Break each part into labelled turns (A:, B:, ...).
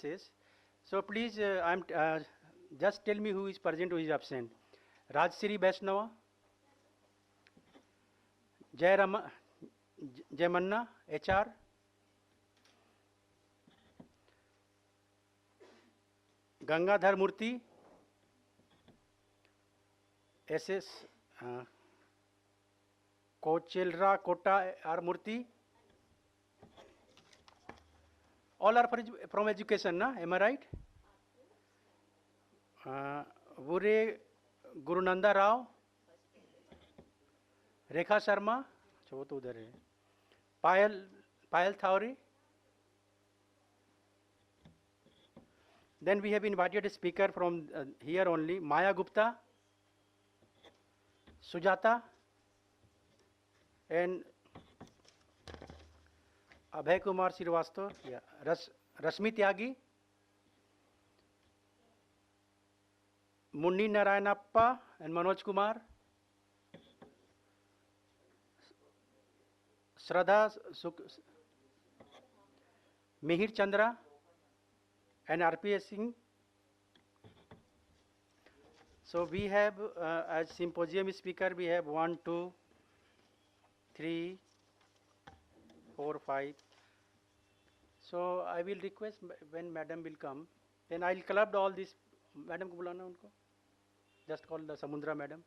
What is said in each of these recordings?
A: absences. So please, just tell me who is present, who is absent. Rajshri Vaishnava, Jaimanna, HR, Gangadhar Murthy, SS, Kochelra Kota R Murthy. All are from education, na? Am I right? Vure Gurunanda Rao, Rekha Sharma, वो तो उधर है. Payal Thauri. Then we have invited a speaker from here only, Maya Gupta, Sujata, and Abhay Kumar Srivastava, yeah, Rashmi Tyagi, Munni Narayanappa and Manoj Kumar, Shraddha Mihir Chandra and RPS Singh. So we have, as symposium speaker, we have 1, 2, 3, 4, 5. So I will request when madam will come, then I'll club all this. Madam को बुलाना उनको. Just call the Samundra madam.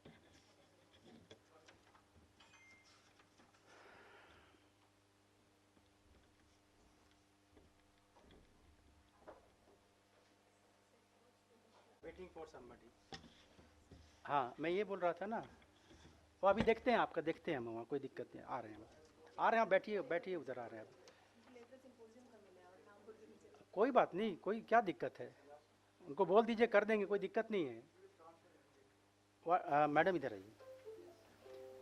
A: Waiting for somebody. हाँ, मैं ये बोल रहा था ना, वो अभी देखते हैं आपका, देखते हैं हम वहाँ, कोई दिक्कत नहीं, आ रहे हैं, बैठिए उधर आ रहे हैं. कोई बात नहीं, कोई क्या दिक्कत है, उनको बोल दीजिए, कर देंगे, कोई दिक्कत नहीं है. मैडम इधर आइए.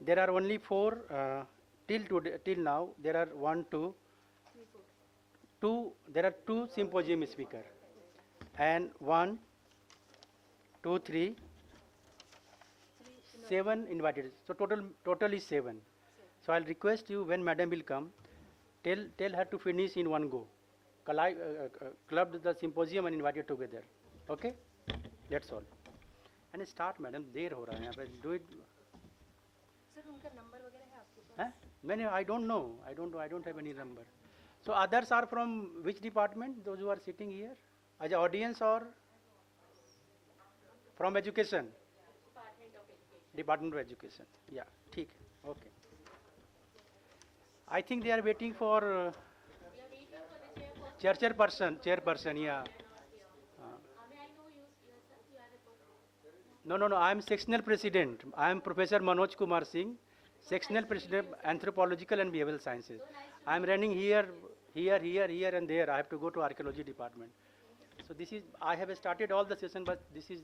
A: There are only 4 till now. There are 1, 2. There are 2 symposium speaker, and 1, 2, 3, 7 invited. So total is 7. So I'll request you when madam will come, tell her to finish in one go. Club the symposium and invite it together. Okay? That's all. And start, madam. देर हो रहा है यहाँ पे. Do it.
B: Sir, उनका number वगैरह है आपके पास?
A: मैंने I don't know. I don't have any number. So others are from which department? Those who are sitting here as an audience or from education? Department of Education. Yeah, ठीक. Okay. I think they are waiting for chairperson. Yeah. No. I am sectional president. I am Professor Manoj Kumar Singh, sectional president, Anthropological and Behavioral Sciences. I am running here, and there. I have to go to Archaeology department. So this is. I have started all the session, but this is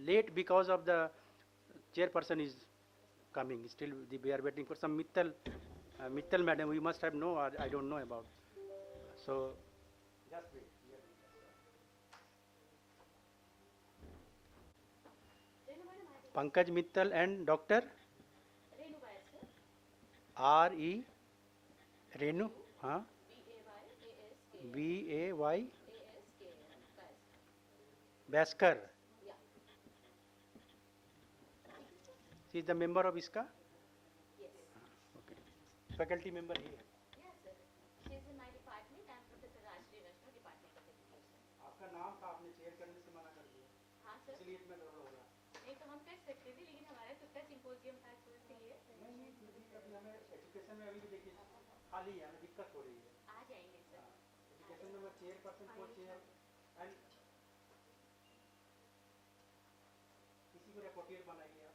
A: late because of the chairperson is coming. Still, we are waiting for some Mittal madam. We must have know. I don't know about. So just wait. Pankaj Mittal and Dr. R.E. Renu. Huh? B.A.Y. Baskar. She is the member of ISKA?
B: Yes.
A: Okay. Faculty member here?
B: Yes, sir. She is in my department. I am Professor Rajshri Vaishnava, Department of Education.
A: आपका नाम था, आपने chair करने से मना कर दिया.
B: हाँ सर.
A: इसलिए इसमें गड़बड़ हो रहा.
B: नहीं तो हम कर सकते थे, लेकिन हमारा खुद का सिंपोजियम था, तो इसलिए.
A: नहीं, अभी हमें एजुकेशन में अभी भी देखिए खाली है, हमें दिक्कत हो रही है.
B: आ जाएंगे सर.
A: एजुकेशन में चेयरपर्सन को चेयर एंड किसी को रिपोर्टर बनाइए.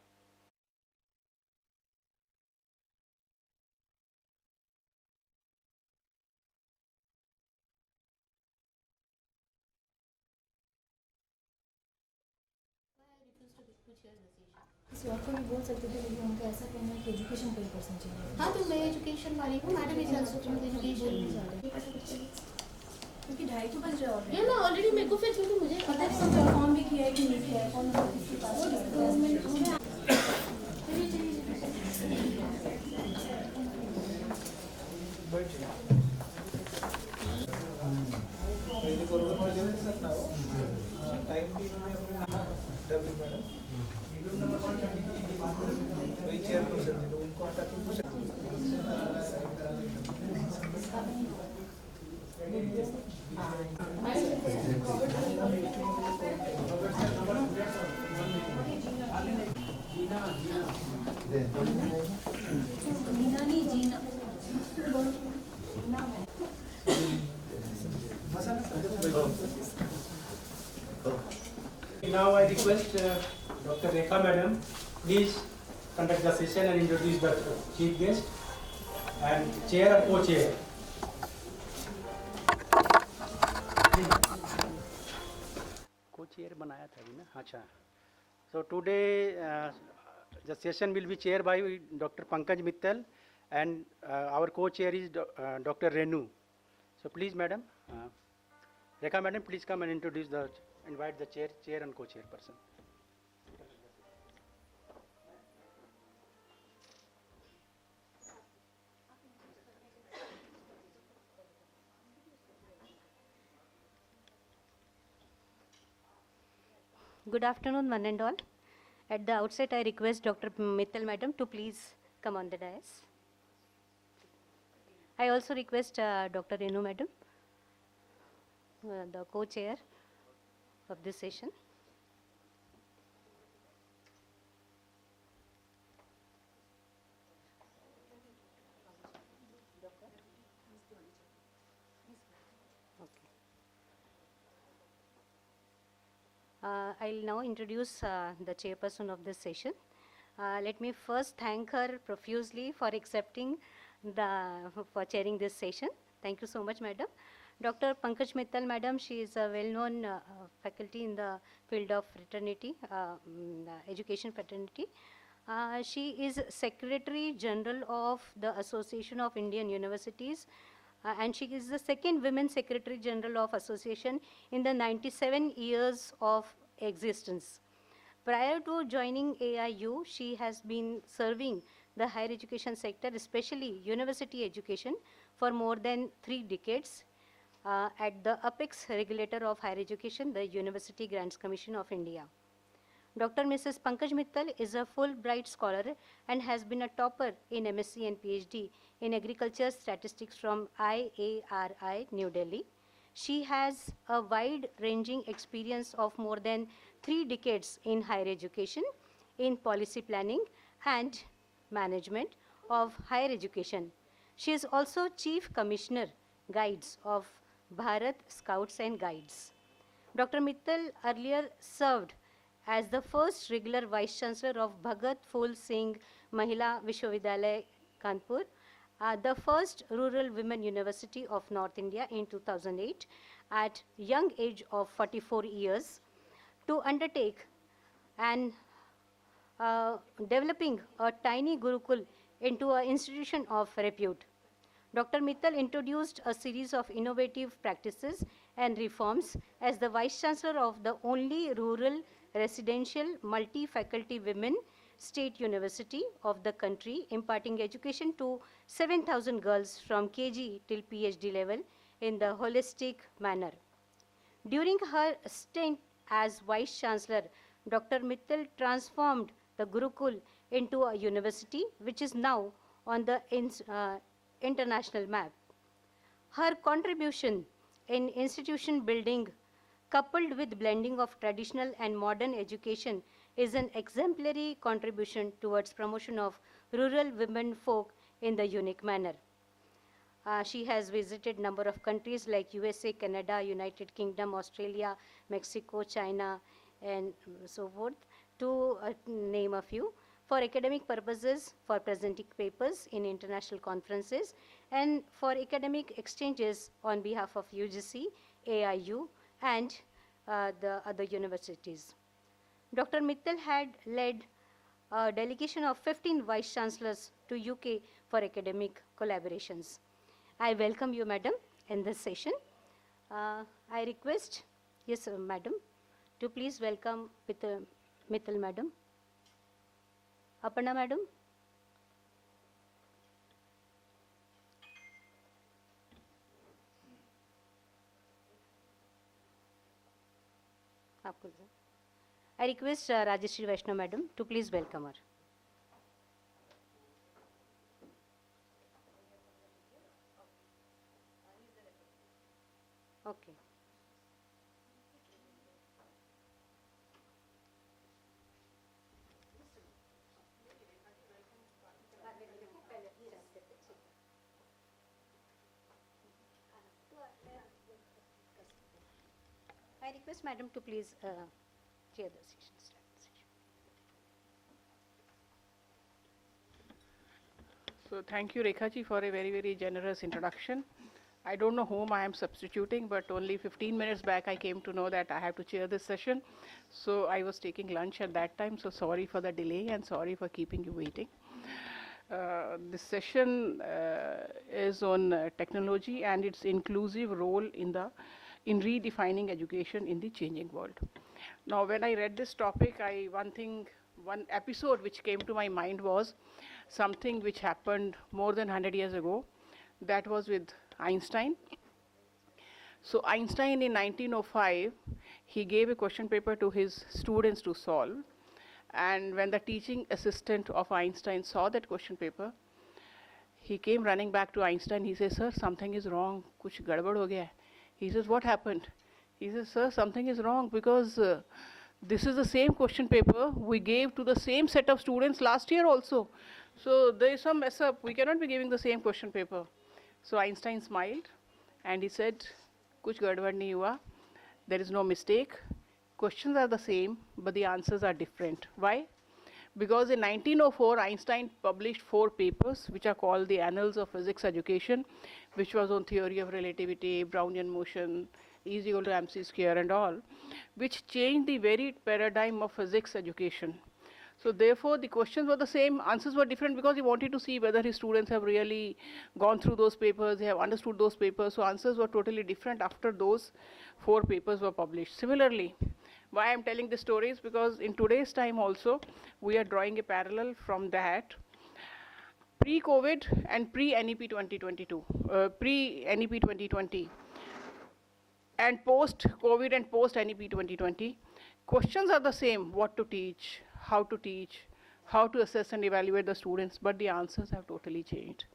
C: किसी और को भी बोल सकते थे, लेकिन उनका ऐसा कहना है कि एजुकेशन कोई पर्सन चाहिए.
B: हाँ, तो मैं एजुकेशन वाली हूँ. Madam is also from education.
C: क्योंकि 2:30 बज रहा है.
B: ये ना ऑलरेडी मेरे को फिर क्योंकि मुझे
C: पता है सब परफॉर्म भी किया है कि नहीं किया है, कौन किसके पास
B: चलिए
A: Now I request Dr. Rekha Madam, please conduct the session and introduce the chief guest and chair or co-chair. Co-chair बनाया था अभी ना, अच्छा. So today the session will be chaired by Dr. Pankaj Mittal and our co-chair is Dr. Renu. So please, madam, Rekha madam, please come and invite the chair and co-chair person.
D: Good afternoon, one and all. At the outset, I request Dr. Mittal Madam to please come on the dais. I also request Dr. Renu Madam, the co-chair of this session. I'll now introduce the chairperson of this session. Let me first thank her profusely for accepting for chairing this session. Thank you so much, madam. Dr. Pankaj Mittal, madam, she is a well-known faculty in the field of fraternity, education fraternity. She is Secretary General of the Association of Indian Universities, and she is the second Women Secretary General of Association in the 97 years of existence. Prior to joining AIU, she has been serving the higher education sector, especially university education, for more than 3 decades at the apex regulator of higher education, the University Grants Commission of India. Dr. Mrs. Pankaj Mittal is a Fulbright scholar and has been a topper in MSc and PhD in agriculture statistics from IARI, New Delhi. She has a wide-ranging experience of more than 3 decades in higher education, in policy planning and management of higher education. She is also Chief Commissioner Guides of Bharat Scouts and Guides. Dr. Mittal earlier served as the first regular Vice Chancellor of Bhagat Phul Singh Mahila Vishwavidyalaya, Kanpur, the first rural women university of North India in 2008 at young age of 44 years to undertake and developing a tiny Gurukul into an institution of repute. Dr. Mittal introduced a series of innovative practices and reforms as the Vice Chancellor of the only rural residential multi-faculty women state university of the country, imparting education to 7,000 girls from KG till PhD level in the holistic manner. During her stint as Vice Chancellor, Dr. Mittal transformed the Gurukul into a university which is now on the international map. Her contribution in institution building, coupled with blending of traditional and modern education, is an exemplary contribution towards promotion of rural women folk in the unique manner. She has visited number of countries like USA, Canada, United Kingdom, Australia, Mexico, China, and so forth, to name a few, for academic purposes, for presenting papers in international conferences, and for academic exchanges on behalf of UGC, AIU, and the other universities. Dr. Mittal had led a delegation of 15 vice chancellors to UK for academic collaborations. I welcome you, madam, in this session. I request, yes, madam, to please welcome Mittal, madam. Aparna, madam. आपको I request Rajeshri Vaishnav madam to please welcome her. Okay. I request madam to please chair the session. Start the session.
E: So thank you, Rekha ji, for a very, very generous introduction. I don't know whom I am substituting, but only 15 minutes back I came to know that I have to chair this session. So I was taking lunch at that time, so sorry for the delay and sorry for keeping you waiting. This session is on technology and its inclusive role in redefining education in the changing world. Now, when I read this topic, one episode which came to my mind was something which happened more than 100 years ago. That was with Einstein. So Einstein in 1905, he gave a question paper to his students to solve. And when the teaching assistant of Einstein saw that question paper, he came running back to Einstein. He says, "Sir, something is wrong. Kuch gadbad ho gaya hai." He says, "What happened?" He says, "Sir, something is wrong because this is the same question paper we gave to the same set of students last year also. So there is some mess up. We cannot be giving the same question paper." So Einstein smiled and he said, "Kuch gadbad nahi hua. There is no mistake. Questions are the same, but the answers are different." Why? Because in 1904, Einstein published 4 papers, which are called the Annals of Physics Education, which was on theory of relativity, Brownian motion, E is equal to mc square and all, which changed the very paradigm of physics education. So therefore, the questions were the same, answers were different because he wanted to see whether his students have really gone through those papers, they have understood those papers. So answers were totally different after those 4 papers were published. Similarly, why I'm telling this story is because in today's time also, we are drawing a parallel from that. Pre-COVID and pre-NEP 2022, pre-NEP 2020, and post-COVID and post-NEP 2020, questions are the same: what to teach, how to assess and evaluate the students, but the answers have totally changed.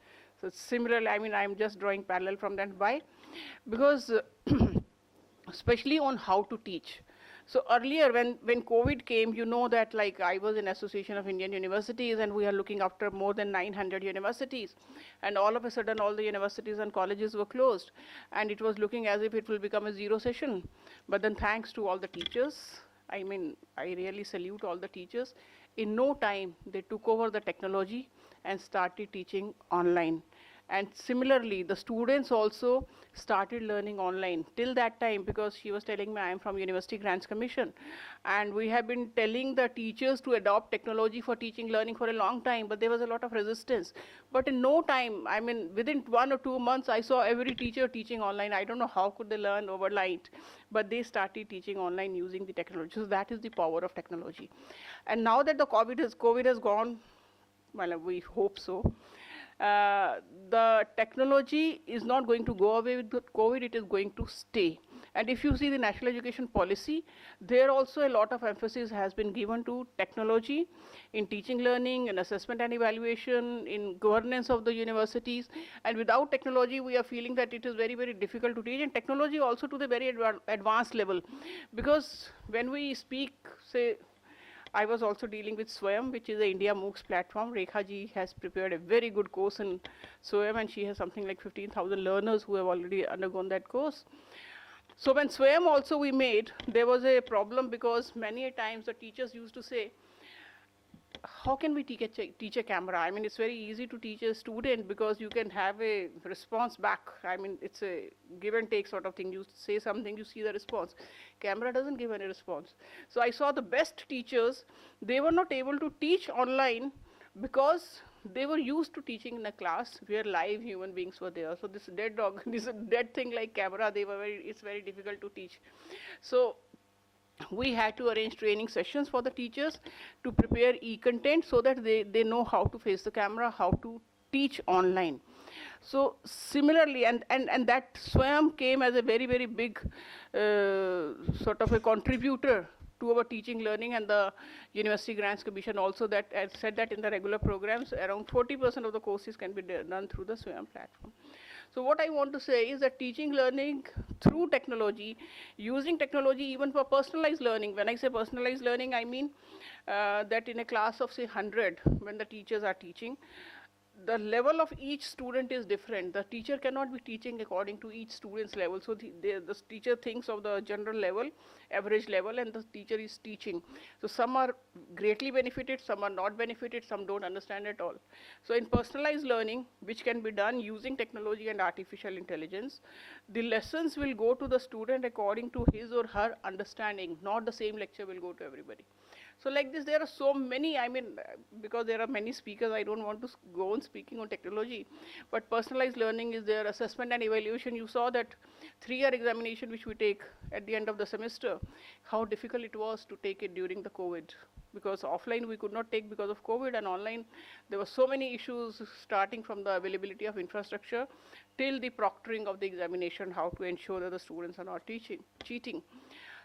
E: So similarly, I mean, I'm just drawing parallel from that. Why? Because especially on how to teach. So earlier when COVID came, you know that like I was in Association of Indian Universities and we are looking after more than 900 universities. And all of a sudden all the universities and colleges were closed. And it was looking as if it will become a zero session. But then thanks to all the teachers, I mean, I really salute all the teachers. In no time, they took over the technology and started teaching online. And similarly, the students also started learning online. Till that time, because she was telling me I am from University Grants Commission, and we have been telling the teachers to adopt technology for teaching learning for a long time, but there was a lot of resistance. But in no time, I mean, within 1 or 2 months, I saw every teacher teaching online. I don't know how could they learn overnight, but they started teaching online using the technology. So that is the power of technology. And now that the COVID has gone, well, we hope so. The technology is not going to go away with COVID, it is going to stay. And if you see the national education policy, there also a lot of emphasis has been given to technology in teaching, learning, in assessment and evaluation, in governance of the universities. And without technology, we are feeling that it is very, very difficult to teach, and technology also to the very advanced level. Because when we speak, say, I was also dealing with SWAYAM, which is the India MOOCs platform. Rekha ji has prepared a very good course in SWAYAM, and she has something like 15,000 learners who have already undergone that course. So when SWAYAM also we made, there was a problem because many a times the teachers used to say, how can we teach a camera? I mean, it's very easy to teach a student because you can have a response back. I mean, it's a give and take sort of thing. You say something, you see the response. Camera doesn't give any response. So I saw the best teachers, they were not able to teach online because they were used to teaching in a class where live human beings were there. So this dead dog, this dead thing like camera, it's very difficult to teach. So we had to arrange training sessions for the teachers to prepare e-content so that they know how to face the camera, how to teach online. So similarly, and that SWAYAM came as a very, very big sort of a contributor to our teaching learning, and the University Grants Commission also that has said that in the regular programs, around 40% of the courses can be done through the SWAYAM platform. So what I want to say is that teaching learning through technology, using technology even for personalized learning. When I say personalized learning, I mean that in a class of say 100, when the teachers are teaching, the level of each student is different. The teacher cannot be teaching according to each student's level. So the teacher thinks of the general level, average level, and the teacher is teaching. So some are greatly benefited, some are not benefited, some don't understand at all. So in personalized learning, which can be done using technology and artificial intelligence, the lessons will go to the student according to his or her understanding, not the same lecture will go to everybody. So like this, there are so many, I mean, because there are many speakers, I don't want to go on speaking on technology, but personalized learning is there, assessment and evaluation. You saw that 3-year examination which we take at the end of the semester, how difficult it was to take it during the COVID. Because offline we could not take because of COVID, and online there were so many issues, starting from the availability of infrastructure till the proctoring of the examination, how to ensure that the students are not cheating.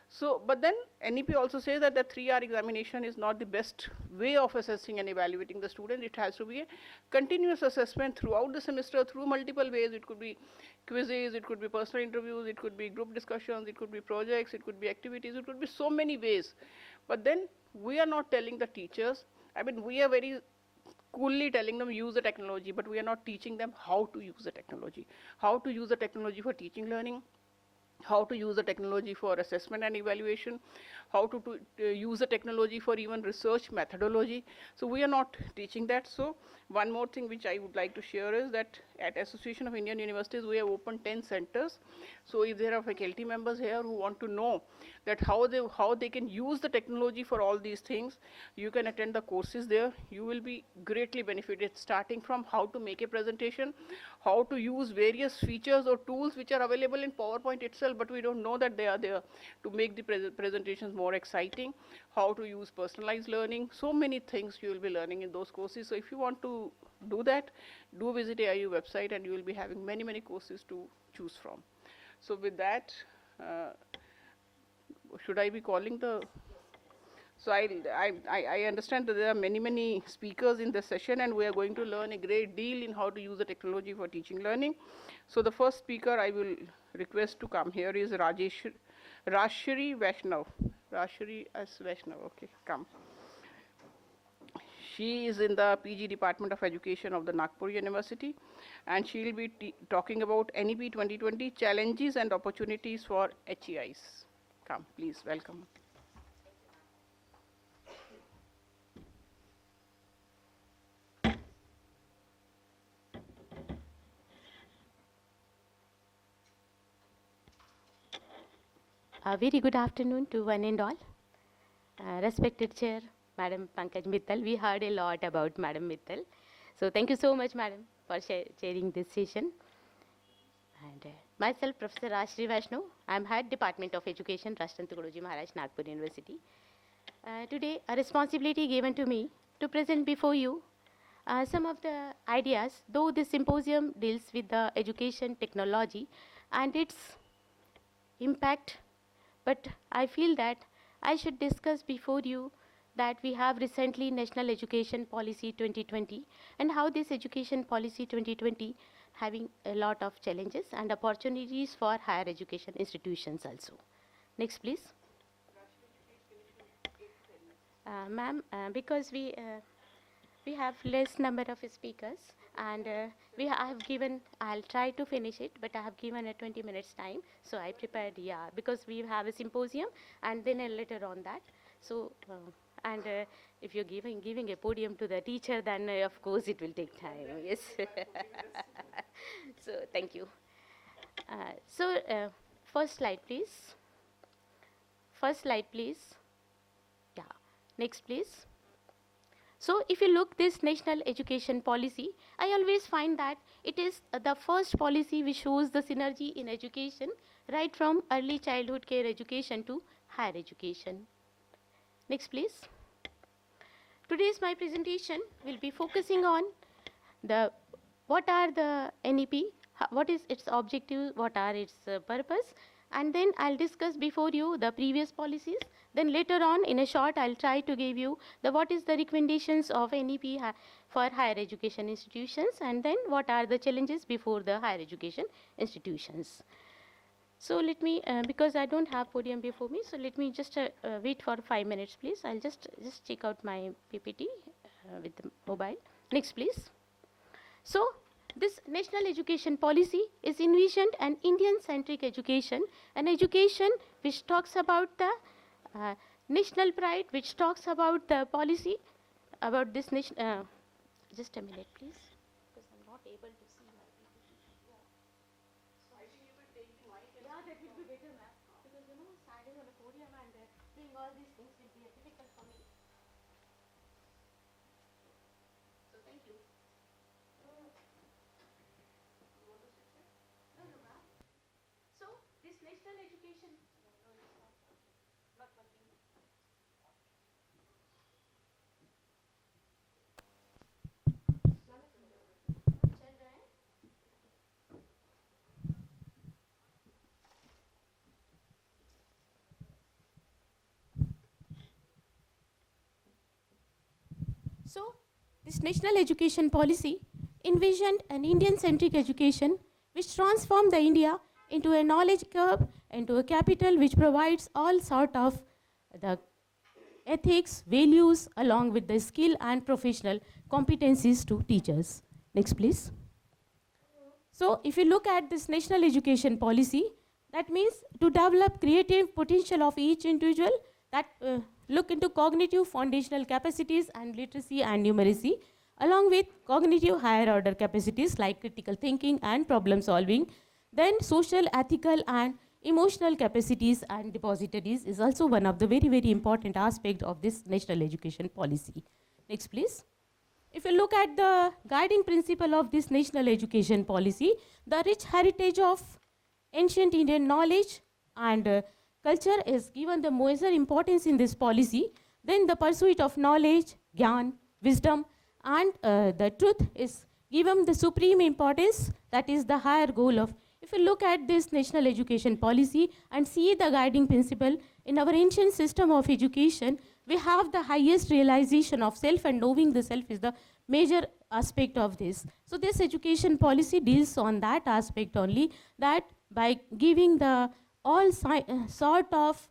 E: So, but then NEP also says that the 3-hour examination is not the best way of assessing and evaluating the student. It has to be a continuous assessment throughout the semester through multiple ways. It could be quizzes, it could be personal interviews, it could be group discussions, it could be projects, it could be activities, it could be so many ways. But then we are not telling the teachers, I mean, we are very coolly telling them use the technology, but we are not teaching them how to use the technology. How to use the technology for teaching learning, how to use the technology for assessment and evaluation, how to use the technology for even research methodology. So we are not teaching that. So one more thing which I would like to share is that at Association of Indian Universities, we have opened 10 centers. So if there are faculty members here who want to know that how they can use the technology for all these things, you can attend the courses there. You will be greatly benefited, starting from how to make a presentation, how to use various features or tools which are available in PowerPoint itself, but we don't know that they are there, to make the presentations more exciting, how to use personalized learning. So many things you will be learning in those courses. So if you want to do that, do visit AIU website, and you will be having many, many courses to choose from. So with that, should I be calling the... So I understand that there are many, many speakers in this session, and we are going to learn a great deal in how to use the technology for teaching learning. So the first speaker I will request to come here is Rajshri Vaishnav. Rajshri S. Vaishnav, okay, come. She is in the PG Department of Education of the Nagpur University, and she will be talking about NEP 2020 challenges and opportunities for HEIs. Come, please, welcome.
F: A very good afternoon to one and all. Respected Chair, Madam Pankaj Mittal. We heard a lot about Madam Mittal. So thank you so much, Madam, for chairing this session. And myself, Professor Rajshri Vaishnav. I am Head Department of Education, Rashtrapati Tukadoji Maharaj, Nagpur University. Today, a responsibility given to me to present before you some of the ideas, though this symposium deals with the education technology and its impact, but I feel that I should discuss before you that we have recently National Education Policy 2020, and how this Education Policy 2020 having a lot of challenges and opportunities for higher education institutions also. Next, please. Ma'am, because we have less number of speakers, and I have given, I'll try to finish it, but I have given a 20 minutes time. So I prepared, yeah, because we have a symposium and then a later on that. So, if you're giving a podium to the teacher, then of course it will take time, yes. So, thank you. First slide, please. First slide, please. Yeah, next, please. So if you look this national education policy, I always find that it is the first policy which shows the synergy in education right from early childhood care education to higher education. Next, please. Today's my presentation will be focusing on what are the NEP, what is its objective, what are its purpose, and then I'll discuss before you the previous policies. Then later on, in a short, I'll try to give you the what is the recommendations of NEP for higher education institutions, and then what are the challenges before the higher education institutions. So let me, because I don't have podium before me, so let me just wait for 5 minutes, please. I'll just check out my PPT with the mobile. Next, please. So this national education policy is envisioned an Indian-centric education, an education which talks about the national pride, which talks about the policy, about this nation. Just a minute, please, because I'm not able to see my PPT. Yeah. So I think you will take the mic. Yeah, that will be better, ma'am, because you know, standing on a podium and doing all these things will be difficult for me. So thank you. No, no, ma'am. So this national education. No, it's not working. चल रहा है? So, this national education policy envisioned an Indian-centric education which transformed the India into a knowledge curve, into a capital which provides all sort of the ethics, values, along with the skill and professional competencies to teachers. Next, please. So, if you look at this national education policy, that means to develop creative potential of each individual, that look into cognitive foundational capacities and literacy and numeracy, along with cognitive higher order capacities like critical thinking and problem solving. Then social, ethical and emotional capacities and depositories is also one of the very, very important aspect of this national education policy. Next, please. If you look at the guiding principle of this national education policy, the rich heritage of ancient Indian knowledge and culture is given the major importance in this policy. Then the pursuit of knowledge, GAU1, wisdom, and the truth is given the supreme importance, that is the higher goal of. If you look at this national education policy and see the guiding principle, in our ancient system of education, we have the highest realization of self, and knowing the self is the major aspect of this. So this education policy deals on that aspect only, that by giving the all sort of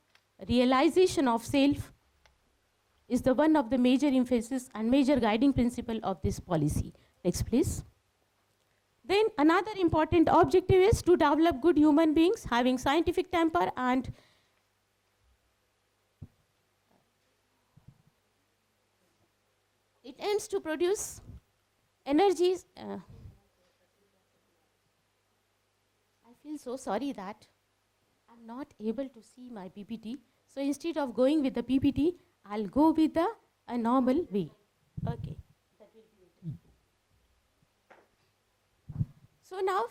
F: realization of self is the one of the major emphasis and major guiding principle of this policy. Next, please. Then another important objective is to develop good human beings having scientific temper, and it aims to produce energies. I feel so sorry that I'm not able to see my PPT. So instead of going with the PPT, I'll go with a normal way. Okay. That will be it. So now,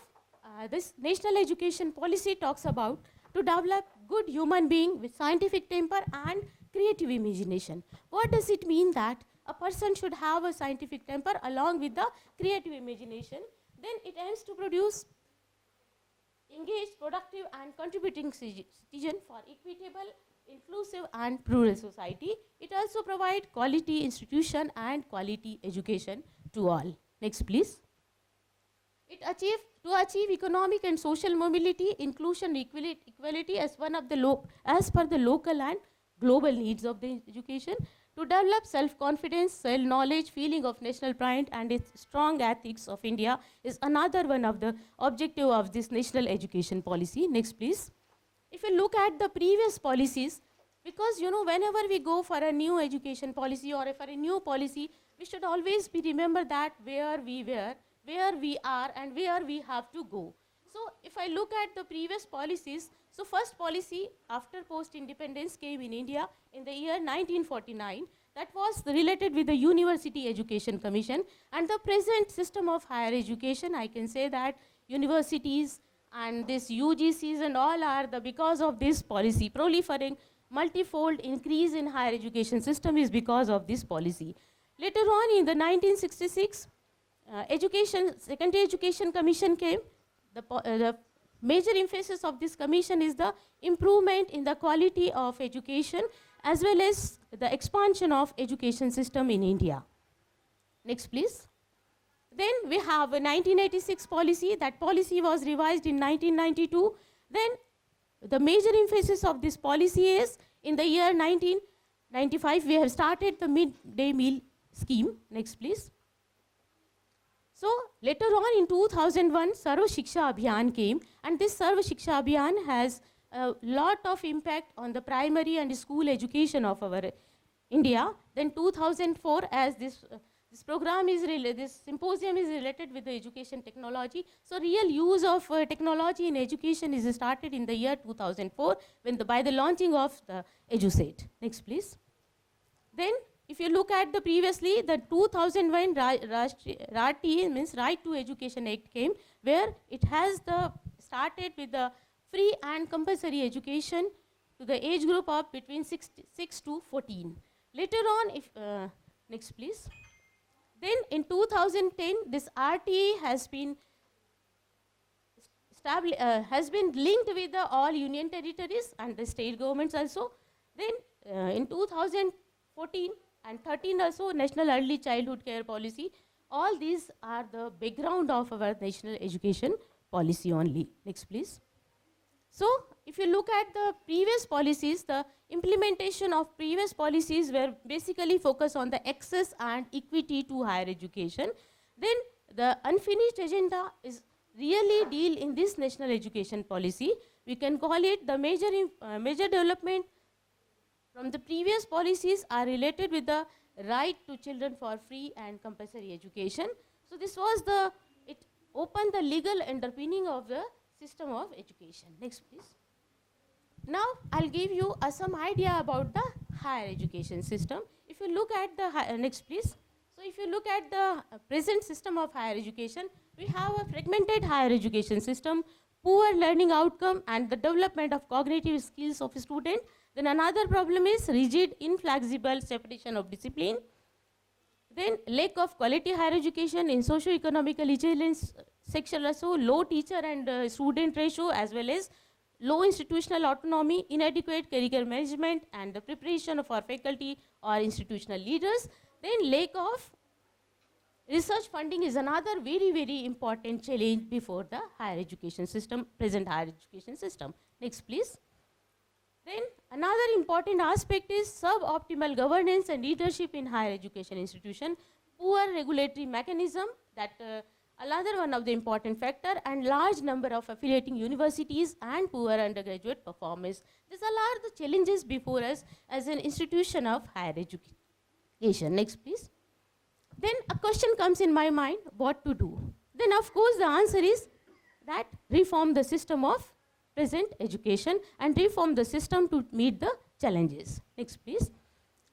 F: this national education policy talks about to develop good human being with scientific temper and creative imagination. What does it mean that a person should have a scientific temper along with the creative imagination? Then it aims to produce engaged, productive and contributing citizen for equitable, inclusive and plural society. It also provides quality institution and quality education to all. Next, please. To achieve economic and social mobility, inclusion, equality as one of the as per the local and global needs of the education. To develop self-confidence, self-knowledge, feeling of national pride and its strong ethics of India is another one of the objective of this national education policy. Next, please. If you look at the previous policies, because you know, whenever we go for a new education policy or for a new policy, we should always be remember that where we were, where we are and where we have to go. So if I look at the previous policies, so first policy after post-independence came in India in the year 1949. That was related with the University Education Commission, and the present system of higher education, I can say that universities and this UGCs and all are the because of this policy proliferating multifold increase in higher education system is because of this policy. Later on in the 1966, Secondary Education Commission came. The major emphasis of this commission is the improvement in the quality of education as well as the expansion of education system in India. Next, please. Then we have a 1986 policy. That policy was revised in 1992. Then the major emphasis of this policy is in the year 1995, we have started the midday meal scheme. Next, please. So later on in 2001, Sarva Shiksha Abhiyan came, and this Sarva Shiksha Abhiyan has a lot of impact on the primary and school education of our India. Then 2004, as this program is this symposium is related with the education technology. So real use of technology in education is started in the year 2004 when by the launching of the EduSet. Next, please. Then if you look at the previously, the 2001 RTE means Right to Education Act came, where it has started with the free and compulsory education to the age group of between 6 to 14. Later on, next please. Then in 2010, this RTE has been linked with the all union territories and the state governments also. Then in 2014 and 13 also, National Early Childhood Care Policy. All these are the background of our national education policy only. Next, please. So if you look at the previous policies, the implementation of previous policies were basically focused on the access and equity to higher education. Then the unfinished agenda is really deal in this national education policy. We can call it the major development from the previous policies are related with the right to children for free and compulsory education. So this was it opened the legal underpinning of the system of education. Next, please. Now I'll give you some idea about the higher education system. If you look at the next, please. So if you look at the present system of higher education, we have a fragmented higher education system, poor learning outcome and the development of cognitive skills of a student. Then another problem is rigid, inflexible separation of discipline. Then lack of quality higher education in socio-economical challenge section also, low teacher and student ratio as well as low institutional autonomy, inadequate career management and the preparation for faculty or institutional leaders. Then lack of research funding is another very, very important challenge before the higher education system, present higher education system. Next, please. Then another important aspect is suboptimal governance and leadership in higher education institution, poor regulatory mechanism, that another one of the important factor, and large number of affiliating universities and poor undergraduate performance. These all are the challenges before us as an institution of higher education. Next, please. Then a question comes in my mind, what to do? Then of course the answer is that reform the system of present education and reform the system to meet the challenges. Next, please.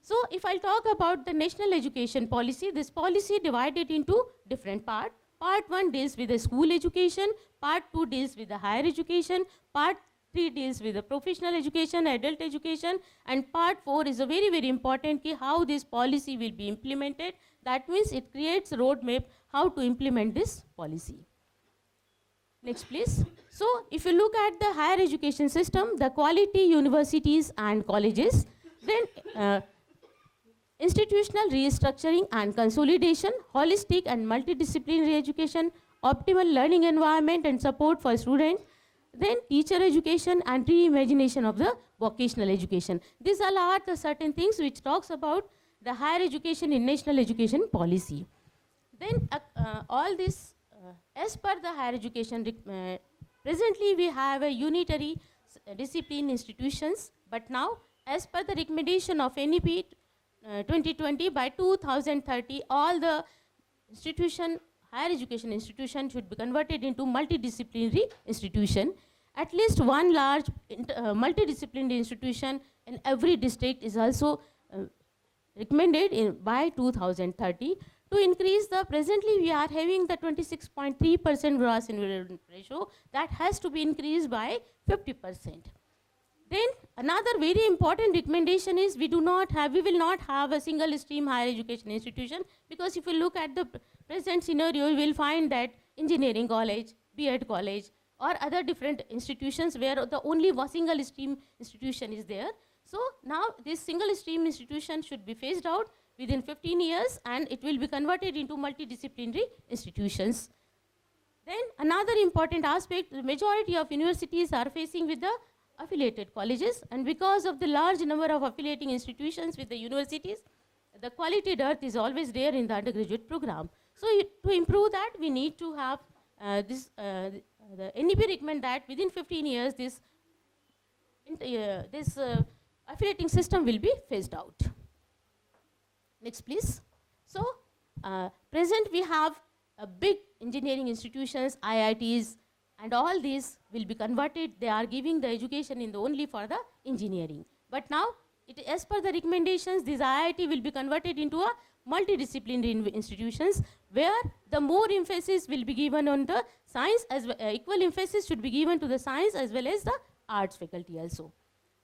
F: So if I talk about the national education policy, this policy divided into different parts. Part 1 deals with the school education, Part 2 deals with the higher education, Part 3 deals with the professional education, adult education, and Part 4 is a very, very important key, how this policy will be implemented. That means it creates a roadmap how to implement this policy. Next, please. So if you look at the higher education system, the quality universities and colleges, then institutional restructuring and consolidation, holistic and multidisciplinary education, optimal learning environment and support for students, then teacher education and reimagination of the vocational education. These all are the certain things which talks about the higher education in national education policy. Then all this, as per the higher education, presently we have a unitary discipline institutions, but now as per the recommendation of NEP 2020, by 2030 all the higher education institution should be converted into multidisciplinary institution. At least one large multidisciplinary institution in every district is also recommended by 2030. To increase the, presently we are having the 26.3% gross enrollment ratio, that has to be increased by 50%. Then another very important recommendation is we will not have a single stream higher education institution, because if you look at the present scenario, you will find that engineering college, B.Ed college or other different institutions where the only one single stream institution is there. So now this single stream institution should be phased out within 15 years and it will be converted into multidisciplinary institutions. Then another important aspect, the majority of universities are facing with the affiliated colleges, and because of the large number of affiliating institutions with the universities, the quality dearth is always there in the undergraduate program. So to improve that, we need to have the NEP recommend that within 15 years this affiliating system will be phased out. Next please. So present we have a big engineering institutions, IITs, and all these will be converted. They are giving the education in the only for the engineering. But now, as per the recommendations, this IIT will be converted into a multidisciplinary institutions where the more emphasis will be given on the science, as equal emphasis should be given to the science as well as the arts faculty also.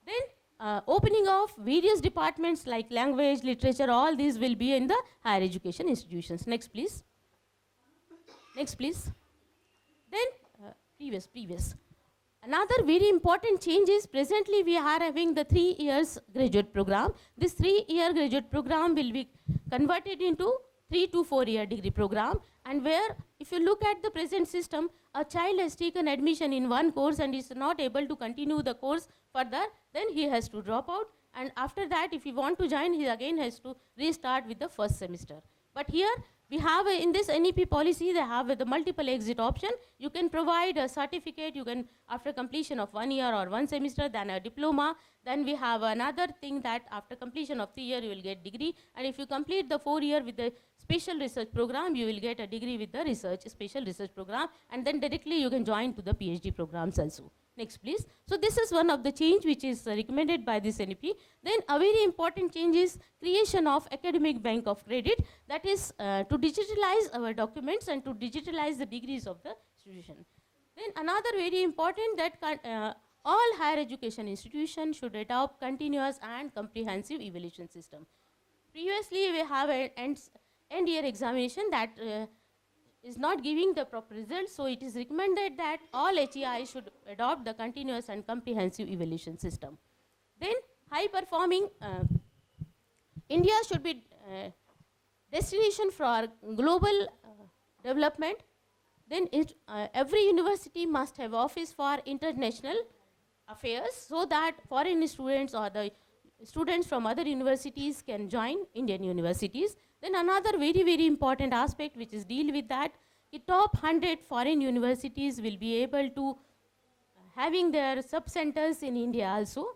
F: Then opening of various departments like language, literature, all these will be in the higher education institutions. Next please. Next please. Then previous. Another very important change is presently we are having the 3 years graduate program. This 3-year graduate program will be converted into 3 to 4 year degree program, and where if you look at the present system, a child has taken admission in one course and is not able to continue the course further, then he has to drop out, and after that if he want to join, he again has to restart with the first semester. But here we have in this NEP policy, they have the multiple exit option. You can provide a certificate, you can after completion of 1 year or 1 semester, then a diploma. Then we have another thing that after completion of 3 years, you will get degree. And if you complete the 4 year with the special research program, you will get a degree with the special research program. And then directly you can join to the PhD programs also. Next please. So this is one of the change which is recommended by this NEP. Then a very important change is creation of academic bank of credit, that is to digitalize our documents and to digitalize the degrees of the institution. Then another very important that all higher education institutions should adopt continuous and comprehensive evaluation system. Previously we have an end year examination that is not giving the proper results, so it is recommended that all HEI should adopt the continuous and comprehensive evaluation system. Then high performing India should be destination for global development. Then every university must have office for international affairs so that foreign students or the students from other universities can join Indian universities. Then another very important aspect which is deal with that, the top 100 foreign universities will be able to having their sub-centers in India also.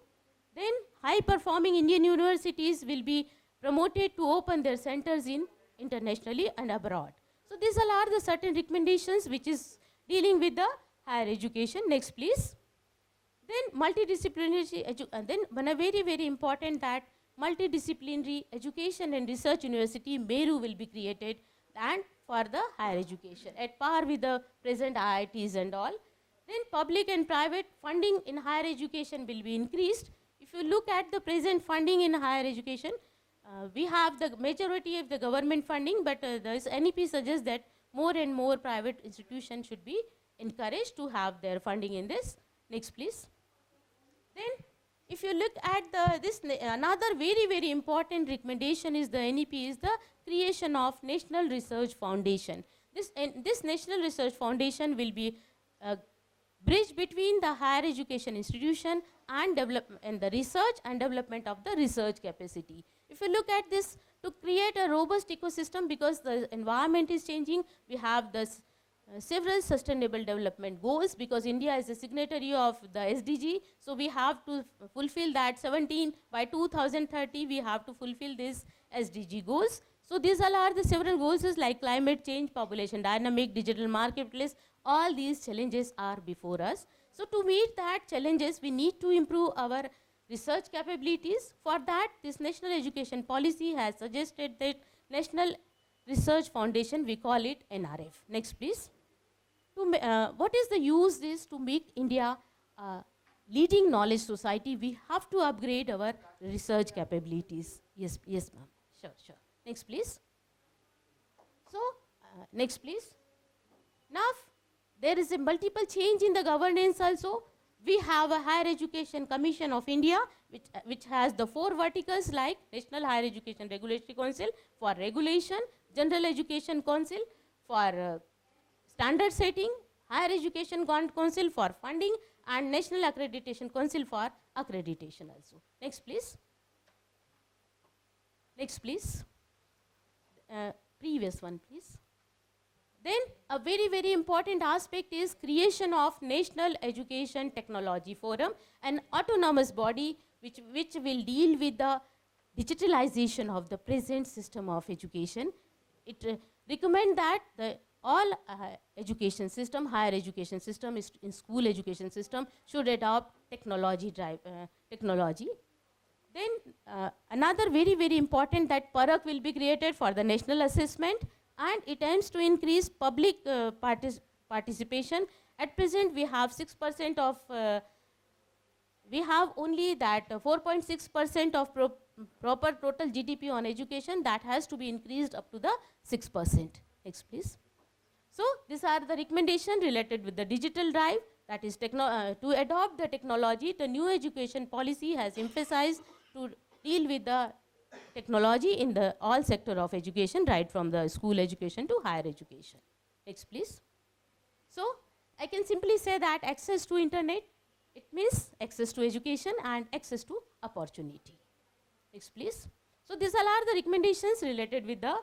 F: Then high performing Indian universities will be promoted to open their centers in internationally and abroad. So these all are the certain recommendations which is dealing with the higher education. Next please. Then multidisciplinary then one a very important that multidisciplinary education and research university Meru will be created and for the higher education at par with the present IITs and all. Then public and private funding in higher education will be increased. If you look at the present funding in higher education, we have the majority of the government funding, but this NEP suggests that more and more private institutions should be encouraged to have their funding in this. Next please. Then if you look at another very important recommendation is the NEP is the creation of National Research Foundation. This National Research Foundation will be a bridge between the higher education institution and the research and development of the research capacity. If you look at this, to create a robust ecosystem, because the environment is changing, we have this several sustainable development goals, because India is a signatory of the SDG, so we have to fulfill that 17 by 2030 we have to fulfill these SDG goals. So these all are the several goals like climate change, population dynamic, digital marketplace, all these challenges are before us. So to meet that challenges, we need to improve our research capabilities. For that, this National Education Policy has suggested that National Research Foundation, we call it NRF. Next please. What is the use is to make India leading knowledge society? We have to upgrade our research capabilities. Yes ma'am. Sure. Next please. So next please. Now there is a multiple change in the governance also. We have a Higher Education Commission of India, which has the 4 verticals like National Higher Education Regulatory Council for regulation, General Education Council for standard setting, Higher Education Council for funding, and National Accreditation Council for accreditation also. Next please. Next please. Previous one please. Then a very, very important aspect is creation of National Education Technology Forum, an autonomous body which will deal with the digitalization of the present system of education. It recommend that all education system, higher education system, in school education system should adopt technology. Then another very, very important that Parak will be created for the national assessment, and it aims to increase public participation. At present, we have 6% of, we have only that 4.6% of proper total GDP on education. That has to be increased up to the 6%. Next, please. So these are the recommendations related with the digital drive, that is to adopt the technology. The new education policy has emphasized to deal with the technology in the all sector of education, right from the school education to higher education. Next please. So I can simply say that access to internet, it means access to education and access to opportunity. Next please. So these all are the recommendations related with the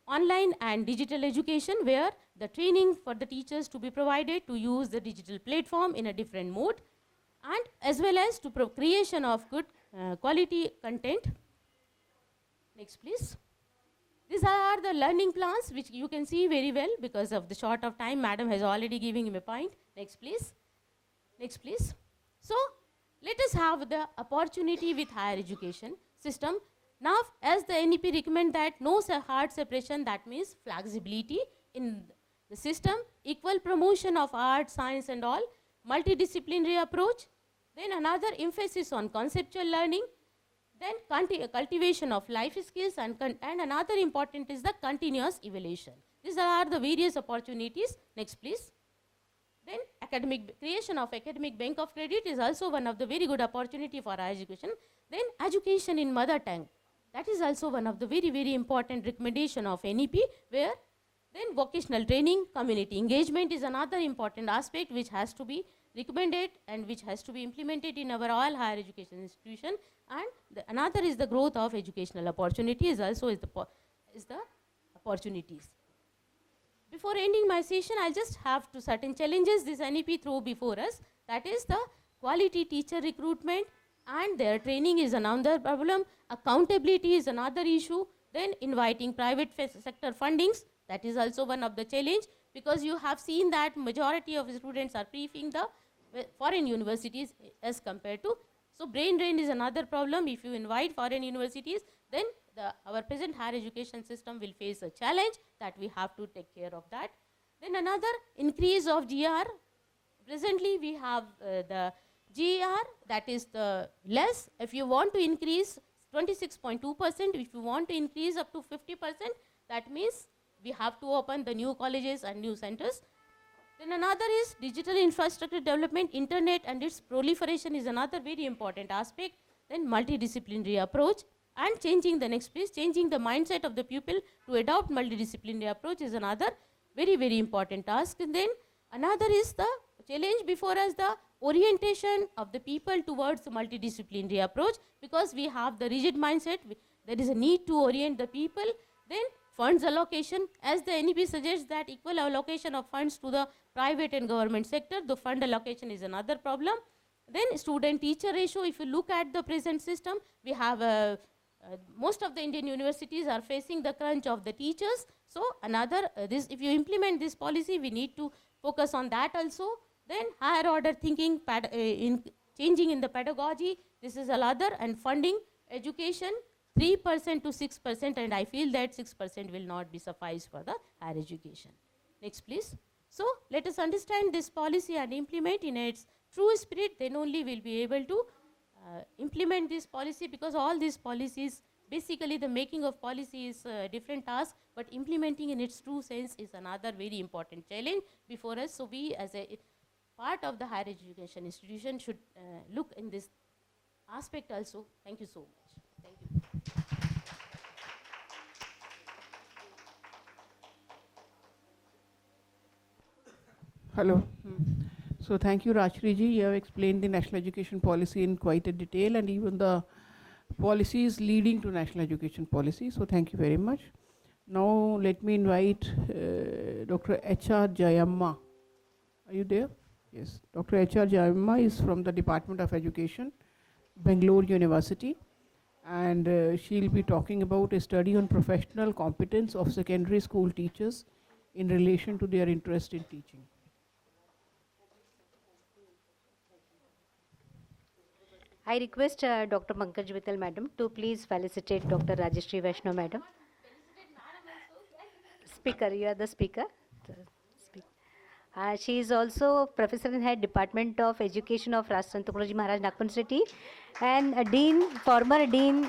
F: online and digital education, where the training for the teachers to be provided to use the digital platform in a different mode, and as well as to creation of good quality content. Next please. These are the learning plans which you can see very well. Because of the short of time, madam has already given him a point. Next please. Next please. So let us have the opportunity with higher education system. Now as the NEP recommend that no hard separation, that means flexibility in the system, equal promotion of art, science and all, multidisciplinary approach, then another emphasis on conceptual learning, then cultivation of life skills, and another important is the continuous evaluation. These are the various opportunities. Next please. Then creation of academic bank of credit is also one of the very good opportunity for higher education. Then education in mother tongue, that is also one of the very, very important recommendation of NEP, where then vocational training, community engagement is another important aspect which has to be recommended and which has to be implemented in our all higher education institution. And another is the growth of educational opportunities, also is the opportunities. Before ending my session, I just have to certain challenges this NEP throw before us. That is the quality teacher recruitment and their training is another problem. Accountability is another issue. Then inviting private sector fundings, that is also one of the challenge, because you have seen that majority of students are preferring the foreign universities as compared to. So brain drain is another problem. If you invite foreign universities, then our present higher education system will face a challenge that we have to take care of that. Then another increase of GR. Presently we have the GR, that is the less. If you want to increase 26.2%, if you want to increase up to 50%, that means we have to open the new colleges and new centers. Then another is digital infrastructure development, internet and its proliferation is another very important aspect. Then multidisciplinary approach and changing the next place, changing the mindset of the pupil to adopt multidisciplinary approach is another very, very important task. And then another is the challenge before us, the orientation of the people towards the multidisciplinary approach, because we have the rigid mindset. There is a need to orient the people. Then funds allocation, as the NEP suggests that equal allocation of funds to the private and government sector, the fund allocation is another problem. Then student-teacher ratio, if you look at the present system, we have most of the Indian universities are facing the crunch of the teachers. So another, if you implement this policy, we need to focus on that also. Then higher order thinking, changing in the pedagogy, this is another, and funding education 3% to 6%, and I feel that 6% will not be suffice for the higher education. Next please. So let us understand this policy and implement in its true spirit, then only we'll be able to implement this policy, because all these policies basically the making of policy is a different task, but implementing in its true sense is another very important challenge before us. So we as a part of the higher education institution should look in this aspect also. Thank you so much. Thank you.
E: Hello. So thank you, Rajshri-ji. You have explained the national education policy in quite a detail and even the policies leading to national education policy. So thank you very much. Now let me invite Dr. H.R. Jayamma. Are you there? Yes. Dr. H.R. Jayamma is from the Department of Education, Bangalore University. And she'll be talking about a study on professional competence of secondary school teachers in relation to their interest in teaching.
D: I request Dr. Pankaj Mittal madam to please felicitate Dr. Rajeshri Vaishnav madam. Speaker, you are the speaker. She is also Professor in Head Department of Education of Rashtriya Anthropology Maharaj Nagpur University and a Dean, former Dean,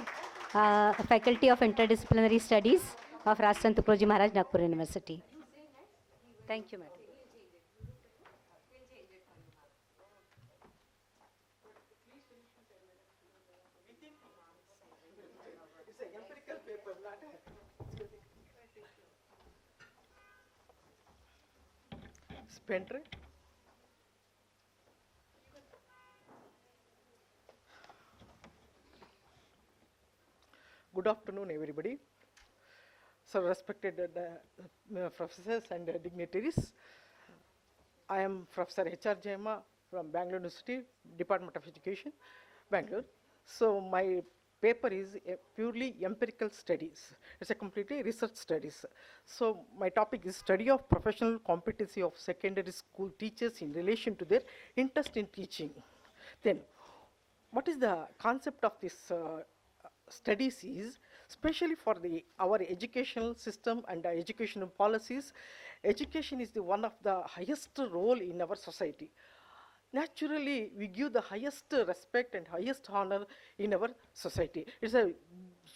D: Faculty of Interdisciplinary Studies of Rashtriya Anthropology Maharaj Nagpur University. Thank you, madam.
G: Plenary. Good afternoon, everybody. So, respected professors and dignitaries, I am Professor H.R. Jayamma from Bangalore University, Department of Education, Bangalore. So, my paper is purely empirical studies. It's a completely research studies. So my topic is study of professional competency of secondary school teachers in relation to their interest in teaching. Then what is the concept of this studies is, especially for our educational system and educational policies, education is one of the highest role in our society. Naturally, we give the highest respect and highest honor in our society. It's a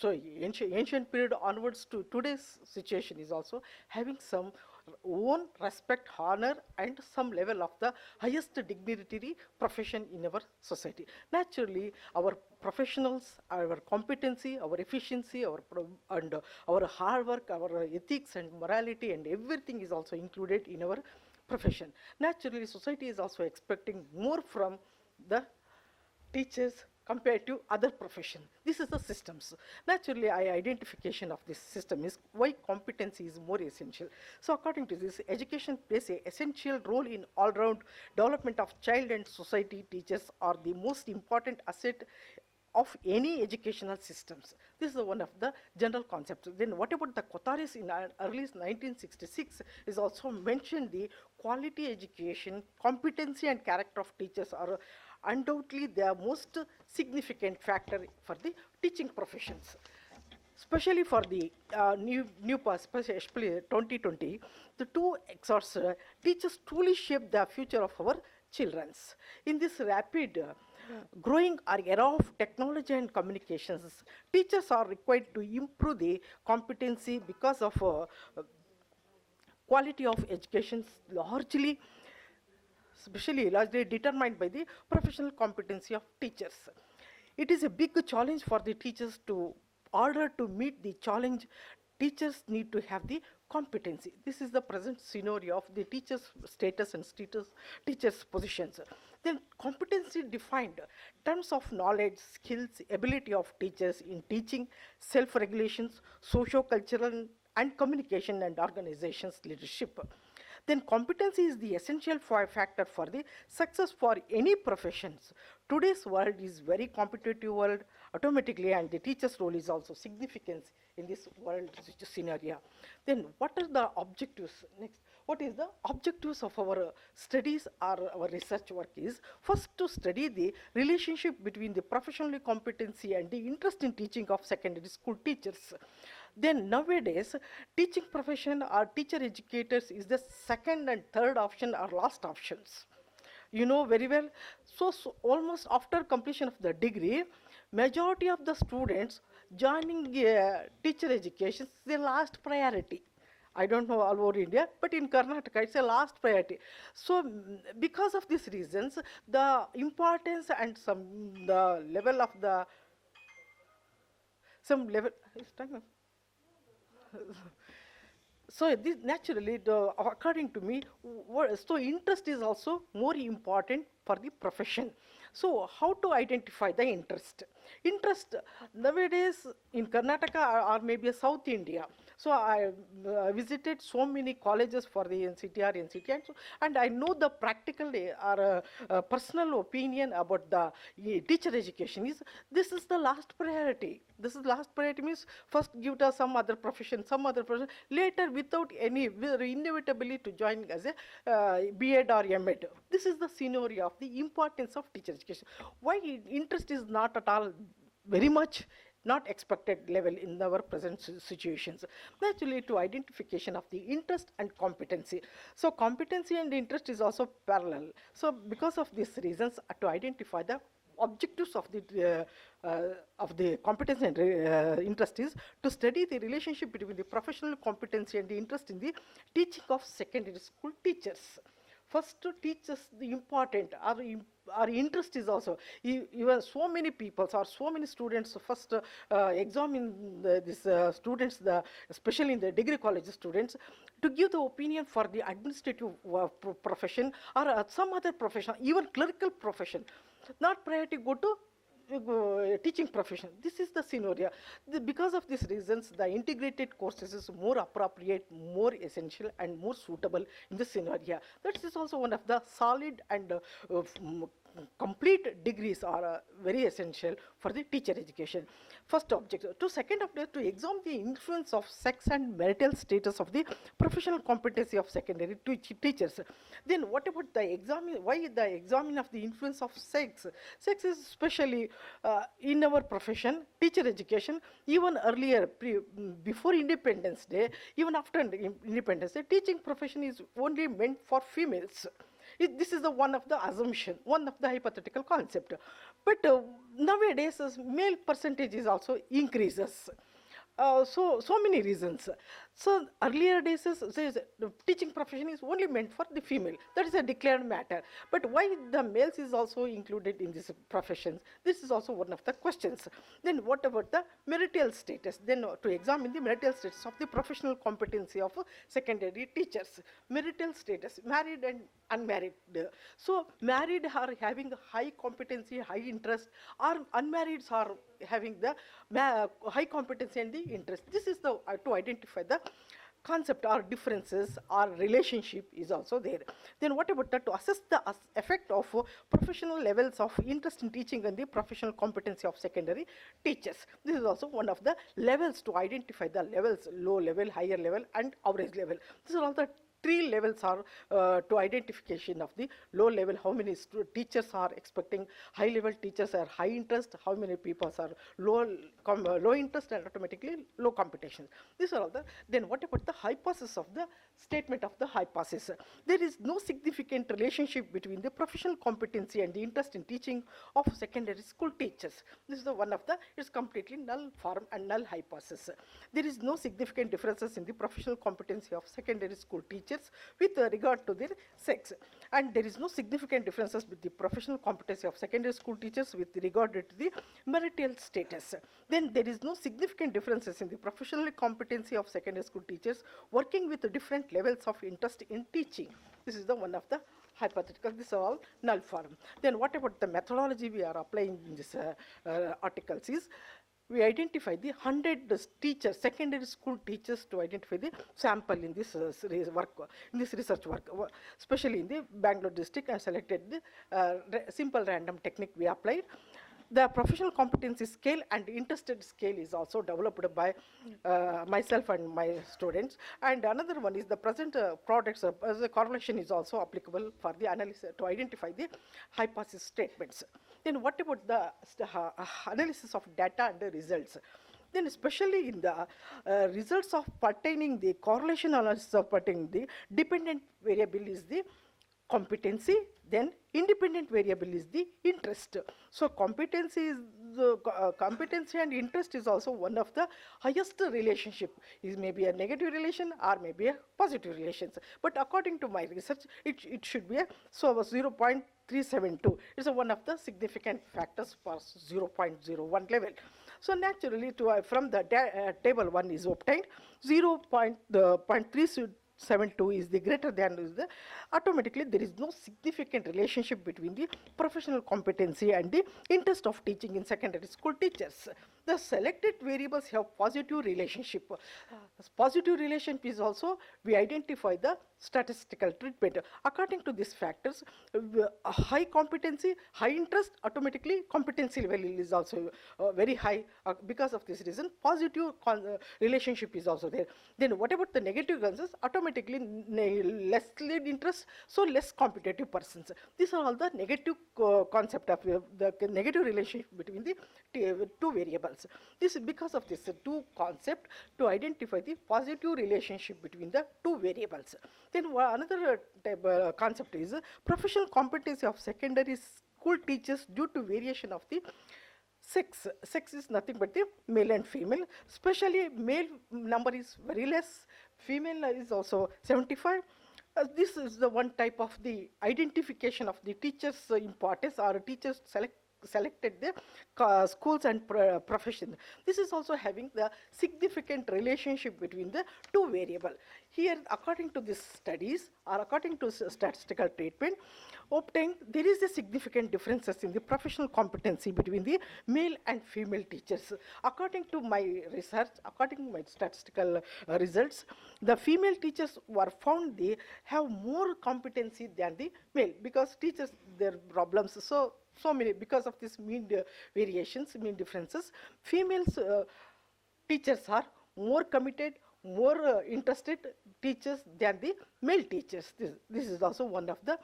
G: ancient period onwards to today's situation is also having some own respect, honor, and some level of the highest dignitary profession in our society. Naturally, our professionals, our competency, our efficiency, and our hard work, our ethics and morality, and everything is also included in our profession. Naturally, society is also expecting more from the teachers compared to other professions. This is the systems. Naturally, identification of this system is why competency is more essential. So according to this, education plays an essential role in all-round development of child and society. Teachers are the most important asset of any educational systems. This is one of the general concepts. Then what about the Kotaris in early 1966 is also mentioned the quality education, competency and character of teachers are undoubtedly the most significant factor for the teaching professions. Especially for the new pass, especially 2020, the two exhorts teachers truly shape the future of our children. In this rapid growing era of technology and communications, teachers are required to improve the competency because of quality of education largely determined by the professional competency of teachers. It is a big challenge for the teachers to order to meet the challenge. Teachers need to have the competency. This is the present scenario of the teachers' status and teachers' positions. Then competency defined terms of knowledge, skills, ability of teachers in teaching, self-regulations, socio-cultural and communication and organizations leadership. Then competency is the essential factor for the success for any professions. Today's world is very competitive world automatically, and the teacher's role is also significant in this world scenario. Then what are the objectives? Next, what is the objectives of our studies or our research work is? First, to study the relationship between the professional competency and the interest in teaching of secondary school teachers. Then nowadays, teaching profession or teacher educators is the second and third option or last options. You know very well. So almost after completion of the degree, majority of the students joining teacher education is the last priority. I don't know all over India, but in Karnataka, it's a last priority. So, because of these reasons, the importance and the level of the, some level, is time up? So this naturally, according to me, so interest is also more important for the profession. So how to identify the interest? Interest nowadays in Karnataka or maybe South India. So I visited so many colleges for the NCT or NCT, and I know the practical or personal opinion about the teacher education is this is the last priority. This is last priority means first give to some other profession, later without any, inevitably to join as a B.Ed or M.Ed. This is the scenario of the importance of teacher education. Why interest is not at all very much not expected level in our present situations. Naturally, to identification of the interest and competency. So competency and interest is also parallel. So because of these reasons, to identify the objectives of the competency and interest is to study the relationship between the professional competency and the interest in the teaching of secondary school teachers. First to teach us the important, our interest is also, even so many people or so many students first examine these students, especially in the degree college students, to give the opinion for the administrative profession or some other profession, even clerical profession. Not priority go to teaching profession. This is the scenario. Because of these reasons, the integrated courses is more appropriate, more essential, and more suitable in this scenario. That is also one of the solid and complete degrees are very essential for the teacher education. First objective. To second objective, to examine the influence of sex and marital status of the professional competency of secondary teachers. Then what about the examine, why the examine of the influence of sex? Sex is especially in our profession, teacher education, even earlier, before Independence Day, even after Independence Day, teaching profession is only meant for females. This is the one of the assumption, one of the hypothetical concept. But nowadays, male percentage is also increases. So many reasons. So earlier days, the teaching profession is only meant for the female. That is a declared matter. But why the males is also included in these professions? This is also one of the questions. Then what about the marital status? Then to examine the marital status of the professional competency of secondary teachers. Marital status, married and unmarried. So married are having high competency, high interest, or unmarried are having the high competency and the interest. This is the to identify the concept or differences or relationship is also there. Then what about that? To assess the effect of professional levels of interest in teaching and the professional competency of secondary teachers. This is also one of the levels to identify the levels: low level, higher level, and average level. These are all the three levels are to identification of the low level, how many teachers are expecting, high level teachers are high interest, how many people are low interest and automatically low competition. These are all the, then what about the hypothesis of the statement of the hypothesis? There is no significant relationship between the professional competency and the interest in teaching of secondary school teachers. This is the one of the, it's completely null form and null hypothesis. There is no significant differences in the professional competency of secondary school teachers with regard to their sex, and there is no significant differences with the professional competency of secondary school teachers with regard to the marital status. Then there is no significant differences in the professional competency of secondary school teachers working with the different levels of interest in teaching. This is the one of the hypothetical. This is all null form. Then what about the methodology we are applying in this articles is, we identify the 100 teachers, secondary school teachers, to identify the sample in this research work, especially in the Bangalore district. I selected the simple random technique we applied. The professional competency scale and interested scale is also developed by myself and my students. And another one is the present products as a correlation is also applicable for the analysis to identify the hypothesis statements. Then what about the analysis of data and the results? Then especially in the results of pertaining the correlation analysis of pertaining the dependent variable is the competency, then independent variable is the interest. So competency is the competency and interest is also one of the highest relationship. Is maybe a negative relation or maybe a positive relations. But according to my research, it should be a 0.372. It's one of the significant factors for 0.01 level. So naturally, from the table 1 is obtained, 0.372 is the greater than is the, automatically there is no significant relationship between the professional competency and the interest of teaching in secondary school teachers. The selected variables have positive relationship. Positive relationship is also, we identify the statistical treatment. According to these factors, a high competency, high interest, automatically competency level is also very high. Because of this reason, positive relationship is also there. Then what about the negative concerns? Automatically less lead interest, so less competitive persons. These are all the negative concept of the negative relationship between the two variables. This is because of this two concept to identify the positive relationship between the two variables. Then another concept is professional competency of secondary school teachers due to variation of the sex. Sex is nothing but the male and female. Especially male number is very less. Female is also 75. This is the one type of the identification of the teachers' importance, or teachers selected the schools and profession. This is also having the significant relationship between the two variables. Here, according to these studies or according to statistical treatment, obtained there is a significant differences in the professional competency between the male and female teachers. According to my research, according to my statistical results, the female teachers were found they have more competency than the male, because teachers, their problems so many, because of this mean variations, mean differences, females teachers are more committed, more interested teachers than the male teachers. This is also one of the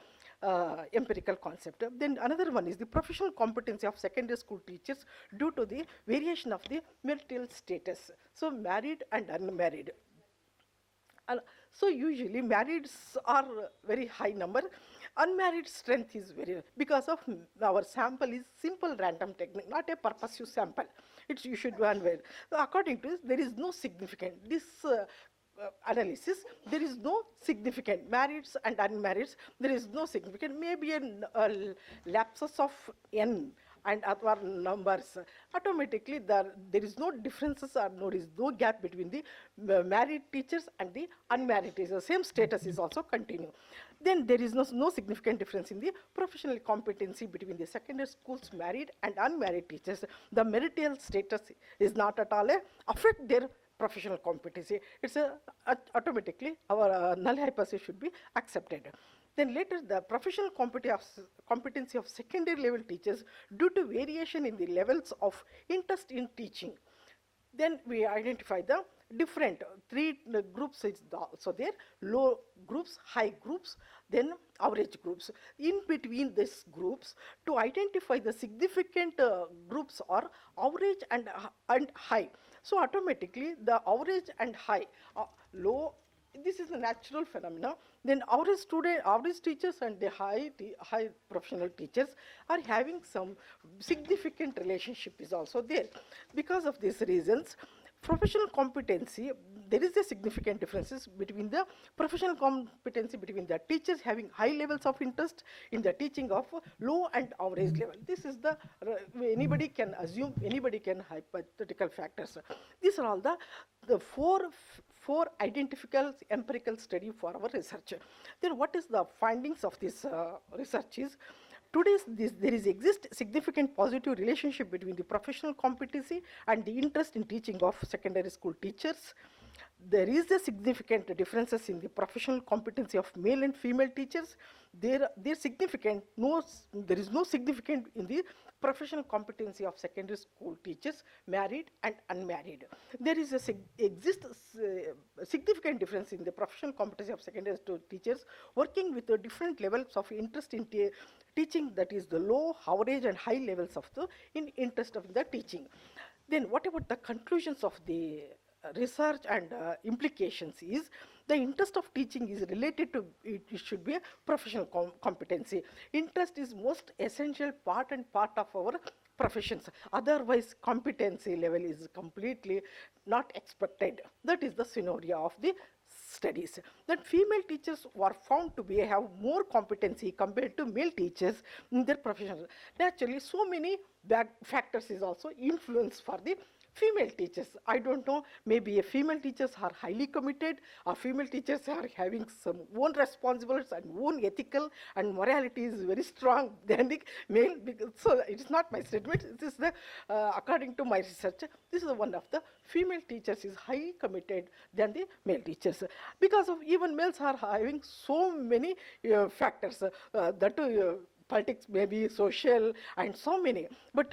G: empirical concept. Then another one is the professional competency of secondary school teachers due to the variation of the marital status. So married and unmarried. So usually marrieds are very high number. Unmarried strength is very, because of our sample is simple random technique, not a purposive sample. You should be unmarried. So according to this, there is no significant, this analysis, there is no significant marrieds and unmarrieds, there is no significant, maybe a lapses of n and other numbers. Automatically there is no differences, or there is no gap between the married teachers and the unmarried teachers. Same status is also continue. Then there is no significant difference in the professional competency between the secondary schools married and unmarried teachers. The marital status is not at all affect their professional competency. It's automatically our null hypothesis should be accepted. Then later, the professional competency of secondary level teachers due to variation in the levels of interest in teaching. Then we identify the different three groups is also there: low groups, high groups, then average groups. In between these groups, to identify the significant groups are average and high. So automatically the average and high, low, this is a natural phenomena. Then average teachers and the high professional teachers are having some significant relationship is also there. Because of these reasons, professional competency, there is a significant differences between the professional competency between the teachers having high levels of interest in the teaching of low and average level. This is the, anybody can assume, anybody can hypothetical factors. These are all the four identical empirical study for our research. Then what is the findings of this research is, there exists significant positive relationship between the professional competency and the interest in teaching of secondary school teachers. There is a significant differences in the professional competency of male and female teachers. There is no significant in the professional competency of secondary school teachers, married and unmarried. There is significant difference in the professional competency of secondary school teachers working with the different levels of interest in teaching, that is the low, average and high levels of the interest of the teaching. Then what about the conclusions of the research and implications is the interest of teaching is related to it should be a professional competency. Interest is most essential part and part of our professions. Otherwise, competency level is completely not expected. That is the scenario of the studies. That female teachers were found to be have more competency compared to male teachers in their profession. Naturally, so many factors is also influence for the female teachers. I don't know, maybe female teachers are highly committed, or female teachers are having some own responsibilities and own ethical and morality is very strong than the male. So it's not my statement, this is the, according to my research, this is one of the female teachers is highly committed than the male teachers. Because of even males are having so many factors that politics, maybe social, and so many. But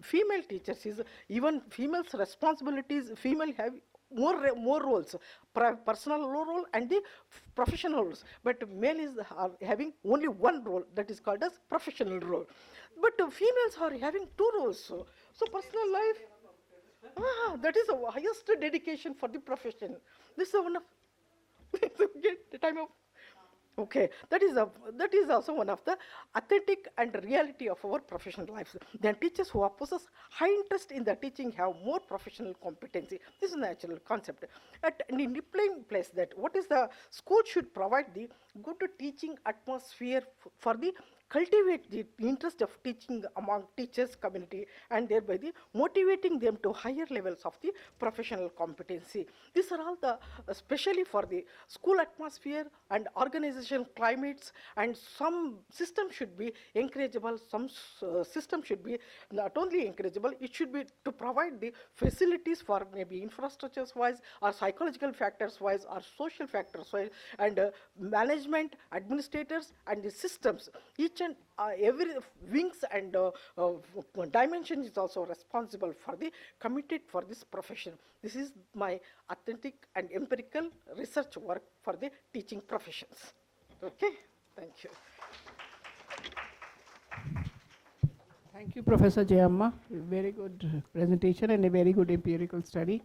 G: female teachers is even females' responsibilities. Female have more roles, personal role and the professional roles. But male is having only one role, that is called as professional role. But females are having two roles. So personal life, that is the highest dedication for the profession. This is one of the time of. Okay, that is also one of the authentic and reality of our professional lives. Then teachers who possess high interest in the teaching have more professional competency. This is a natural concept. In the plain place that what is the school should provide the good teaching atmosphere for the cultivate the interest of teaching among teachers community and thereby the motivating them to higher levels of the professional competency. These are all the especially for the school atmosphere and organization climates, and some system should be encourageable, some system should be not only encourageable, it should be to provide the facilities for maybe infrastructures wise or psychological factors wise or social factors wise, and management, administrators and the systems. Each and every wings and dimension is also responsible for the committed for this profession. This is my authentic and empirical research work for the teaching professions. Okay, thank you.
E: Thank you, Professor Jayamma. Very good presentation and a very good empirical study.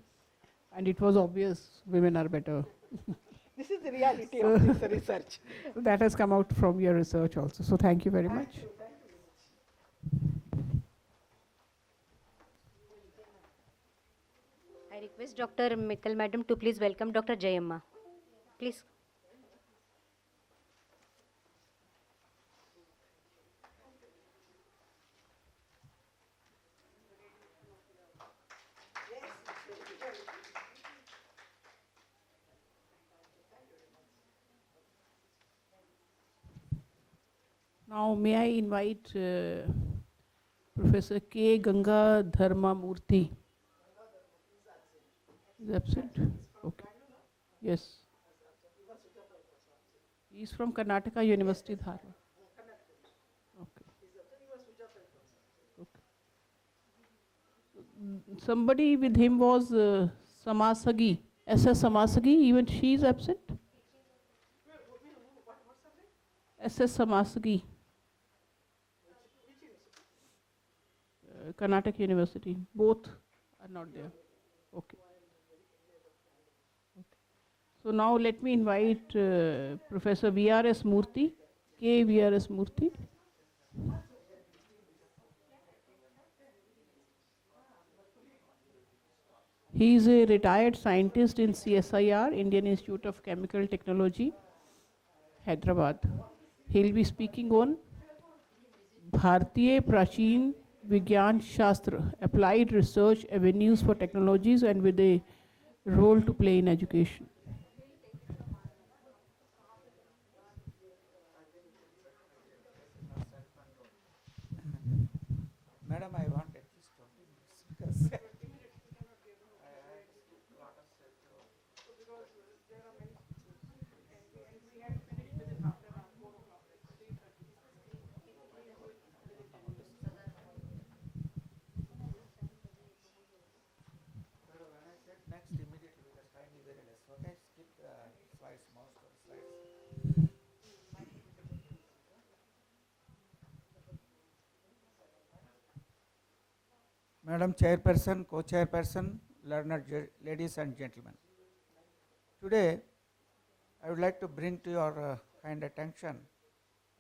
E: And it was obvious women are better.
G: This is the reality of this research.
E: So that has come out from your research also. So thank you very much.
D: I request Dr. Mittal Madam to please welcome Dr. Jayamma. Please.
E: Now may I invite Professor K. Ganga Dharma Murthy. Is absent? Okay. Yes. He is from Karnataka University, Dharwad. Okay. Okay. Somebody with him was Samasagi, SS Samasagi, even she is absent? SS Samasagi. Karnataka University, both are not there. Okay. Okay. So now let me invite Professor V.R.S. Murthy, K. V.R.S. Murthy. He is a retired scientist in CSIR, Indian Institute of Chemical Technology, Hyderabad. He will be speaking on Bhartiya Prachin Vigyan Shastra, applied research avenues for technologies and with a role to play in education.
H: Madam, I want at least 20 minutes because I had a lot of stuff to. When I said next immediately because time is very less. Okay, skip the slides, most of the slides. Madam Chairperson, Co-Chairperson, ladies and gentlemen. Today, I would like to bring to your kind attention,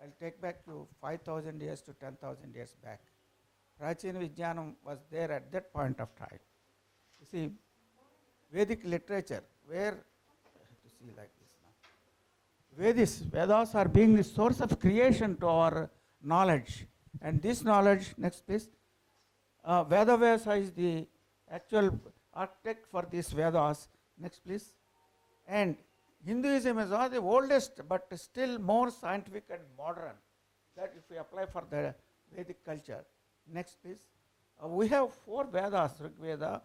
H: I'll take back you 5,000 years to 10,000 years back. Prachina Vijnanam was there at that point of time. You see, Vedic literature, where, I have to see like this now. Vedas are being the source of creation to our knowledge. And this knowledge, next please, Vedavyasa is the actual architect for these Vedas. Next please. And Hinduism is one of the oldest but still more scientific and modern, that if we apply for the Vedic culture. Next please. We have 4 Vedas, Rig Veda,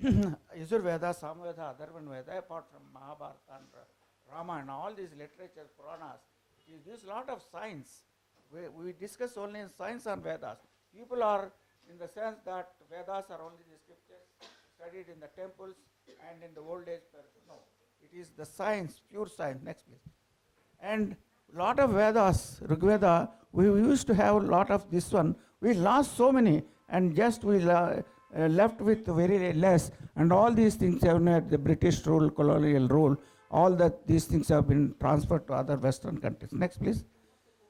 H: Yajur Veda, Samveda, Atharvana Veda, apart from Mahabharata and Ramayana, all these literatures, Puranas. It gives a lot of science. We discuss only in science on Vedas. People are in the sense that Vedas are only the scriptures studied in the temples and in the old age. No, it is the science, pure science. Next please. And lot of Vedas, Rig Veda, we used to have a lot of this one. We lost so many and just we left with very less. And all these things have had the British rule, colonial rule, all that these things have been transferred to other Western countries. Next please.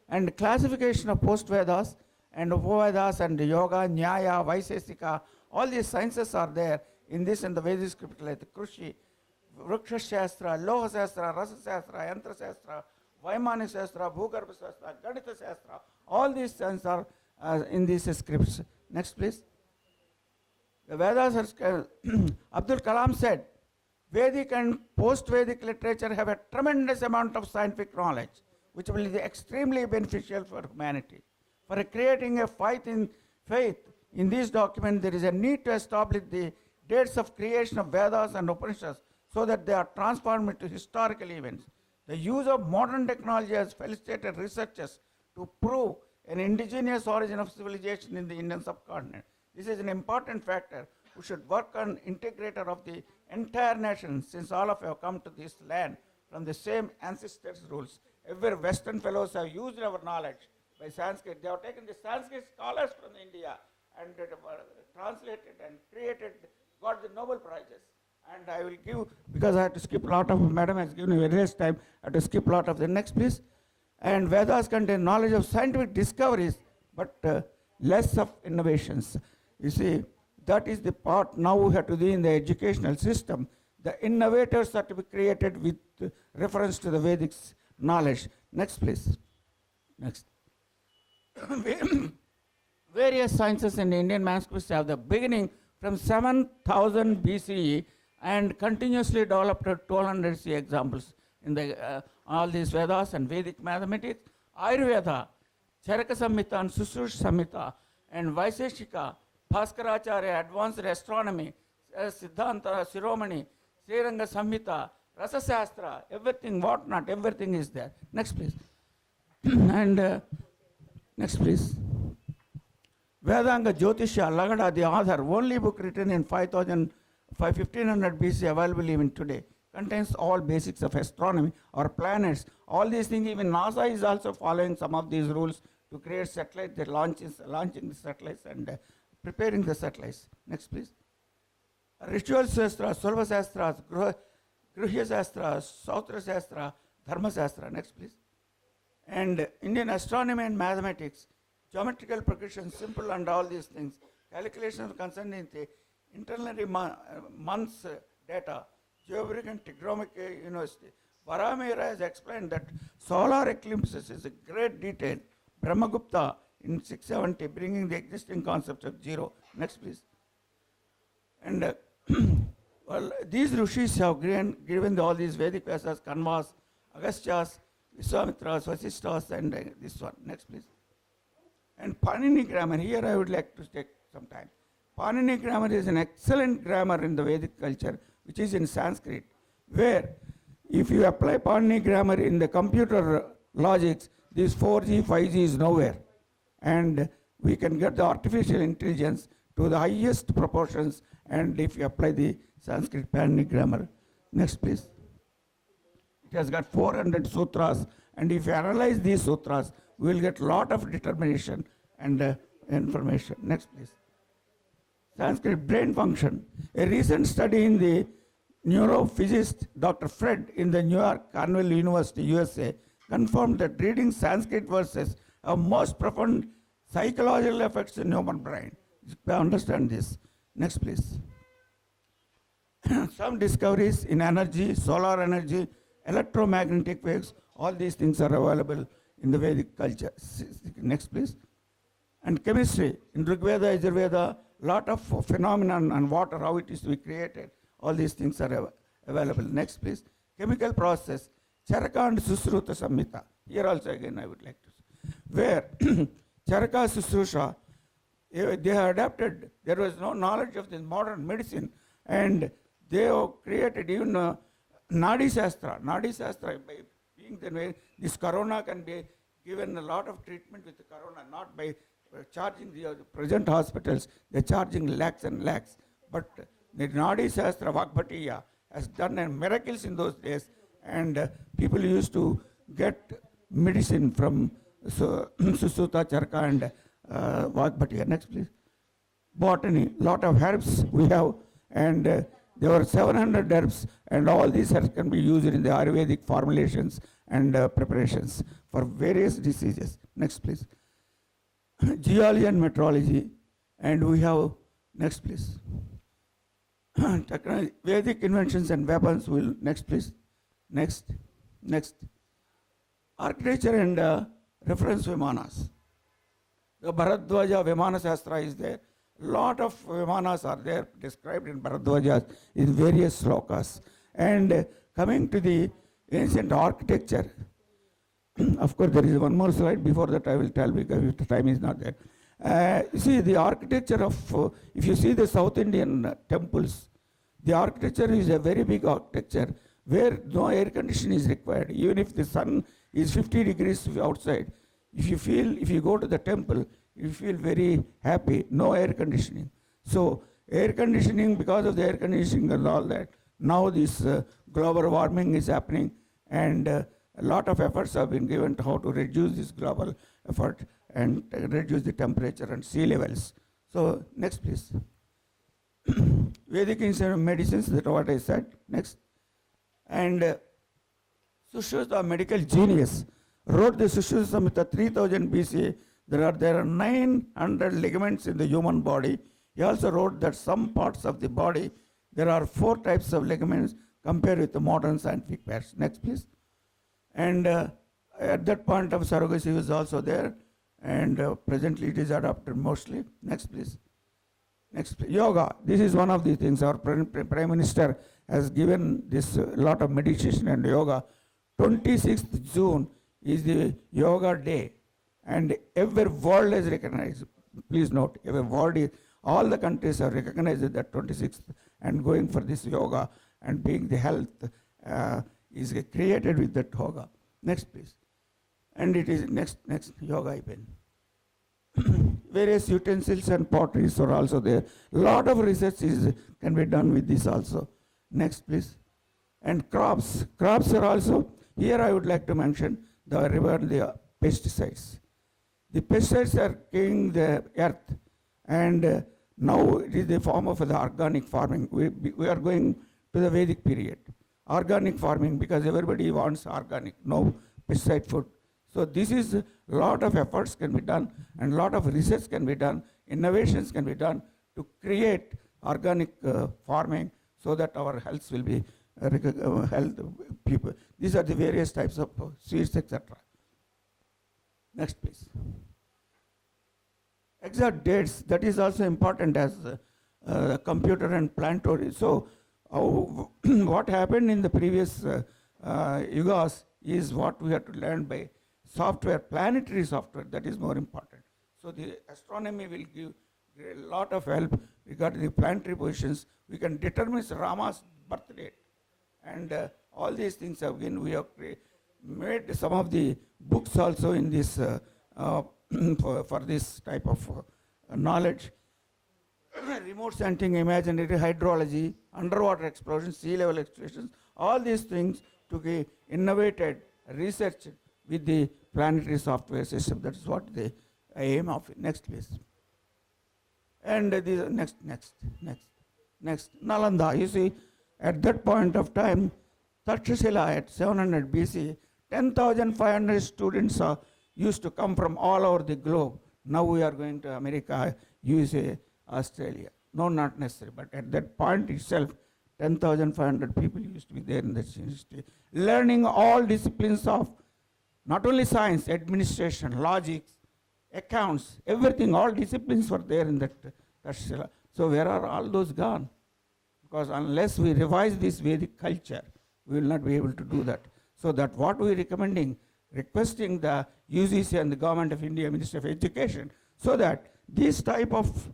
H: And classification of post-Vedas and Upavedas and Yoga, Nyaya, Vaisesika, all these sciences are there in this and the Vedic script like the Krushi, Vriksha Shastra, Loha Shastra, Rasa Shastra, Yantra Shastra, Vaimani Shastra, Bhugarbha Shastra, Ganita Shastra, all these sciences are in these scripts. Next please. The Vedas are, Abdul Kalam said, Vedic and post-Vedic literature have a tremendous amount of scientific knowledge, which will be extremely beneficial for humanity. For creating a faith in this document, there is a need to establish the dates of creation of Vedas and Upanishads so that they are transformed into historical events. The use of modern technology has facilitated researchers to prove an indigenous origin of civilization in the Indian subcontinent. This is an important factor. We should work on integrator of the entire nation, since all of you have come to this land from the same ancestors' rules. Every Western fellows have used our knowledge by Sanskrit. They have taken the Sanskrit scholars from India and translated and created, got the Nobel Prizes. And I will give, because I have to skip a lot of, Madam has given me very less time, I have to skip a lot of the next please. And Vedas contain knowledge of scientific discoveries, but less of innovations. You see, that is the part now we have to do in the educational system. The innovators are to be created with reference to the Vedic knowledge. Next please. Next. Various sciences in the Indian manuscripts have the beginning from 7000 BCE and continuously developed to 1200 CE examples in the all these Vedas and Vedic mathematics. Ayurveda, Charaka Samhita and Sushruta Samhita and Vaiseshika, Bhaskaracharya, advanced astronomy, Siddhanta, Shiromani, Sriranga Samhita, Rasa Shastra, everything, what not, everything is there. Next please. And next please. Vedanga Jyotisha, Lagada, the author, only book written in 1500 BC, available even today, contains all basics of astronomy or planets. All these things, even NASA is also following some of these rules to create satellites. They're launching the satellites and preparing the satellites. Next please. Ritual Shastra, Sulva Shastras, Gruhya Shastra, Sautra Shastra, Dharma Shastra. Next please. And Indian astronomy and mathematics, geometrical progression, simple and all these things, calculations concerning the internal months data, geographic and trigonometric university. Varamira has explained that solar eclipses is a great detail. Brahmagupta in 670 bringing the existing concept of zero. Next please. And well, these rishis have given all these Vedic Vyasas, Kanvas, Agasthyas, Vishwamitras, Vasishtas, and this one. Next please. And Panini grammar, here I would like to take some time. Panini grammar is an excellent grammar in the Vedic culture, which is in Sanskrit, where if you apply Panini grammar in the computer logics, this 4G, 5G is nowhere. And we can get the artificial intelligence to the highest proportions, and if you apply the Sanskrit Panini grammar. Next please. It has got 400 sutras, and if you analyze these sutras, we will get a lot of determination and information. Next please. Sanskrit brain function. A recent study in the neurophysicist Dr. Fred in the New York Cornell University, USA, confirmed that reading Sanskrit verses have most profound psychological effects in human brain. Understand this. Next, please. Some discoveries in energy, solar energy, electromagnetic waves, all these things are available in the Vedic culture. Next, please. And chemistry, in Rigveda, Yajurveda, lot of phenomenon and water, how it is to be created, all these things are available. Next, please. Chemical process, Charaka and Susruta Samhita. Here also again I would like to say. Where Charaka Susrusha, they have adapted, there was no knowledge of this modern medicine, and they have created even Nadi Shastra. Nadi Shastra, by being the way, this corona can be given a lot of treatment with the corona, not by charging the present hospitals, they're charging lakhs and lakhs. But the Nadi Shastra, Vagbhatiya, has done miracles in those days, and people used to get medicine from Susuta, Charka, and Vagbhatiya. Next, please. Botany, lot of herbs we have, and there were 700 herbs, and all these herbs can be used in the Ayurvedic formulations and preparations for various diseases. Next, please. Geology and meteorology, and we have, next, please. Technology, Vedic inventions and weapons will, next, please. Next. Architecture and reference Vimanas. The Bharadwaja Vimana Shastra is there. Lot of Vimanas are there described in Bharadwaja in various slokas. And coming to the ancient architecture, of course there is one more slide. Before that I will tell because the time is not there. You see the architecture of, if you see the South Indian temples, the architecture is a very big architecture where no air conditioning is required. Even if the sun is 50 degrees outside, if you go to the temple, you feel very happy, no air conditioning. So air conditioning, because of the air conditioning and all that, now this global warming is happening, and a lot of efforts have been given to how to reduce this global effort and reduce the temperature and sea levels. So next, please. Vedic medicines, that's what I said. Next. And Sushruta, medical genius, wrote the Sushruta Samhita 3000 BC. There are 900 ligaments in the human body. He also wrote that some parts of the body, there are 4 types of ligaments compared with the modern scientific pairs. Next, please. And at that point of surrogacy was also there, and presently it is adopted mostly. Next, please. Next, yoga. This is one of the things our Prime Minister has given this lot of meditation and yoga. 26th June is the yoga day, and every world is recognized. Please note, every world is, all the countries have recognized that 26th and going for this yoga, and being the health is created with that yoga. Next, please. And it is next yoga event. Various utensils and potteries are also there. Lot of research can be done with this also. Next, please. And crops. Crops are also, here I would like to mention the pesticides. The pesticides are killing the earth, and now it is the form of the organic farming. We are going to the Vedic period. Organic farming, because everybody wants organic, no pesticide food. So this is a lot of efforts can be done, and a lot of research can be done, innovations can be done to create organic farming so that our health will be health people. These are the various types of seeds, etc. Next, please. Exact dates, that is also important as computer and planetary. So what happened in the previous yugas is what we have to learn by software, planetary software, that is more important. So the astronomy will give a lot of help regarding the planetary positions. We can determine Rama's birth date, and all these things have been, we have made some of the books also in this for this type of knowledge. Remote sensing, imaginary hydrology, underwater exploration, sea level explorations, all these things to be innovated, researched with the planetary software system. That is what the aim of it. Next, please. And next, Nalanda. You see, at that point of time, Takshashila at 700 BC, 10,500 students used to come from all over the globe. Now we are going to America, USA, Australia. No, not necessary, but at that point itself, 10,500 people used to be there in that university, learning all disciplines of not only science, administration, logics, accounts, everything, all disciplines were there in that Takshashila. So where are all those gone? Because unless we revise this Vedic culture, we will not be able to do that. So that what we are recommending, requesting the UGC and the Government of India, Ministry of Education, so that this type of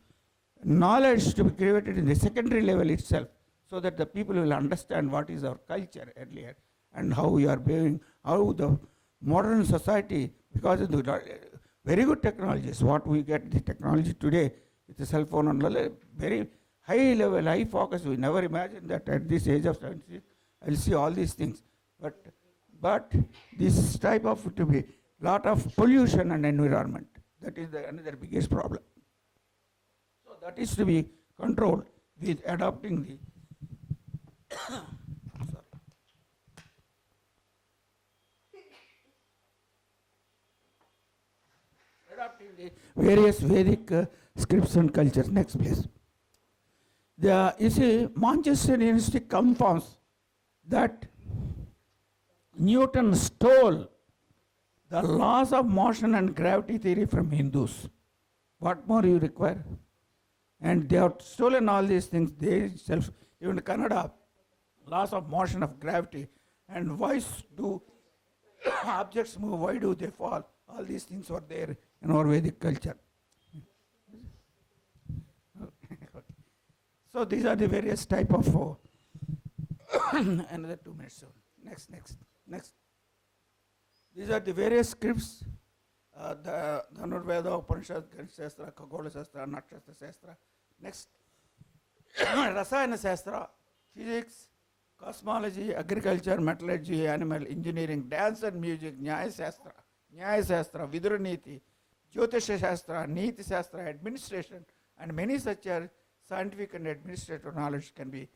H: knowledge to be created in the secondary level itself, so that the people will understand what is our culture earlier and how we are behaving, how the modern society, because of the very good technologies, what we get the technology today, with the cell phone and very high level, high focus. We never imagined that at this age of 76, I'll see all these things. But this type of to be lot of pollution and environment. That is another biggest problem. So that is to be controlled with adopting the adopting the various Vedic scripts and cultures. Next, please. You see, Manchester University confirms that Newton stole the laws of motion and gravity theory from Hindus. What more you require? And they have stolen all these things. They itself, even Kannada, laws of motion of gravity, and why do objects move, why do they fall? All these things were there in our Vedic culture. So these are the various type of another 2 minutes. Next. These are the various scripts, the Dhanurveda, Upanishad, Ganit Shastra, Khagola Shastra, Nakshatra Shastra. Next, Rasayana Shastra, physics, cosmology, agriculture, metallurgy, animal engineering, dance and music, Nyaya Shastra, Viduraniti, Jyotisha Shastra, Niti Shastra, administration, and many such scientific and administrative knowledge can be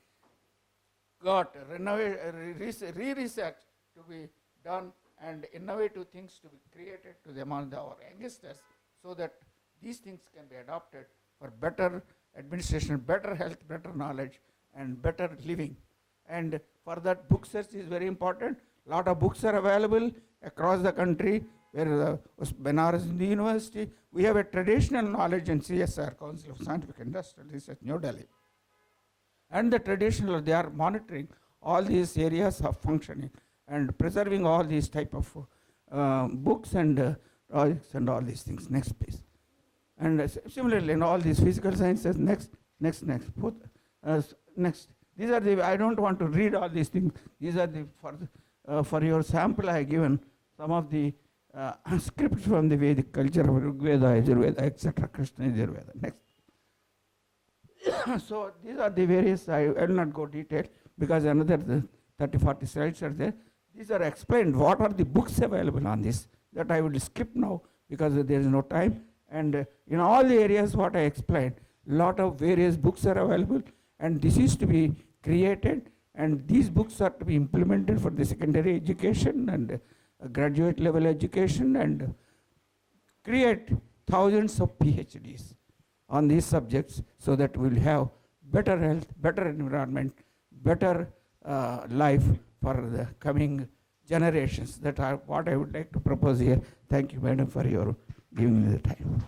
H: got, re-research to be done, and innovative things to be created to them on our youngsters, so that these things can be adopted for better administration, better health, better knowledge, and better living. And for that, book search is very important. Lot of books are available across the country, where Benares in the university, we have a traditional knowledge in CSR, Council of Scientific Industrial Research, New Delhi. And the traditional, they are monitoring all these areas of functioning and preserving all these type of books and projects and all these things. Next, please. And similarly, in all these physical sciences, next. Next. These are the, I don't want to read all these things. These are the, for your sample, I have given some of the scripts from the Vedic culture of Rigveda, Yajurveda, etc. Krishna Yajurveda. Next. So these are the various, I will not go detailed because another 30-40 slides are there. These are explained. What are the books available on this? That I will skip now because there is no time. And in all the areas what I explained, lot of various books are available, and this is to be created, and these books are to be implemented for the secondary education and graduate level education, and create thousands of PhDs on these subjects, so that we will have better health, better environment, better life for the coming generations. That are what I would like to propose here. Thank you, madam, for your giving me the time.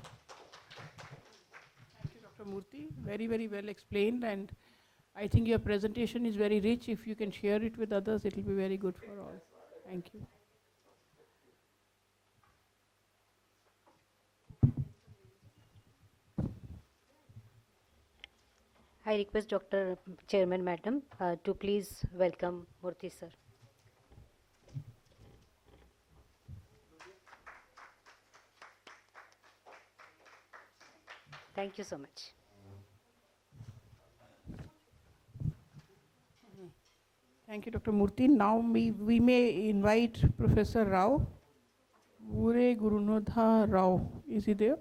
E: Thank you, Dr. Murthy. Very, very well explained, and I think your presentation is very rich. If you can share it with others, it will be very good for all. Thank you.
D: I request Dr. Chairman Madam to please welcome Murthy sir. Thank you so much.
E: Thank you, Dr. Murthy. Now we may invite Professor Rao, Gure Gurunodha Rao. Is he there?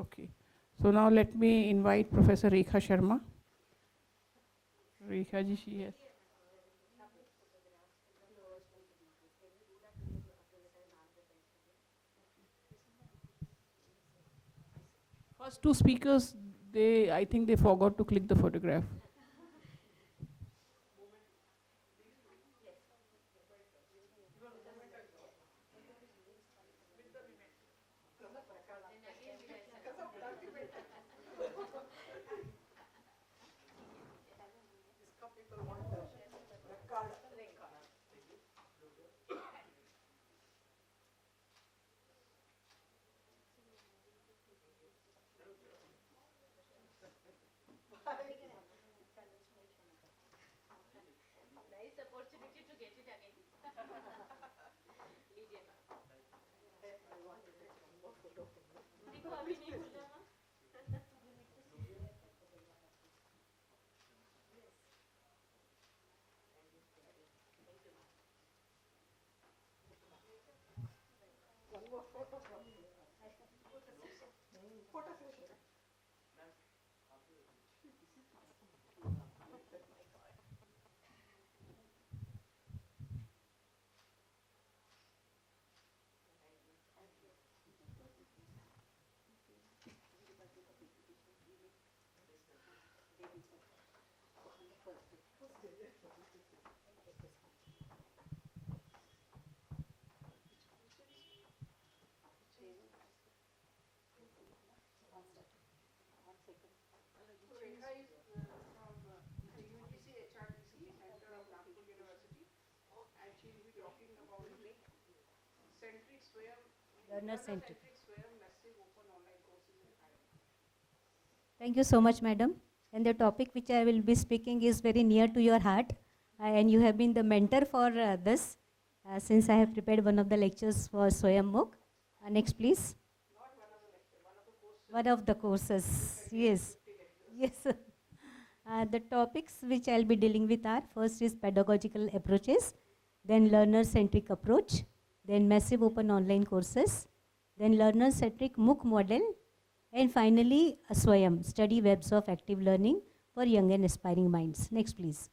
E: Okay. So now let me invite Professor Rekha Sharma. Rekha ji, she has. First two speakers, I think they forgot to click the photograph.
B: Nice opportunity to get it again. लीजिए ma'am. देखो अभी नहीं खुला ma'am.
E: Rekha is from UGC HRDC, Center of Nagpur University, and she will be talking about centric Swayam,
D: Learner-centric.
E: Swayam massive open online courses in higher.
D: Thank you so much, madam. And the topic which I will be speaking is very near to your heart. And you have been the mentor for this, since I have prepared one of the lectures for Swayam MOOC. Next, please.
E: Not one of the lectures, one of the courses.
D: One of the courses, yes. Yes. The topics which I'll be dealing with are, first is pedagogical approaches, then learner-centric approach, then massive open online courses, then learner-centric MOOC model, and finally Swayam, study webs of active learning for young and aspiring minds. Next, please.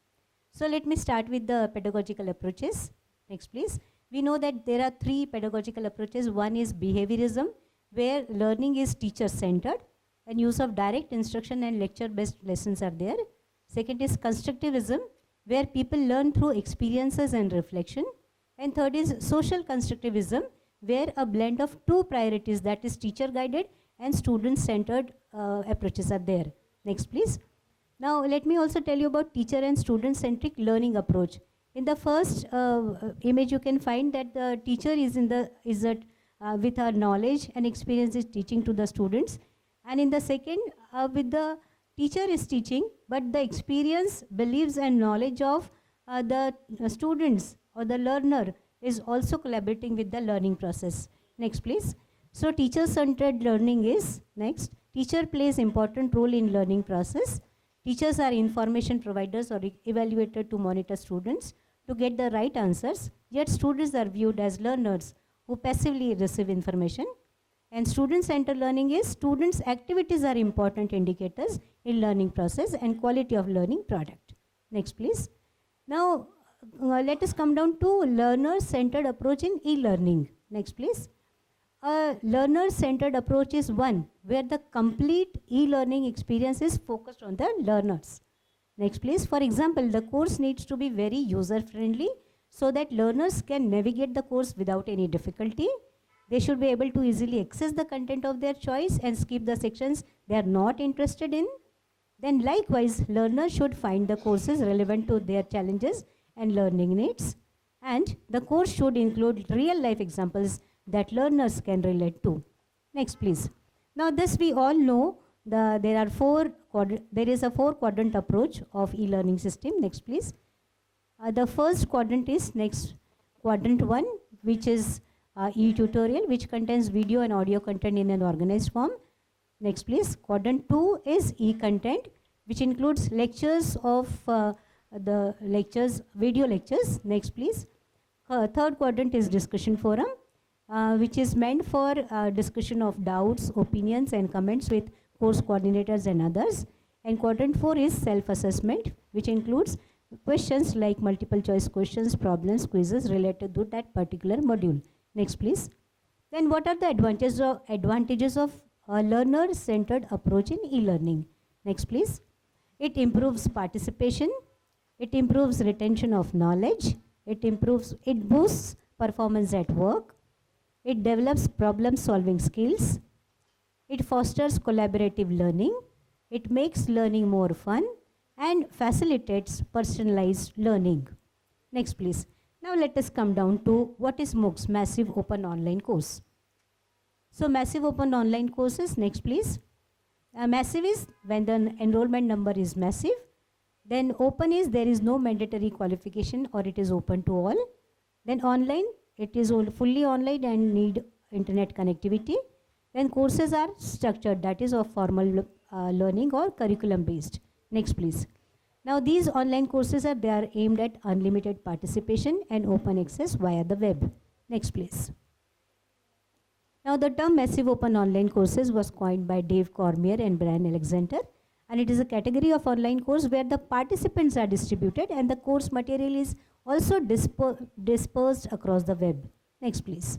D: So let me start with the pedagogical approaches. Next, please. We know that there are three pedagogical approaches. One is behaviorism, where learning is teacher-centered and use of direct instruction and lecture-based lessons are there. Second is constructivism, where people learn through experiences and reflection. And third is social constructivism, where a blend of two priorities, that is teacher-guided and student-centered approaches are there. Next, please. Now, let me also tell you about teacher and student-centric learning approach. In the first image, you can find that the teacher is with her knowledge and experience is teaching to the students. And in the second, with the teacher is teaching, but the experience, beliefs and knowledge of the students or the learner is also collaborating with the learning process. Next, please. So teacher-centered learning is next. Teacher plays important role in learning process. Teachers are information providers or evaluated to monitor students to get the right answers, yet students are viewed as learners who passively receive information. And student-centered learning is students' activities are important indicators in learning process and quality of learning product. Next, please. Now, let us come down to learner-centered approach in e-learning. Next, please. A learner-centered approach is one where the complete e-learning experience is focused on the learners. Next, please. For example, the course needs to be very user-friendly so that learners can navigate the course without any difficulty. They should be able to easily access the content of their choice and skip the sections they are not interested in. Then likewise, learners should find the courses relevant to their challenges and learning needs. And the course should include real-life examples that learners can relate to. Next, please. Now, this we all know, there is a four-quadrant approach of e-learning system. Next, please. The first quadrant is next, quadrant 1, which is e-tutorial, which contains video and audio content in an organized form. Next, please. Quadrant 2 is e-content, which includes lectures of video lectures. Next, please. Third quadrant is discussion forum. which is meant for discussion of doubts, opinions and comments with course coordinators and others. And quadrant 4 is self-assessment, which includes questions like multiple choice questions, problems, quizzes related to that particular module. Next please. Then what are the advantages of a learner-centered approach in e-learning? Next please. It improves participation, it improves retention of knowledge, it boosts performance at work, it develops problem-solving skills, it fosters collaborative learning, it makes learning more fun, and facilitates personalized learning. Next please. Now let us come down to what is MOOCs, Massive Open Online Course. So massive open online courses, next please. Massive is when the enrollment number is massive. Then open is there is no mandatory qualification or it is open to all. Then online, it is fully online and need internet connectivity. Then courses are structured, that is of formal learning or curriculum based. Next please. Now these online courses they are aimed at unlimited participation and open access via the web. Next please. Now the term massive open online courses was coined by Dave Cormier and Brian Alexander, and it is a category of online course where the participants are distributed and the course material is also dispersed across the web. Next please.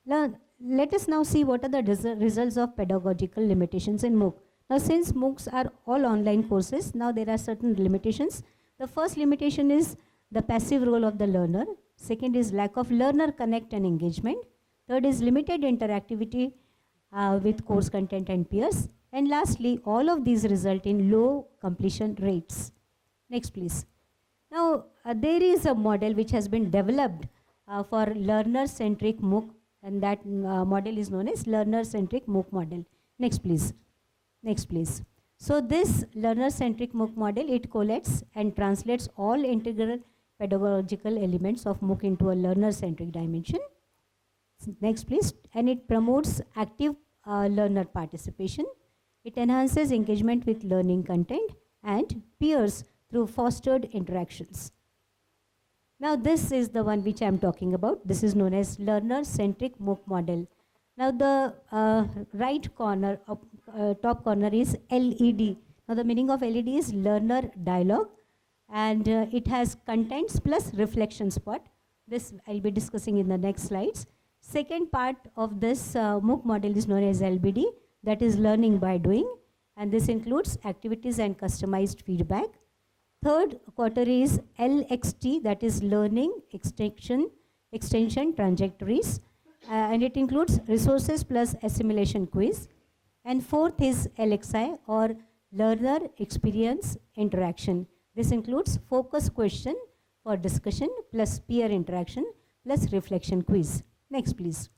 D: Now, let us now see what are the results of pedagogical limitations in MOOC. Now since MOOCs are all online courses, now there are certain limitations. The first limitation is the passive role of the learner. Second is lack of learner connect and engagement. Third is limited interactivity with course content and peers. And lastly, all of these result in low completion rates. Next please. Now there is a model which has been developed for learner-centric MOOC, and that model is known as learner-centric MOOC model. Next please. Next please. So this learner-centric MOOC model, it collates and translates all integral pedagogical elements of MOOC into a learner-centric dimension. Next please. And it promotes active learner participation. It enhances engagement with learning content and peers through fostered interactions. Now this is the one which I am talking about. This is known as learner-centric MOOC model. Now the right corner, top corner is LED. Now the meaning of LED is learner dialogue, and it has contents plus reflection spot. This I'll be discussing in the next slides. Second part of this MOOC model is known as LBD, that is learning by doing, and this includes activities and customized feedback. Third quarter is LXT, that is learning extension trajectories, and it includes resources plus assimilation quiz. And fourth is LXI, or learner experience interaction. This includes focus question for discussion plus peer interaction plus reflection quiz. Next please.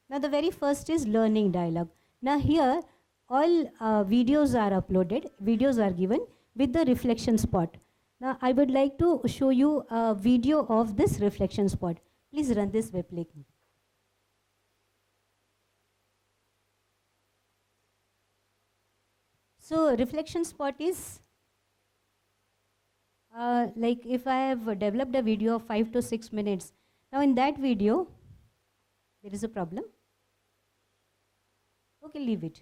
D: Now the very first is learning dialogue. Now here all videos are uploaded, videos are given with the reflection spot. Now I would like to show you a video of this reflection spot. Please run this web link. So reflection spot is like if I have developed a video of 5 to 6 minutes. Now in that video, there is a problem. Okay, leave it.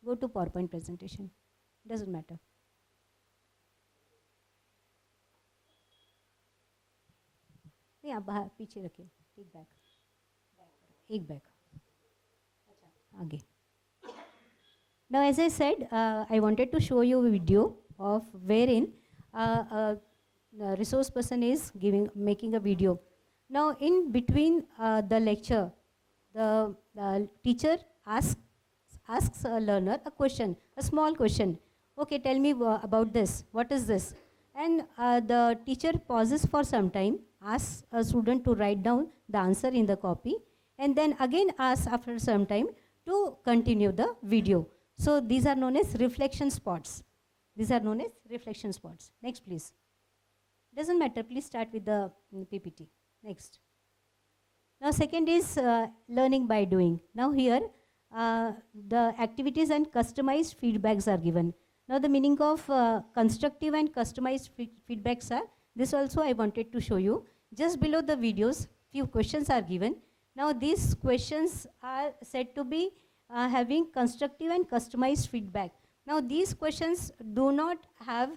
D: Go to PowerPoint presentation. Doesn't matter. नहीं आप बाहर पीछे रखिए. Take back. एक back. अच्छा आगे. Now as I said, I wanted to show you a video of wherein a resource person is making a video. Now in between the lecture, the teacher asks a learner a question, a small question. Okay, tell me about this. What is this? And the teacher pauses for some time, asks a student to write down the answer in the copy, and then again asks after some time to continue the video. So these are known as reflection spots. These are known as reflection spots. Next, please. Doesn't matter. Please start with the PPT. Next. Now, second is learning by doing. Now here, the activities and customized feedbacks are given. Now the meaning of constructive and customized feedbacks are, this also I wanted to show you. Just below the videos, few questions are given. Now these questions are said to be having constructive and customized feedback. Now these questions do not have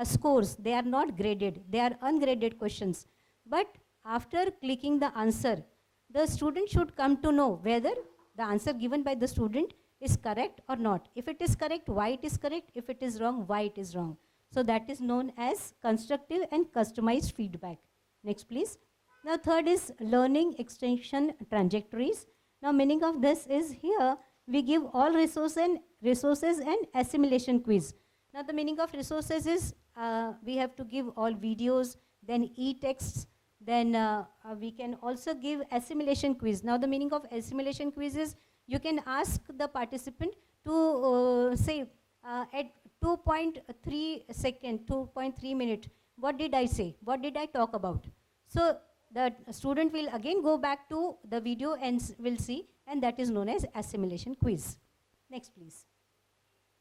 D: scores, they are not graded, they are ungraded questions. But after clicking the answer, the student should come to know whether the answer given by the student is correct or not. If it is correct, why it is correct. If it is wrong, why it is wrong. So that is known as constructive and customized feedback. Next please. Now third is learning extension trajectories. Now meaning of this is here we give all resources and assimilation quiz. Now the meaning of resources is we have to give all videos, then e-texts, then we can also give assimilation quiz. Now the meaning of assimilation quiz is you can ask the participant to say at 2.3 second, 2.3 minute, what did I say? What did I talk about? So the student will again go back to the video and will see, and that is known as assimilation quiz. Next please.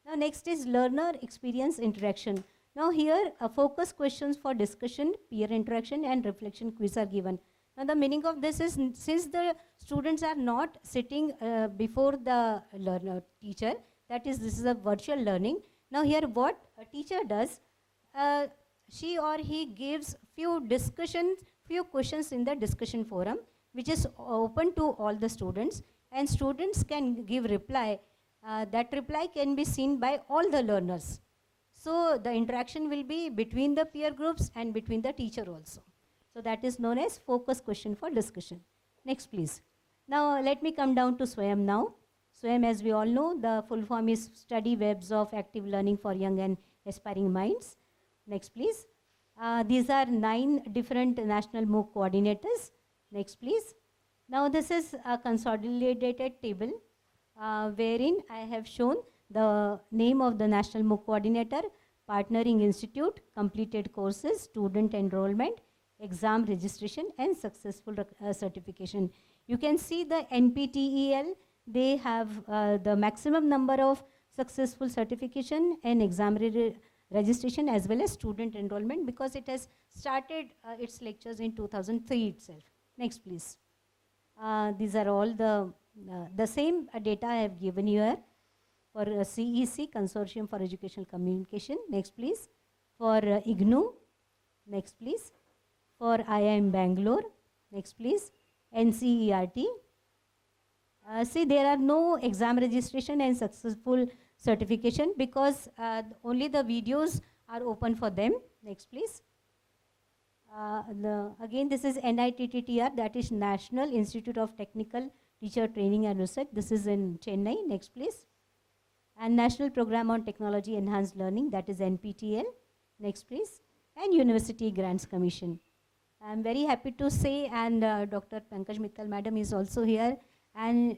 D: Now next is learner experience interaction. Now here focus questions for discussion, peer interaction and reflection quiz are given. Now the meaning of this is since the students are not sitting before the learner teacher, that is this is a virtual learning. Now here what a teacher does, she or he gives few questions in the discussion forum which is open to all the students, and students can give reply. That reply can be seen by all the learners. So the interaction will be between the peer groups and between the teacher also. So that is known as focus question for discussion. Next please. Now let me come down to SWAYAM now. SWAYAM, as we all know, the full form is Study Webs of Active Learning for Young and Aspiring Minds. Next please. These are 9 different national MOOC coordinators. Next please. Now this is a consolidated table wherein I have shown the name of the national MOOC coordinator, partnering institute, completed courses, student enrollment, exam registration and successful certification. You can see the NPTEL, they have the maximum number of successful certification and exam registration as well as student enrollment, because it has started its lectures in 2003 itself. Next please. These are all the same data I have given here for CEC, Consortium for Educational Communication. Next please. For IGNU. Next please. For IIM Bangalore. Next please. NCERT. See, there are no exam registration and successful certification because only the videos are open for them. Next please. Again, this is NITTTR, that is National Institute of Technical Teacher Training and Research. This is in Chennai. Next please. And National Program on Technology Enhanced Learning, that is NPTEL. Next please. And University Grants Commission. I am very happy to say, and Dr. Pankaj Mittal madam is also here, and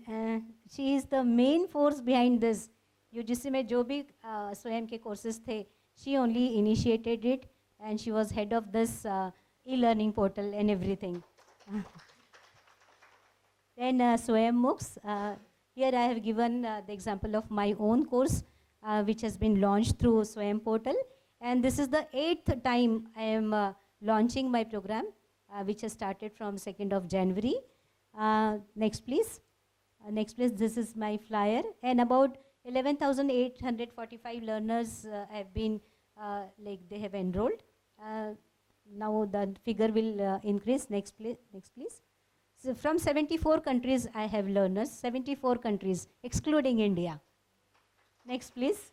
D: she is the main force behind this. UGC में जो भी स्वयं के courses थे, she only initiated it, and she was head of this e-learning portal and everything. Then Swayam MOOCs. Here I have given the example of my own course, which has been launched through Swayam portal, and this is the 8th time I am launching my program, which has started from 2nd of January. Next please. Next please, this is my flyer, and about 11,845 learners have been, they have enrolled. Now the figure will increase. Next please. Next please. So from 74 countries I have learners, 74 countries excluding India. Next please.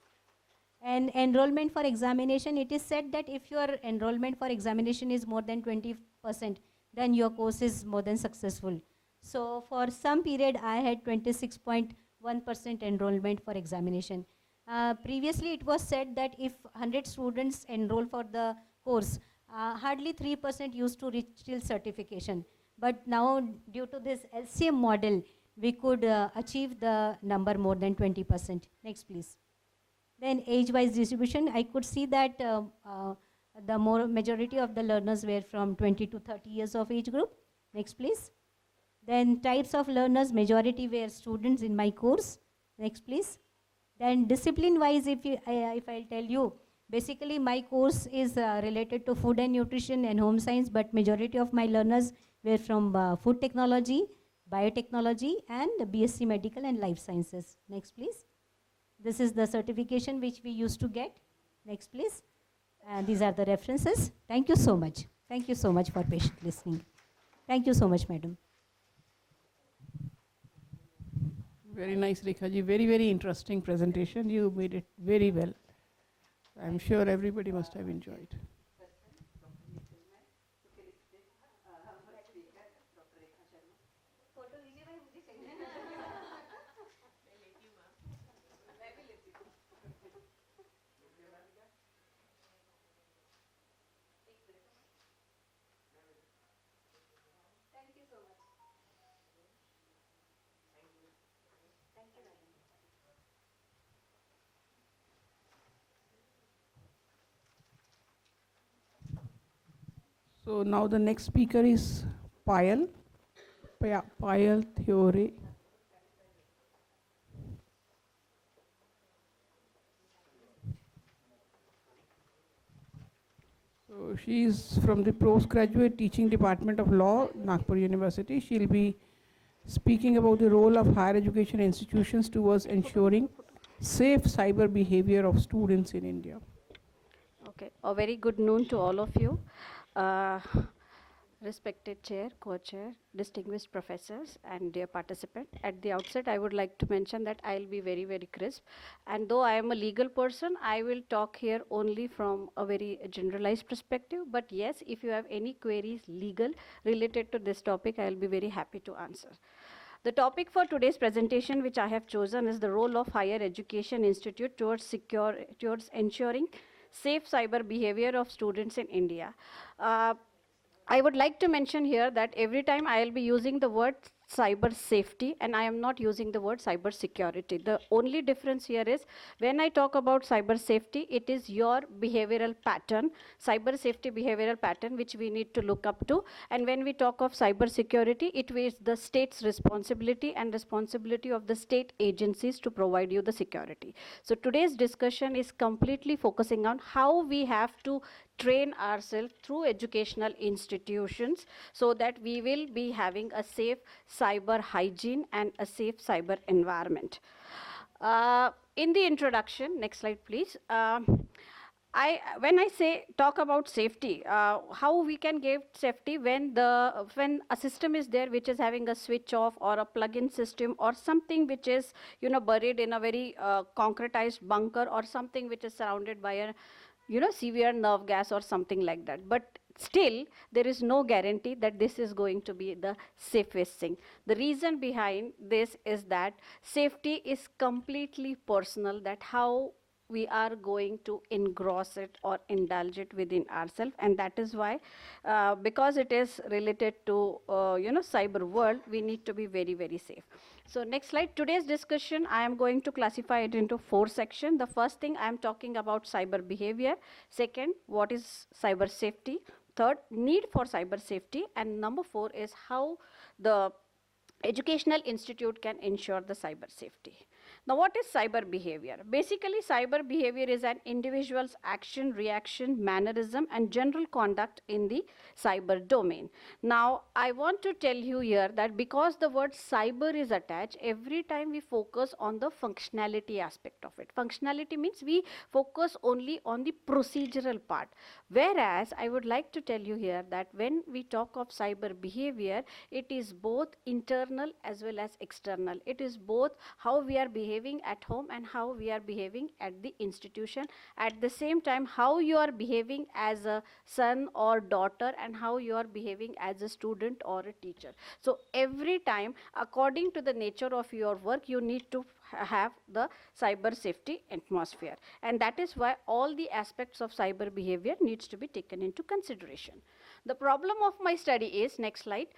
D: And enrollment for examination, it is said that if your enrollment for examination is more than 20%, then your course is more than successful. So for some period I had 26.1% enrollment for examination. Previously it was said that if 100 students enroll for the course, hardly 3% used to reach till certification. But now due to this LCM model, we could achieve the number more than 20%. Next please. Then age-wise distribution, I could see that the majority of the learners were from 20 to 30 years of age group. Next please. Then types of learners, majority were students in my course. Next please. Then discipline-wise, if I'll tell you, basically my course is related to food and nutrition and home science, but majority of my learners were from food technology,
I: Biotechnology and BSc Medical and Life Sciences. Next, please. This is the certification which we used to get. Next, please. And these are the references. Thank you so much. Thank you so much for patient listening. Thank you so much, madam.
E: Very nice, Rekha ji. Very, very interesting presentation. You made it very well. I'm sure everybody must have enjoyed. So now the next speaker is Payal. Payal Theory. So she is from the postgraduate teaching department of law, Nagpur University. She'll be speaking about the role of higher education institutions towards ensuring safe cyber behavior of students in India.
J: Okay, a very good noon to all of you. Respected chair, co-chair, distinguished professors, and dear participant. At the outset, I would like to mention that I'll be very, very crisp. And though I am a legal person, I will talk here only from a very generalized perspective. But yes, if you have any queries legal related to this topic, I'll be very happy to answer. The topic for today's presentation, which I have chosen, is the role of higher education institute towards ensuring safe cyber behavior of students in India. I would like to mention here that every time I will be using the word cyber safety and I am not using the word cyber security. The only difference here is when I talk about cyber safety, it is your behavioral pattern, cyber safety behavioral pattern, which we need to look up to. And when we talk of cyber security, it is the state's responsibility and responsibility of the state agencies to provide you the security. So today's discussion is completely focusing on how we have to train ourselves through educational institutions so that we will be having a safe cyber hygiene and a safe cyber environment. In the introduction, next slide please. When I talk about safety, how we can give safety when a system is there which is having a switch off or a plug-in system or something which is buried in a very concretized bunker or something which is surrounded by a severe nerve gas or something like that. But still, there is no guarantee that this is going to be the safest thing. The reason behind this is that safety is completely personal, that how we are going to engross it or indulge it within ourselves, and that is why, because it is related to cyber world, we need to be very, very safe. So next slide. Today's discussion, I am going to classify it into 4 sections. The first thing, I am talking about cyber behavior. Second, what is cyber safety? Third, need for cyber safety. And number 4 is how the educational institute can ensure the cyber safety. Now, what is cyber behavior? Basically, cyber behavior is an individual's action, reaction, mannerism, and general conduct in the cyber domain. Now, I want to tell you here that because the word cyber is attached, every time we focus on the functionality aspect of it. Functionality means we focus only on the procedural part. Whereas, I would like to tell you here that when we talk of cyber behavior, it is both internal as well as external. It is both how we are behaving at home and how we are behaving at the institution. At the same time, how you are behaving as a son or daughter and how you are behaving as a student or a teacher. So every time, according to the nature of your work, you need to have the cyber safety atmosphere. And that is why all the aspects of cyber behavior needs to be taken into consideration. The problem of my study is, next slide,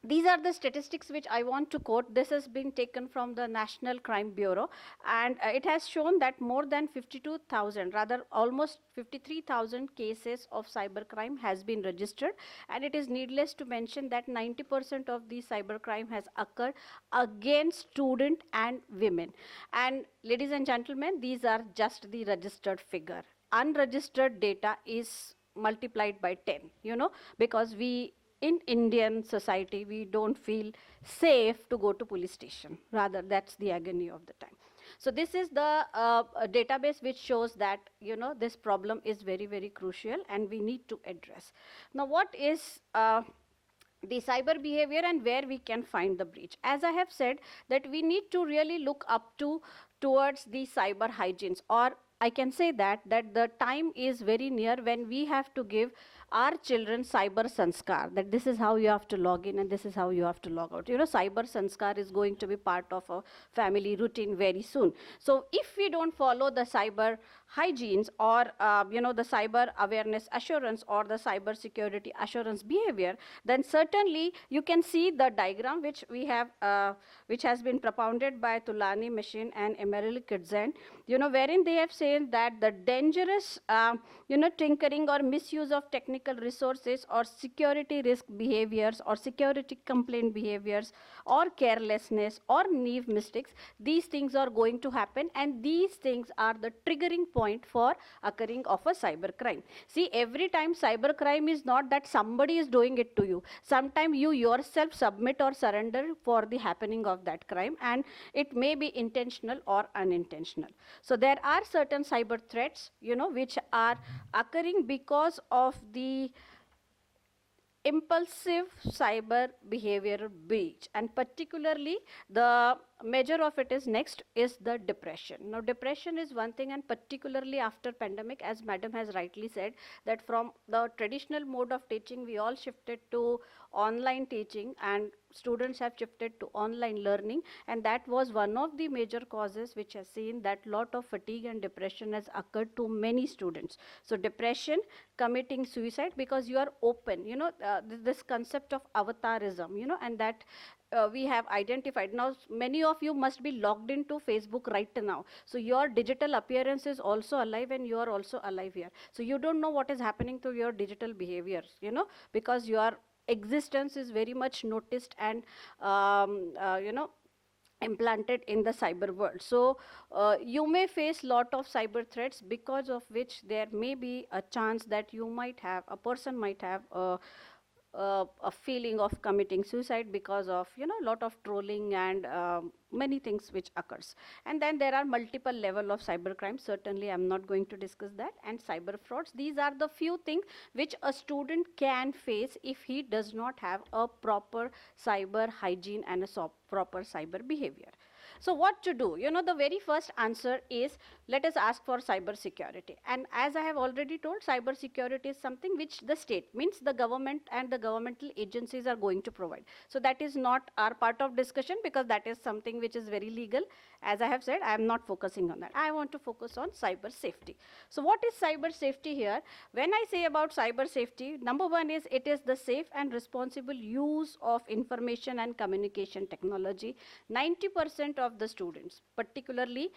J: these are the statistics which I want to quote. This has been taken from the National Crime Bureau, and it has shown that more than 52,000, rather almost 53,000 cases of cybercrime has been registered, and it is needless to mention that 90% of the cybercrime has occurred against students and women. And ladies and gentlemen, these are just the registered figure. Unregistered data is multiplied by 10, because we in Indian society, we don't feel safe to go to police station. Rather, that's the agony of the time. So this is the database which shows that, this problem is very, very crucial and we need to address. Now, what is the cyber behavior and where we can find the breach? As I have said, that we need to really look up towards the cyber hygienes, or I can say that the time is very near when we have to give our children cyber sanskar, that this is how you have to log in and this is how you have to log out. Cyber sanskar is going to be part of a family routine very soon. So if we don't follow the cyber hygienes or, the cyber awareness assurance or the cyber security assurance behavior, then certainly you can see the diagram which we have, which has been propounded by Tulani Machine and Emeril Kidzan, wherein they have said that the dangerous, tinkering or misuse of technical resources or security risk behaviors or security complaint behaviors or carelessness or naive mistakes, these things are going to happen, and these things are the triggering point for occurring of a cyber crime. See, every time cyber crime is not that somebody is doing it to you. Sometimes you yourself submit or surrender for the happening of that crime, and it may be intentional or unintentional. So there are certain cyber threats, which are occurring because of the impulsive cyber behavior breach, and particularly the measure of it is next is the depression. Now, depression is one thing, and particularly after pandemic, as madam has rightly said, that from the traditional mode of teaching, we all shifted to online teaching and students have shifted to online learning, and that was one of the major causes which has seen that lot of fatigue and depression has occurred to many students. So depression, committing suicide, because you are open, this concept of avatarism, and that we have identified. Now, many of you must be logged into Facebook right now. So your digital appearance is also alive and you are also alive here. So you don't know what is happening to your digital behaviors, because your existence is very much noticed and, implanted in the cyber world. So you may face lot of cyber threats, because of which there may be a chance that you might have, a person might have a feeling of committing suicide because of lot of trolling and many things which occurs. And then there are multiple level of cyber crime. Certainly I'm not going to discuss that. And cyber frauds, these are the few things which a student can face if he does not have a proper cyber hygiene and a proper cyber behavior. So what to do? The very first answer is, let us ask for cyber security. And as I have already told, cyber security is something which the state, means the government and the governmental agencies are going to provide. So that is not our part of discussion, because that is something which is very legal. As I have said, I am not focusing on that. I want to focus on cyber safety. So what is cyber safety here? When I say about cyber safety, number one is it is the safe and responsible use of information and communication technology. 90% of the students, particularly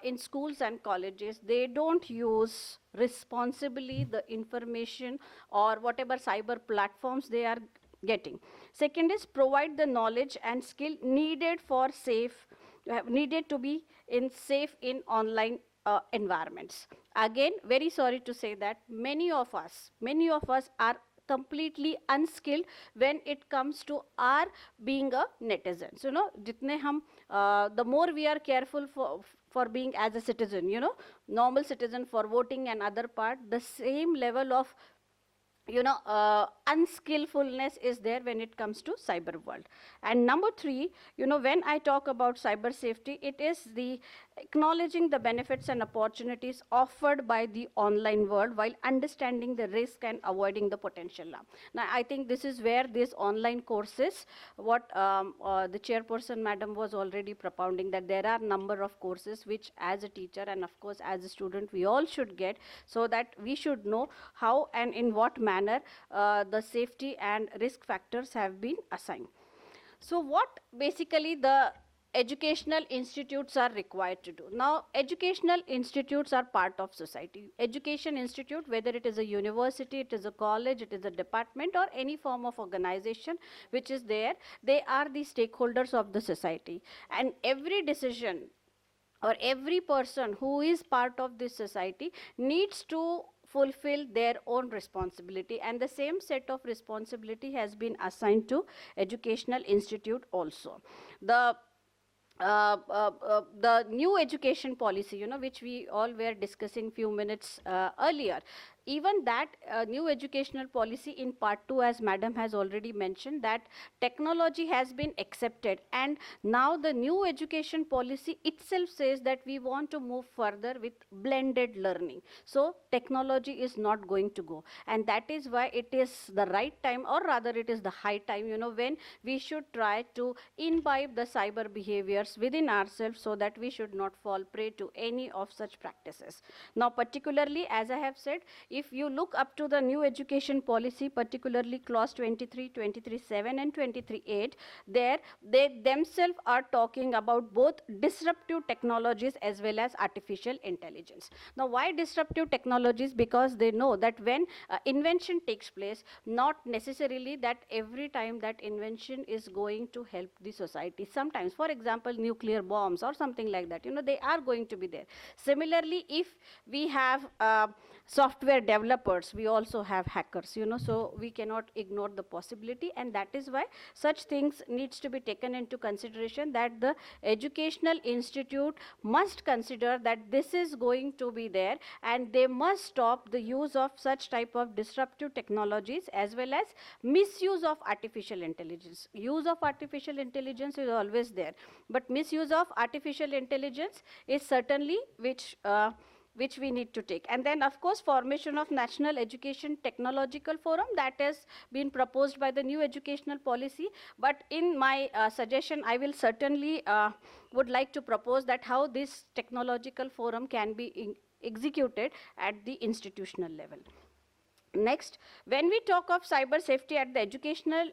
J: in schools and colleges, they don't use responsibly the information or whatever cyber platforms they are getting. Second is provide the knowledge and skill needed for needed to be safe in online environments. Again, very sorry to say that many of us are completely unskilled when it comes to our being a netizen. So, jitne hum, the more we are careful for being as a citizen, normal citizen, for voting and other part, the same level of unskillfulness is there when it comes to cyber world. And number three, when I talk about cyber safety, it is the acknowledging the benefits and opportunities offered by the online world while understanding the risk and avoiding the potential harm. Now, I think this is where these online courses, what the chairperson madam was already propounding, that there are number of courses which as a teacher and of course as a student we all should get, so that we should know how and in what manner the safety and risk factors have been assigned. So what basically the educational institutes are required to do. Now, educational institutes are part of society. Education institute, whether it is a university, it is a college, it is a department, or any form of organization which is there, they are the stakeholders of the society. And every decision or every person who is part of this society needs to fulfill their own responsibility, and the same set of responsibility has been assigned to educational institute also. The new education policy, which we all were discussing few minutes earlier, even that new educational policy in part 2, as madam has already mentioned, that technology has been accepted, and now the new education policy itself says that we want to move further with blended learning. So technology is not going to go, and that is why it is the right time, or rather it is the high time, when we should try to imbibe the cyber behaviors within ourselves, so that we should not fall prey to any of such practices. Now particularly, as I have said, if you look up to the new education policy, particularly clause 23, 23.7 and 23.8, there they themselves are talking about both disruptive technologies as well as artificial intelligence. Now why disruptive technologies? Because they know that when invention takes place, not necessarily that every time that invention is going to help the society. Sometimes, for example, nuclear bombs or something like that, they are going to be there. Similarly, if we have software developers, we also have hackers, so we cannot ignore the possibility, and that is why such things needs to be taken into consideration, that the educational institute must consider that this is going to be there, and they must stop the use of such type of disruptive technologies as well as misuse of artificial intelligence. Use of artificial intelligence is always there, but misuse of artificial intelligence is certainly which we need to take. And then of course formation of National Education Technological Forum, that has been proposed by the new educational policy, but in my suggestion I will certainly would like to propose that how this technological forum can be executed at the institutional level. Next, when we talk of cyber safety at the educational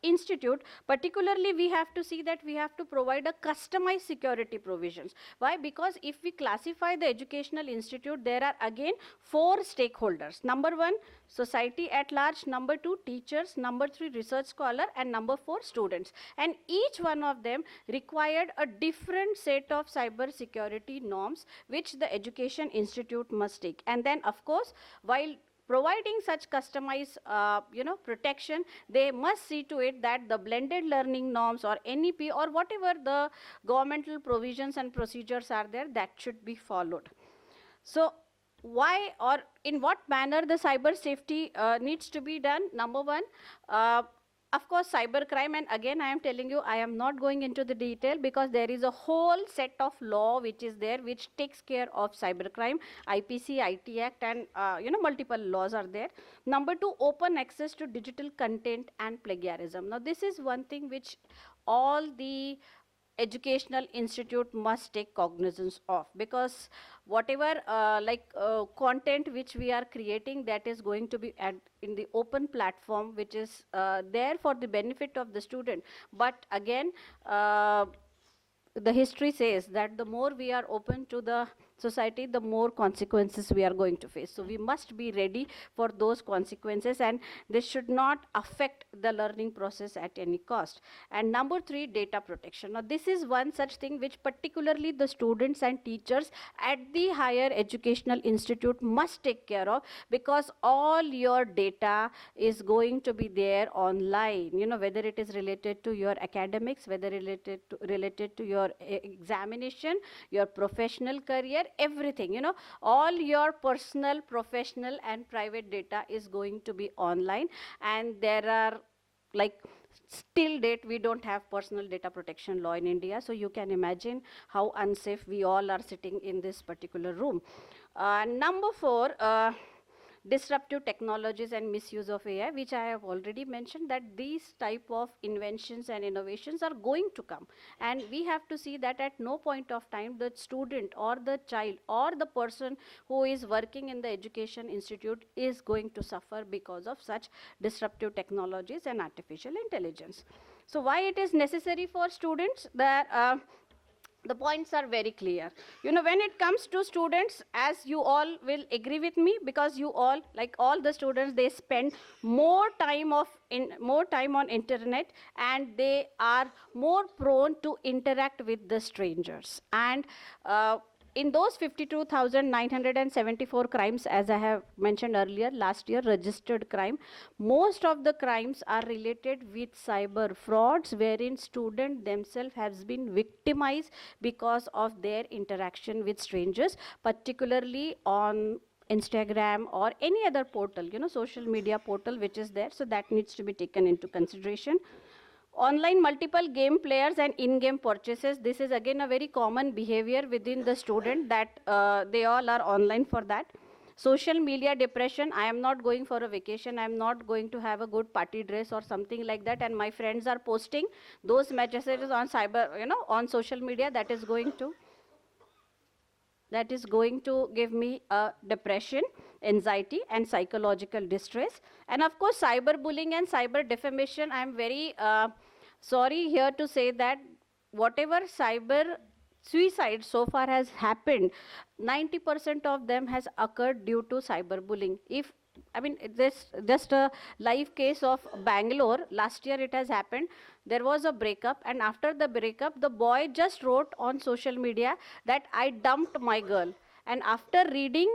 J: institute, particularly we have to see that we have to provide a customized security provisions. Why? Because if we classify the educational institute, there are again 4 stakeholders. Number 1, society at large. Number 2, teachers. Number 3, research scholar. And number 4, students. And each one of them required a different set of cyber security norms, which the education institute must take. And then of course, while providing such customized protection, they must see to it that the blended learning norms or NEP or whatever the governmental provisions and procedures are there, that should be followed. So why or in what manner the cyber safety needs to be done? Number 1, of course, cybercrime, and again I am telling you, I am not going into the detail because there is a whole set of law which is there which takes care of cybercrime, IPC, IT Act, and multiple laws are there. Number 2, open access to digital content and plagiarism. Now this is one thing which all the educational institute must take cognizance of, because whatever content which we are creating, that is going to be in the open platform, which is there for the benefit of the student. But again, the history says that the more we are open to the society, the more consequences we are going to face. So we must be ready for those consequences, and this should not affect the learning process at any cost. And number 3, data protection. Now this is one such thing which particularly the students and teachers at the higher educational institute must take care of, because all your data is going to be there online, whether it is related to your academics, whether related to your examination, your professional career, everything, all your personal, professional and private data is going to be online. And there are, like, still date we don't have personal data protection law in India, so you can imagine how unsafe we all are sitting in this particular room. Number 4, disruptive technologies and misuse of AI, which I have already mentioned, that these type of inventions and innovations are going to come, and we have to see that at no point of time the student or the child or the person who is working in the education institute is going to suffer because of such disruptive technologies and artificial intelligence. So why it is necessary for students? That the points are very clear. When it comes to students, as you all will agree with me, because you all, like all the students, they spend more time on internet, and they are more prone to interact with the strangers. And in those 52,974 crimes, as I have mentioned earlier, last year registered crime, most of the crimes are related with cyber frauds, wherein student themselves has been victimized because of their interaction with strangers, particularly on Instagram or any other portal, social media portal which is there. So that needs to be taken into consideration. Online multiple game players and in-game purchases. This is again a very common behavior within the student, that they all are online for that. Social media depression. I am not going for a vacation. I am not going to have a good party dress or something like that. And my friends are posting those messages on on social media. That is going to give me a depression, anxiety, and psychological distress. And of course, cyberbullying and cyber defamation. I am very sorry here to say that whatever cyber suicide so far has happened, 90% of them has occurred due to cyberbullying. This just a live case of Bangalore. Last year it has happened. There was a breakup, and after the breakup, the boy just wrote on social media that I dumped my girl. And after reading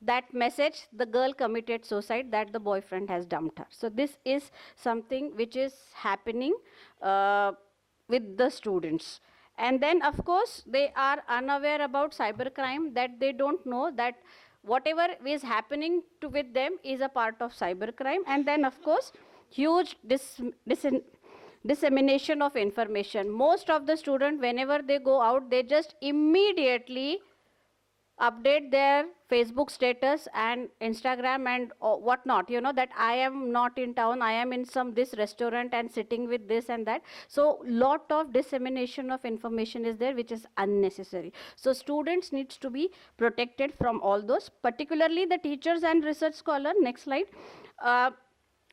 J: that message, the girl committed suicide, that the boyfriend has dumped her. So this is something which is happening with the students. And then, of course, they are unaware about cybercrime, that they don't know that whatever is happening with them is a part of cybercrime. And then, of course, huge dissemination of information. Most of the students, whenever they go out, they just immediately update their Facebook status and Instagram and whatnot, that I am not in town, I am in this restaurant and sitting with this and that. So lot of dissemination of information is there, which is unnecessary. So students needs to be protected from all those, particularly the teachers and research scholar. Next slide.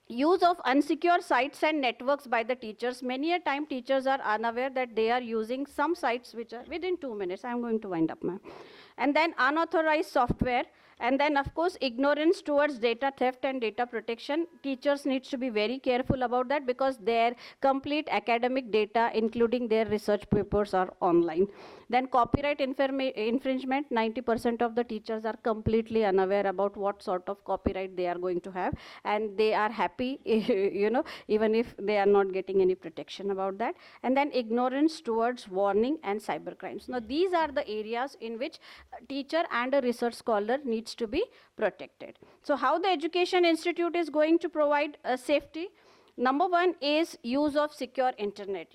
J: Use of unsecure sites and networks by the teachers. Many a time teachers are unaware that they are using some sites which are within 2 minutes. I'm going to wind up, ma'am. And then unauthorized software. And then, of course, ignorance towards data theft and data protection. Teachers needs to be very careful about that, because their complete academic data, including their research papers, are online. Then copyright infringement. 90% of the teachers are completely unaware about what sort of copyright they are going to have, and they are happy, even if they are not getting any protection about that. And then ignorance towards warning and cybercrimes. Now, these are the areas in which a teacher and a research scholar needs to be protected. So how the Education Institute is going to provide safety? Number one is use of secure internet.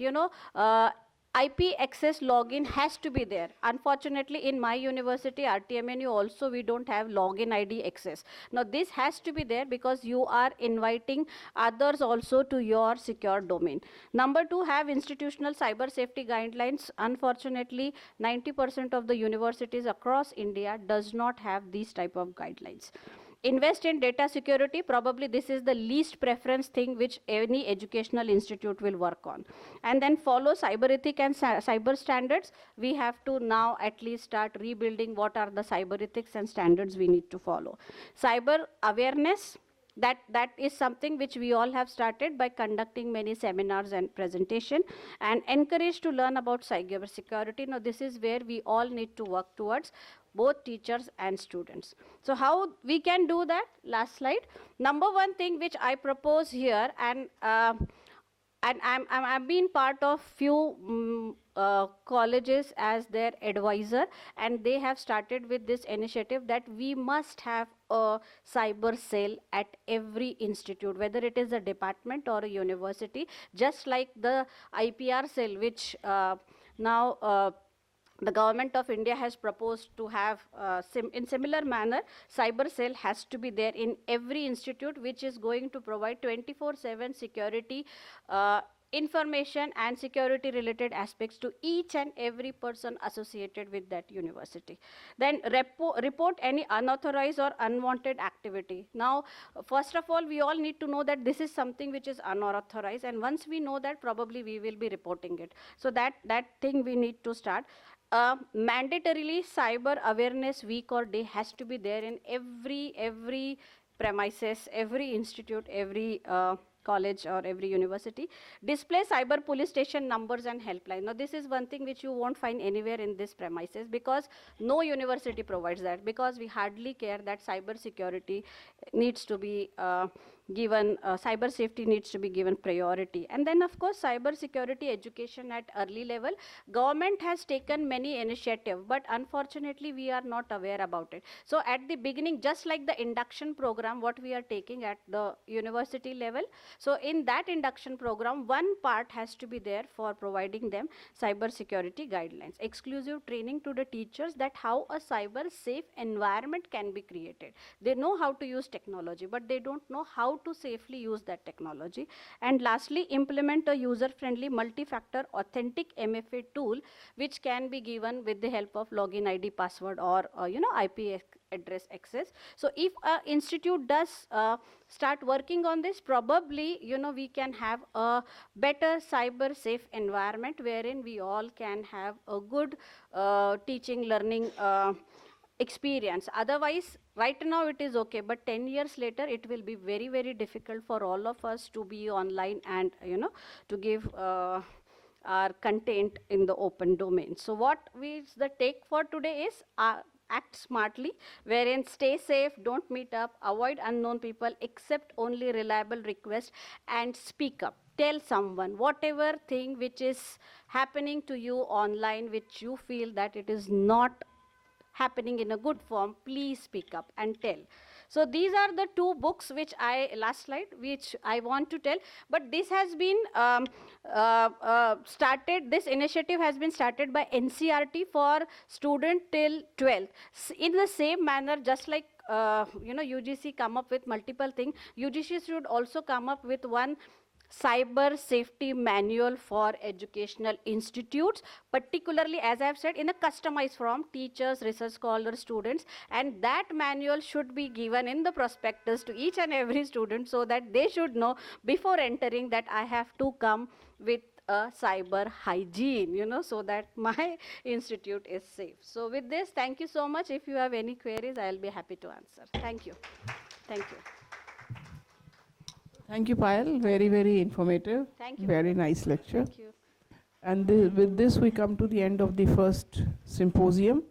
J: IP access login has to be there. Unfortunately, in my university, RTMNU also, we don't have login ID access. Now, this has to be there, because you are inviting others also to your secure domain. Number two, have institutional cyber safety guidelines. Unfortunately, 90% of the universities across India does not have these type of guidelines. Invest in data security. Probably this is the least preference thing which any educational institute will work on. And then follow cyber ethic and cyber standards. We have to now at least start rebuilding what are the cyber ethics and standards we need to follow. Cyber awareness. That is something which we all have started by conducting many seminars and presentation, and encouraged to learn about cyber security. Now, this is where we all need to work towards, both teachers and students. So how we can do that? Last slide. Number one thing which I propose here, and I've been part of few colleges as their advisor, and they have started with this initiative that we must have a cyber cell at every institute, whether it is a department or a university, just like the IPR cell, which now the government of India has proposed to have. In similar manner, cyber cell has to be there in every institute, which is going to provide 24/7 security information and security related aspects to each and every person associated with that university. Then report any unauthorized or unwanted activity. Now, first of all, we all need to know that this is something which is unauthorized, and once we know that, probably we will be reporting it. So that thing we need to start. Mandatorily, cyber awareness week or day has to be there in every premises, every institute, every college or every university, display cyber police station numbers and helpline. Now, this is one thing which you won't find anywhere in this premises, because no university provides that, because we hardly care that cyber security needs to be given, cyber safety needs to be given priority. And then, of course, cyber security education at early level. Government has taken many initiatives, but unfortunately, we are not aware about it. So at the beginning, just like the induction program, what we are taking at the university level, so in that induction program, one part has to be there for providing them cyber security guidelines, exclusive training to the teachers that how a cyber safe environment can be created. They know how to use technology, but they don't know how to safely use that technology. And lastly, implement a user-friendly multi-factor authentic MFA tool, which can be given with the help of login ID, password, or IP address access. So if an institute does start working on this, probably we can have a better cyber safe environment wherein we all can have a good teaching learning experience. Otherwise, right now it is okay, but 10 years later it will be very, very difficult for all of us to be online and to give our content in the open domain. So what the take for today is act smartly, wherein stay safe, don't meet up, avoid unknown people, accept only reliable requests, and speak up. Tell someone whatever thing which is happening to you online, which you feel that it is not happening in a good form, please speak up and tell. So these are the two books which last slide, which I want to tell, but this has been started, this initiative has been started by NCRT for student till 12th. In the same manner, just like UGC come up with multiple things, UGC should also come up with one cyber safety manual for educational institutes, particularly, as I have said, in a customized form, teachers, research scholars, students, and that manual should be given in the prospectus to each and every student, so that they should know before entering that I have to come with a cyber hygiene, so that my institute is safe. So with this, thank you so much. If you have any queries, I'll be happy to answer. Thank you. Thank you.
E: Thank you, Payal. Very, very informative.
J: Thank you.
E: Very nice lecture.
J: Thank you.
E: And with this, we come to the end of the first symposium.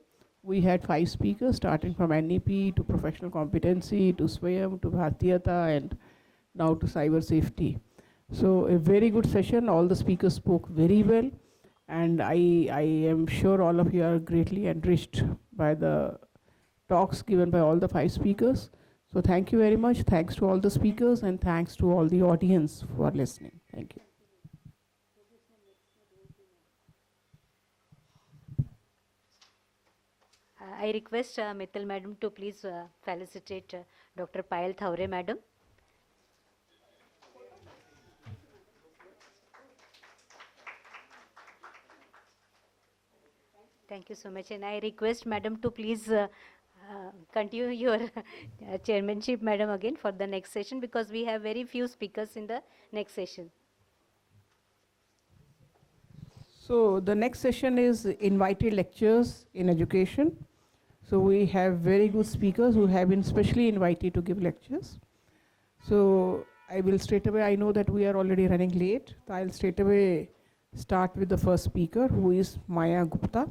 E: We had 5 speakers, starting from NEP to professional competency to Swayam to Bhartiyata and now to cyber safety. So a very good session. All the speakers spoke very well, and I am sure all of you are greatly enriched by the talks given by all the 5 speakers. So thank you very much. Thanks to all the speakers, and thanks to all the audience for listening. Thank you.
D: I request Mittal Madam to please felicitate Dr. Payal Thaure Madam. Thank you so much, and I request Madam to please continue your chairmanship, Madam, again for the next session, because we have very few speakers in the next session.
E: So the next session is invited lectures in education. So we have very good speakers who have been specially invited to give lectures. So I will straight away, I know that we are already running late, so I'll straight away start with the first speaker, who is Maya Gupta.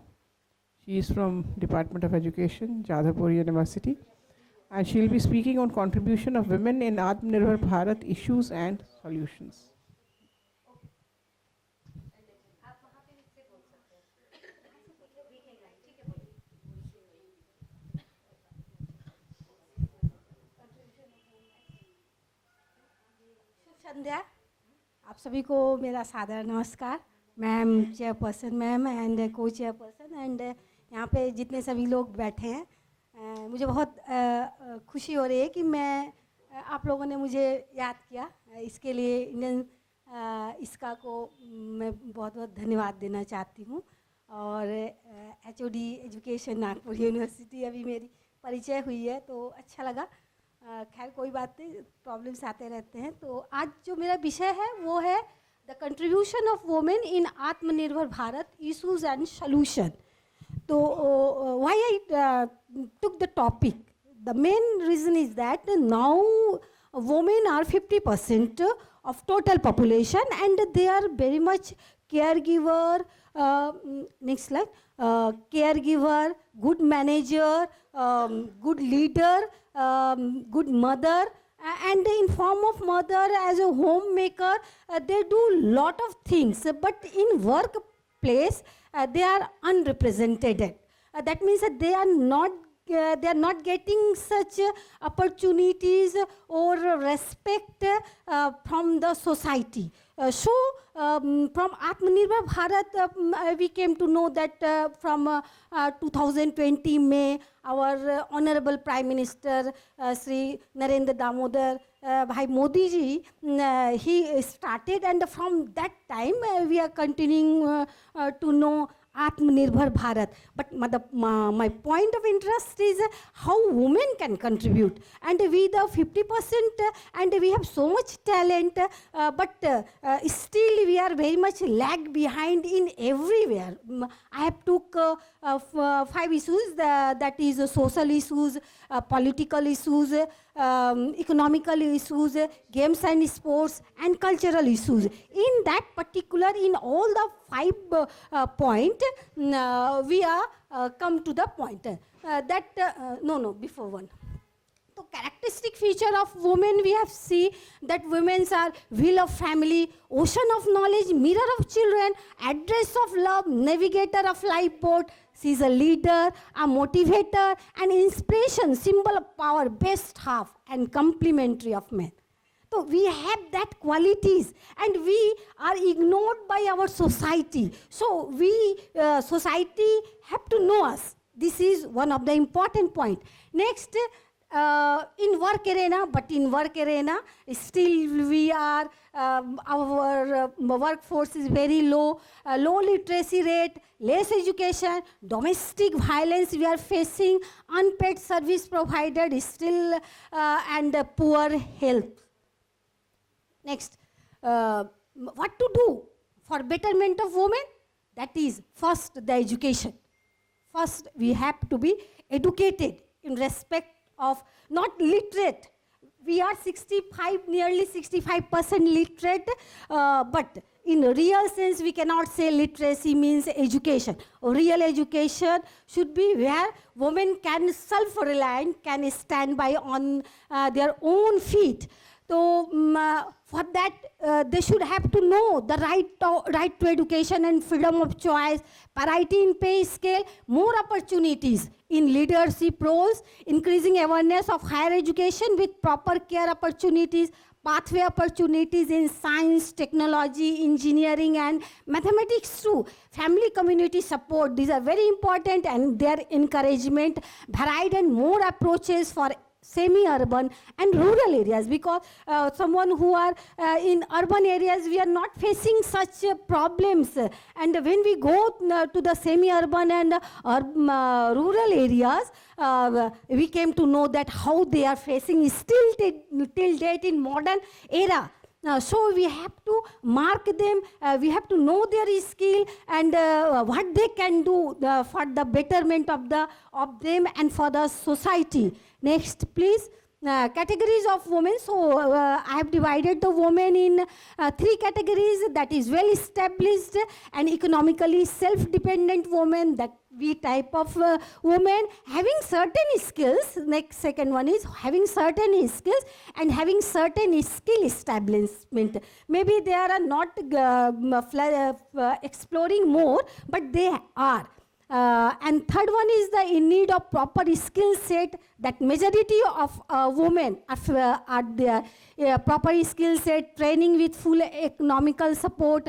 E: She is from Department of Education, Jadavpur University, and she'll be speaking on contribution of women in Atmanirbhar Bharat issues and solutions.
K: संध्या, आप सभी को मेरा सादर नमस्कार। Ma'am chairperson ma'am and को chairperson and यहाँ पे जितने सभी लोग बैठे हैं, मुझे बहुत खुशी हो रही है कि मैं आप लोगों ने मुझे याद किया। इसके लिए इंडियन इसका को मैं बहुत बहुत धन्यवाद देना चाहती हूँ। और HOD एजुकेशन नागपुर यूनिवर्सिटी अभी मेरी परिचय हुई है तो अच्छा लगा। खैर कोई बात नहीं, प्रॉब्लम्स आते रहते हैं। तो आज जो मेरा विषय है वो है the contribution of women in आत्मनिर्भर भारत इशूज एंड सॉल्यूशन। तो why I took the topic, the main reason is that now women are 50% of total population, and they are very much caregiver, next slide, caregiver, good manager, good leader, good mother, and in form of mother as a homemaker, they do lot of things, but in workplace they are unrepresented. That means that they are not getting such opportunities or respect from the society. From Atmanirbhar Bharat, we came to know that from 2020 May, our Honorable Prime Minister Sri Narendra Damodar Bhai Modi ji, he started, and from that time we are continuing to know Atmanirbhar Bharat. But my point of interest is how women can contribute. And we the 50%, and we have so much talent, but still we are very much lag behind in everywhere. I have took 5 issues, that is social issues, political issues, economical issues, games and sports, and cultural issues. In that particular, in all the 5 point, we are come to the point before one. So characteristic feature of women, we have seen that women are wheel of family, ocean of knowledge, mirror of children, address of love, navigator of lifeboat. She is a leader, a motivator, an inspiration, symbol of power, best half, and complementary of men. So we have that qualities, and we are ignored by our society. So we, society, have to know us. This is one of the important point. Next, in work arena, still we are, our workforce is very low, low literacy rate, less education, domestic violence we are facing, unpaid service provided still, and poor health. Next, what to do for betterment of women? That is, first, the education. First, we have to be educated in respect of, not literate. We are 65, nearly 65% literate, but in real sense, we cannot say literacy means education. Real education should be where women can self-reliant, can stand by on their own feet. So for that, they should have to know the right to education and freedom of choice, parity in pay scale, more opportunities in leadership roles, increasing awareness of higher education with proper care opportunities, pathway opportunities in science, technology, engineering, and mathematics too. Family community support, these are very important, and their encouragement, varied and more approaches for semi-urban and rural areas, because someone who are in urban areas, we are not facing such problems, and when we go to the semi-urban and rural areas, we came to know that how they are facing still till date in modern era. So we have to mark them, we have to know their skill and what they can do for the betterment of them and for the society. Next, please. Categories of women. So I have divided the women in 3 categories, that is well established and economically self-dependent women, that we type of women having certain skills. Next, second one is having certain skills and having certain skill establishment. Maybe they are not exploring more, but they are. And third one is the in need of proper skill set, that majority of women are there, proper skill set, training with full economical support.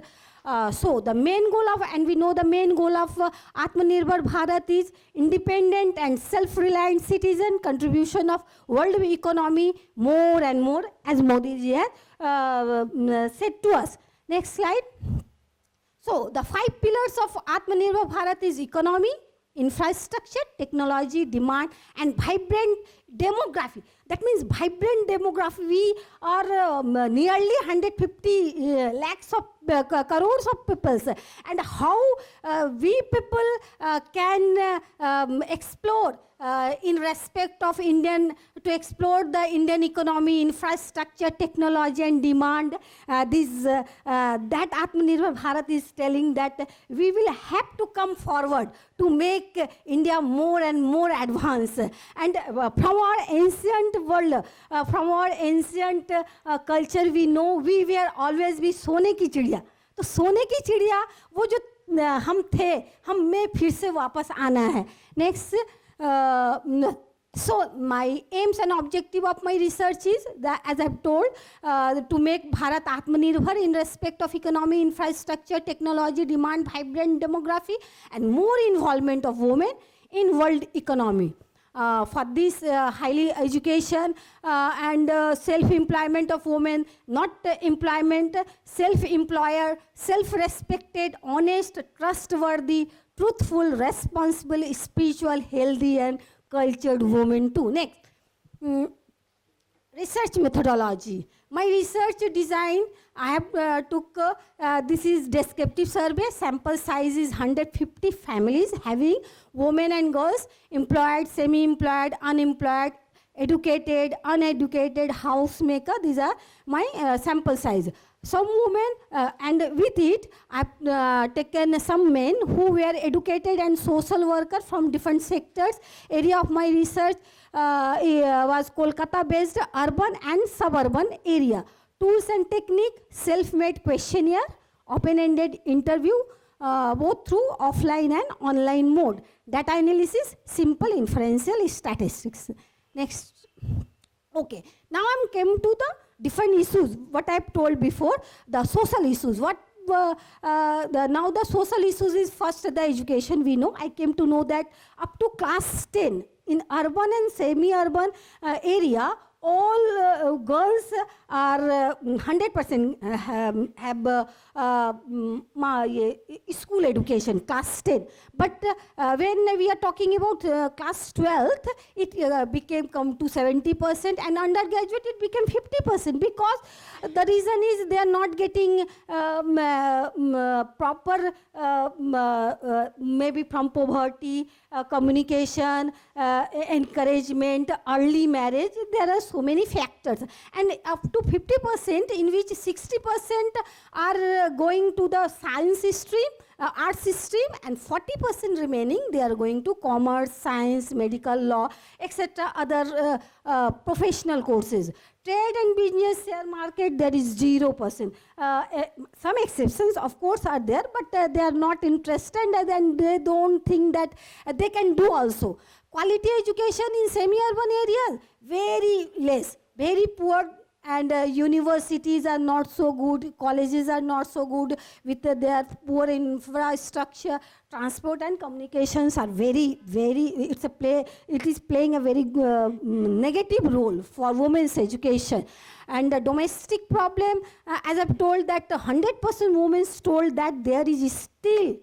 K: So the main goal of, and we know the main goal of Atmanirbhar Bharat is independent and self-reliant citizen, contribution of world economy more and more, as Modi ji has said to us. Next slide. So the 5 pillars of Atmanirbhar Bharat is economy, infrastructure, technology, demand, and vibrant demography. That means vibrant demography. We are nearly 150 lakhs of crores of people, and how we people can explore in respect of to explore the Indian economy, infrastructure, technology and demand. That Atmanirbhar Bharat is telling that we will have to come forward to make India more and more advanced. And from our ancient world, from our ancient culture, we know we were always be सोने की चिड़िया. तो सोने की चिड़िया वो जो हम थे, हम में फिर से वापस आना है. Next. So my aims and objective of my research is that, as I've told, to make Bharat Atmanirbhar in respect of economy, infrastructure, technology, demand, vibrant demography, and more involvement of women in world economy. For this highly education and self-employment of women, not employment, self-employer, self-respected, honest, trustworthy, truthful, responsible, spiritual, healthy and cultured women too. Next, research methodology. My research design, I have took, this is descriptive survey, sample size is 150 families having women and girls, employed, semi-employed, unemployed, educated, uneducated, housemaker. These are my sample size. Some women, and with it, I've taken some men who were educated and social workers from different sectors. Area of my research was Kolkata-based urban and suburban area. Tools and technique, self-made questionnaire, open-ended interview, both through offline and online mode. Data analysis, simple inferential statistics. Next. Okay, now I'm came to the different issues, what I've told before, the social issues. What now the social issues is first the education we know. I came to know that up to class 10 in urban and semi-urban area, all girls are 100% have school education, class 10. But when we are talking about class 12th, it became come to 70%, and undergraduate it became 50%, because the reason is they are not getting proper, maybe from poverty, communication, encouragement, early marriage. There are so many factors, and up to 50%, in which 60% are going to the science stream, arts stream, and 40% remaining they are going to commerce, science, medical, law, etc. other professional courses. Trade and business, share market, there is 0%. Some exceptions, of course, are there, but they are not interested, and they don't think that they can do also. Quality education in semi-urban areas, very less, very poor, and universities are not so good, colleges are not so good, with their poor infrastructure, transport and communications are very, it is playing a very negative role for women's education. And the domestic problem, as I've told, that 100% women told that there is still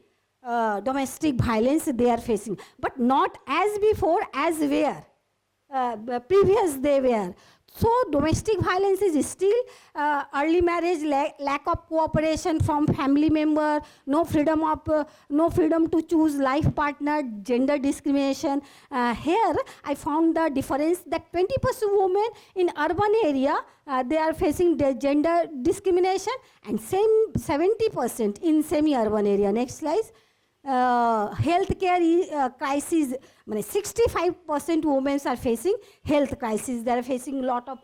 K: domestic violence they are facing, but not as before, as where previous they were. So domestic violence is still early marriage, lack of cooperation from family member, no freedom to choose life partner, gender discrimination. Here I found the difference that 20% women in urban area they are facing gender discrimination, and same 70% in semi-urban area. Next slide. Healthcare crisis, 65% women are facing health crisis. They are facing a lot of,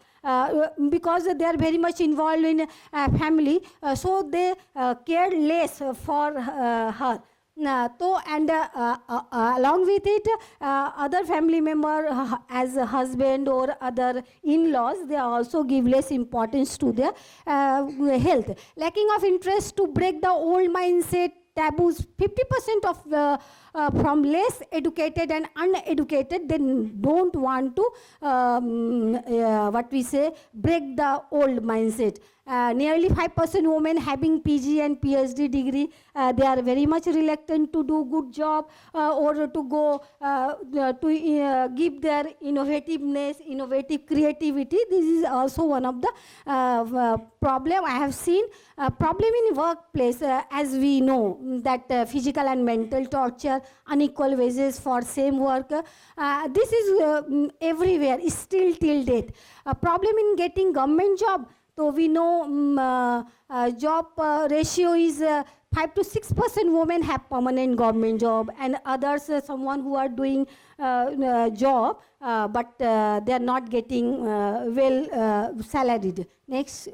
K: because they are very much involved in family, so they care less for her. And along with it, other family member as a husband or other in-laws, they also give less importance to their health. Lacking of interest to break the old mindset, taboos. 50% of from less educated and uneducated, they don't want to, break the old mindset. Nearly 5% women having PG and PhD degree, they are very much reluctant to do good job or to go to give their innovativeness, innovative creativity. This is also one of the problem I have seen. Problem in workplace, as we know, that physical and mental torture, unequal wages for same work. This is everywhere, still till date. Problem in getting government job. So we know job ratio is 5 to 6% women have permanent government job, and others someone who are doing job but they are not getting well salaried. Next,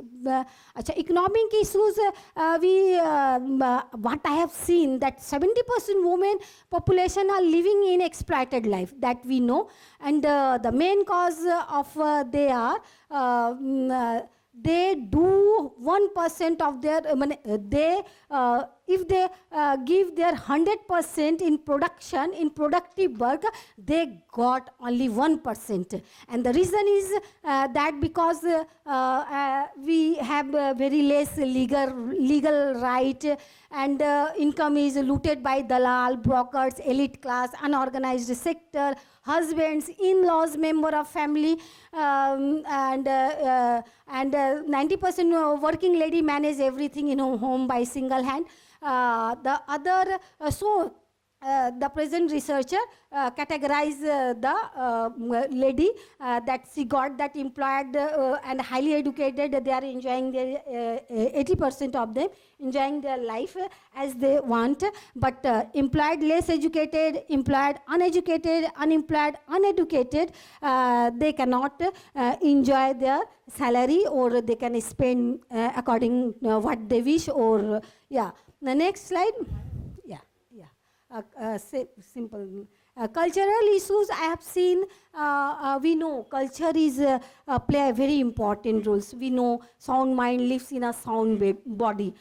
K: economic issues. What I have seen that 70% women population are living in exploited life, that we know, and the main cause of they do 1% of their, if they give their 100% in production, in productive work, they got only 1%. And the reason is that because we have very less legal right, and income is looted by dalal, brokers, elite class, unorganized sector, husbands, in-laws, member of family, and 90% working lady manage everything in her home by single hand. The other, the present researcher categorized the lady that she got that employed and highly educated. They are enjoying their 80% of them enjoying their life as they want, but employed less educated, employed uneducated, unemployed uneducated, they cannot enjoy their salary, or they can spend according what they wish. Or the next slide. Simple. Cultural issues I have seen, we know culture is play a very important roles. We know sound mind lives in a sound body.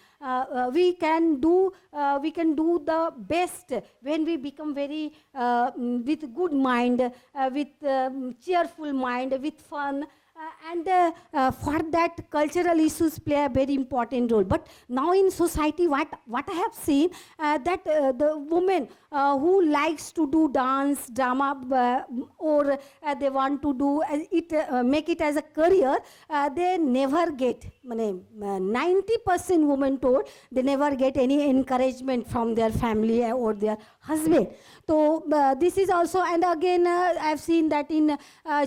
K: We can do the best when we become very with good mind, with cheerful mind, with fun. And for that, cultural issues play a very important role. But now in society, what I have seen, that the women who likes to do dance, drama, or they want to do it, make it as a career, they never get, 90% women told they never get any encouragement from their family or their husband. So this is also, and again I have seen that in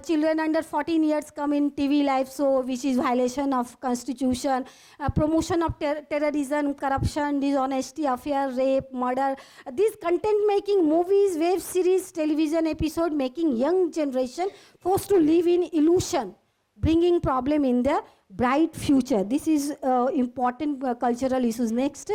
K: children under 14 years come in TV life, so which is violation of constitution, promotion of terrorism, corruption, dishonesty, affair, rape, murder. These content making movies, web series, television episode making young generation forced to live in illusion, bringing problem in their bright future. This is important cultural issues. Next.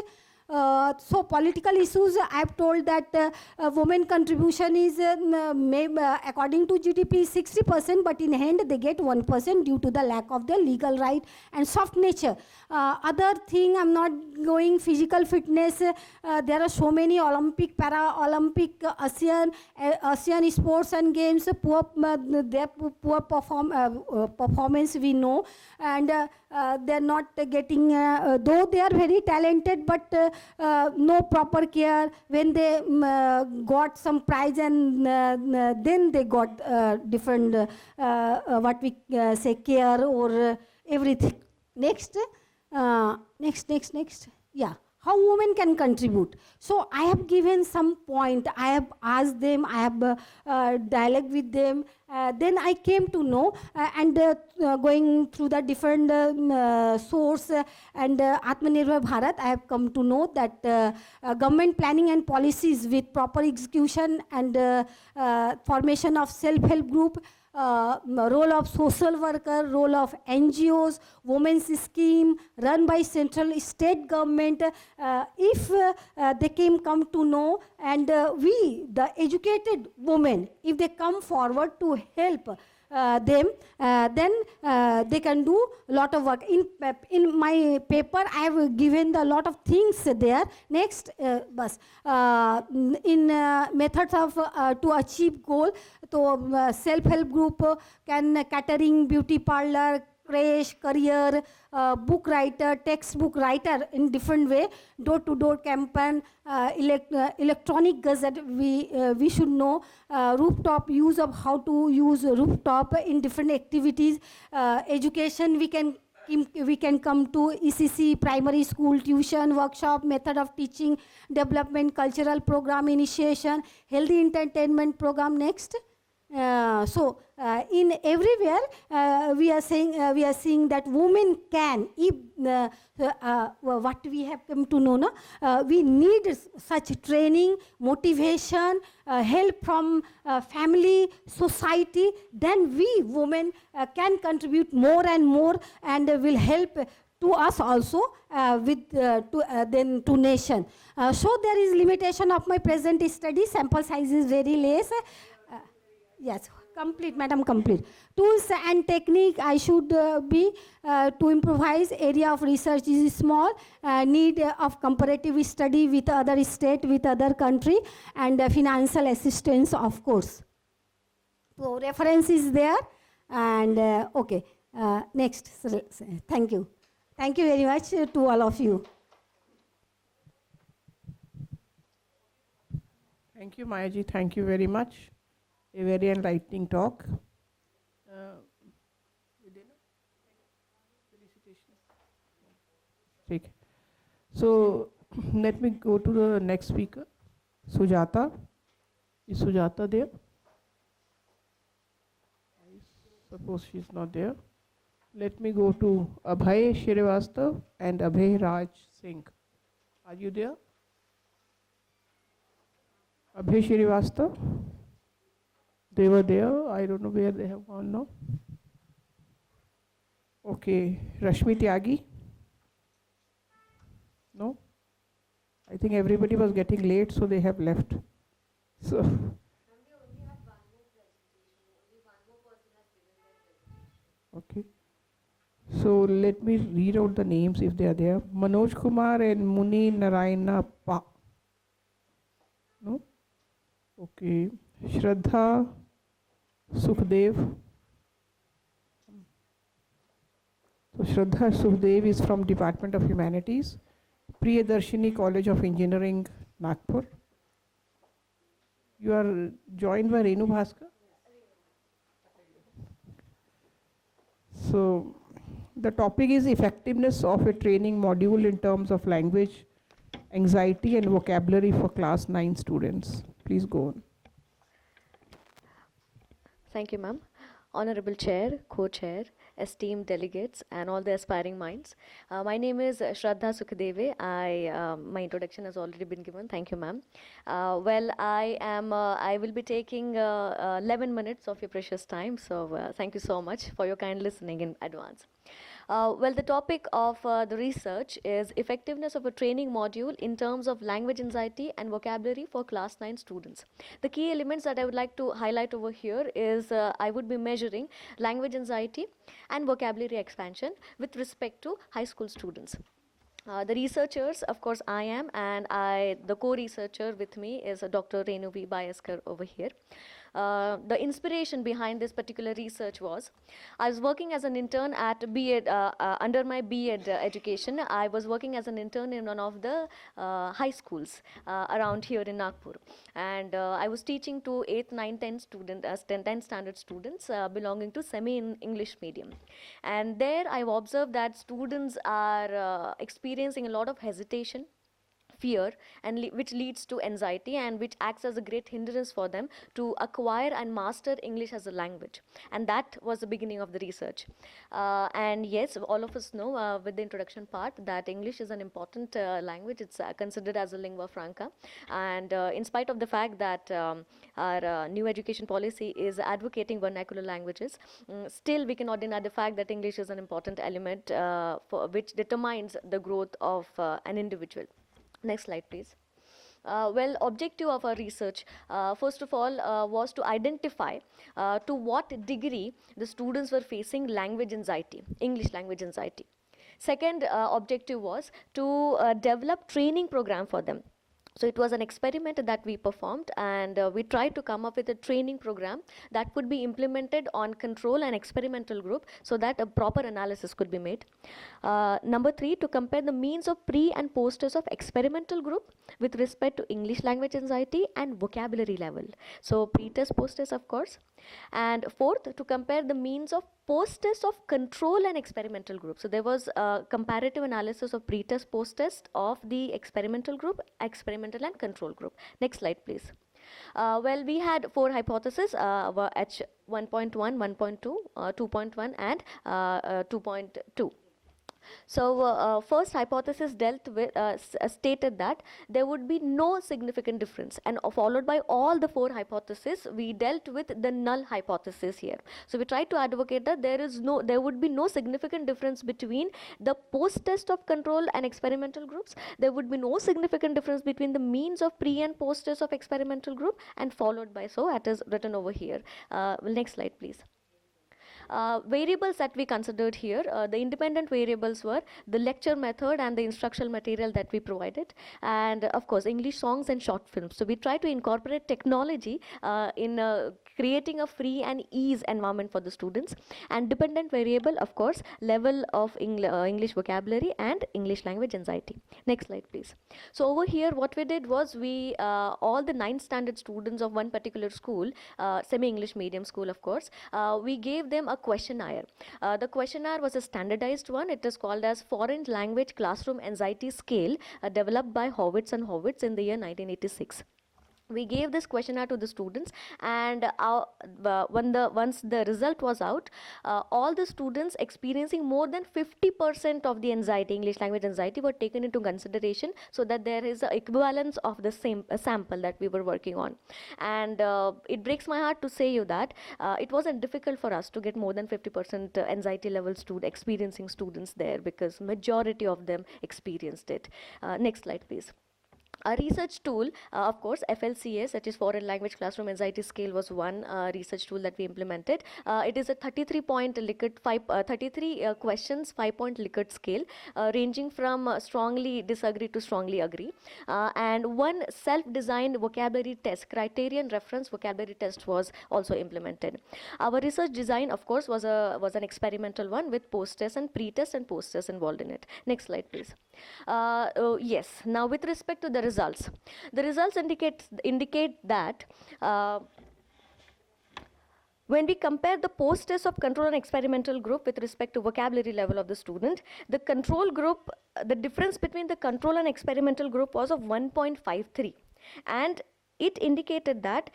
K: So political issues, I have told that women contribution is according to GDP 60%, but in hand they get 1% due to the lack of their legal right and soft nature. Other thing, I'm not going physical fitness. There are so many Olympic, Para-Olympic, ASEAN sports and games, their poor performance we know, and they're not getting, though they are very talented, but no proper care. When they got some prize, and then they got different, what we say, care or everything. Next. Next. Yeah. How women can contribute. So I have given some point, I have asked them, I have dialogue with them, then I came to know, and going through the different source and Atmanirbhar Bharat, I have come to know that government planning and policies with proper execution and formation of self-help group, role of social worker, role of NGOs, women's scheme run by central state government, if they can come to know, and we, the educated women, if they come forward to help them, then they can do a lot of work. In my paper, I have given a lot of things there. Next, in methods of to achieve goal, so self-help group can catering, beauty parlor, crash, career, book writer, textbook writer in different way, door-to-door campaign, electronic gazette, we should know, rooftop use of how to use rooftop in different activities, education we can come to ECC, primary school, tuition, workshop, method of teaching, development, cultural program initiation, healthy entertainment program. Next. In everywhere we are seeing that women can, if what we have come to know, we need such training, motivation, help from family, society, then we women can contribute more and more and will help to us also then to nation. So there is limitation of my present study, sample size is very less. Yes, complete, madam, complete. Tools and technique I should be to improvise. Area of research is small. Need of comparative study with other state, with other country, and financial assistance, of course. So reference is there, and okay. Next, thank you. Thank you very much to all of you.
E: Thank you, Maya ji. Thank you very much. A very enlightening talk. So let me go to the next speaker, Sujata. Is Sujata there? I suppose she's not there. Let me go to Abhay Shrivastava and Abhay Raj Singh. Are you there? Abhay Shrivastava? They were there. I don't know where they have gone now. Okay. Rashmi Tyagi? No? I think everybody was getting late, so they have left. So. Okay. So let me read out the names if they are there. Manoj Kumar and Muni Narayana Pa. No? Okay. Shraddha Sukhdev. So Shraddha Sukhdev is from Department of Humanities, Priyadarshini College of Engineering, Nagpur. You are joined by Renu Bhaskar. So the topic is effectiveness of a training module in terms of language, anxiety and vocabulary for class 9 students. Please go on.
L: Thank you, ma'am. Honorable Chair, Co-Chair, esteemed delegates, and all the aspiring minds. My name is Shraddha Sukhdeve. My introduction has already been given. Thank you, ma'am. I will be taking 11 minutes of your precious time. So thank you so much for your kind listening in advance. The topic of the research is effectiveness of a training module in terms of language anxiety and vocabulary for class 9 students. The key elements that I would like to highlight over here is I would be measuring language anxiety and vocabulary expansion with respect to high school students. The researchers, of course, I am, and the co-researcher with me is Dr. Renu V. Bayaskar over here. The inspiration behind this particular research was, I was working as an intern at B.Ed, under my B.Ed education. I was working as an intern in one of the high schools around here in Nagpur. And I was teaching to 8th, 9th, 10th students, 10th standard students belonging to semi-English medium. And there I've observed that students are experiencing a lot of hesitation, fear, and which leads to anxiety, and which acts as a great hindrance for them to acquire and master English as a language. And that was the beginning of the research. And yes, all of us know with the introduction part that English is an important language. It's considered as a lingua franca. And in spite of the fact that our new education policy is advocating vernacular languages, still we cannot deny the fact that English is an important element for which determines the growth of an individual. Next slide, please. Well, objective of our research, first of all, was to identify to what degree the students were facing language anxiety, English language anxiety. Second objective was to develop training program for them. So it was an experiment that we performed, and we tried to come up with a training program that could be implemented on control and experimental group so that a proper analysis could be made. Number 3, to compare the means of pre and post test of experimental group with respect to English language anxiety and vocabulary level. So pre-test, post-test, of course. And fourth, to compare the means of post-test of control and experimental group. So there was a comparative analysis of pre-test, post-test of the experimental group, experimental and control group. Next slide, please. Well, we had 4 hypotheses, H 1.1, 1.2, 2.1 and 2.2. So first hypothesis dealt with stated that there would be no significant difference, and followed by all the 4 hypotheses, we dealt with the null hypothesis here. So we tried to advocate that there would be no significant difference between the post test of control and experimental groups. There would be no significant difference between the means of pre and post test of experimental group, and followed by, so it is written over here. Next slide, please. Variables that we considered here, the independent variables were the lecture method and the instructional material that we provided, and of course English songs and short films. So we try to incorporate technology in creating a free and ease environment for the students. And dependent variable, of course, level of English vocabulary and English language anxiety. Next slide, please. So over here what we did was we all the 9th standard students of one particular school, semi-English medium school, of course, we gave them a questionnaire. The questionnaire was a standardized one. It is called as Foreign Language Classroom Anxiety Scale, developed by Horwitz and Horwitz in the year 1986. We gave this questionnaire to the students, and once the result was out, all the students experiencing more than 50% of the anxiety, English language anxiety, were taken into consideration, so that there is an equivalence of the same sample that we were working on. And it breaks my heart to say you that it wasn't difficult for us to get more than 50% anxiety level experiencing students there, because majority of them experienced it. Next slide, please. A research tool, of course, FLCS, that is Foreign Language Classroom Anxiety Scale, was one research tool that we implemented. It is a 33-point Likert, 33 questions, 5-point Likert scale, ranging from strongly disagree to strongly agree. And one self-designed vocabulary test, criterion reference vocabulary test, was also implemented. Our research design, of course, was an experimental one with post-test and pre-test and post-test involved in it. Next slide, please. Yes, now with respect to the results indicate that when we compare the post-test of control and experimental group with respect to vocabulary level of the student, the control group, the difference between the control and experimental group was of 1.53, and it indicated that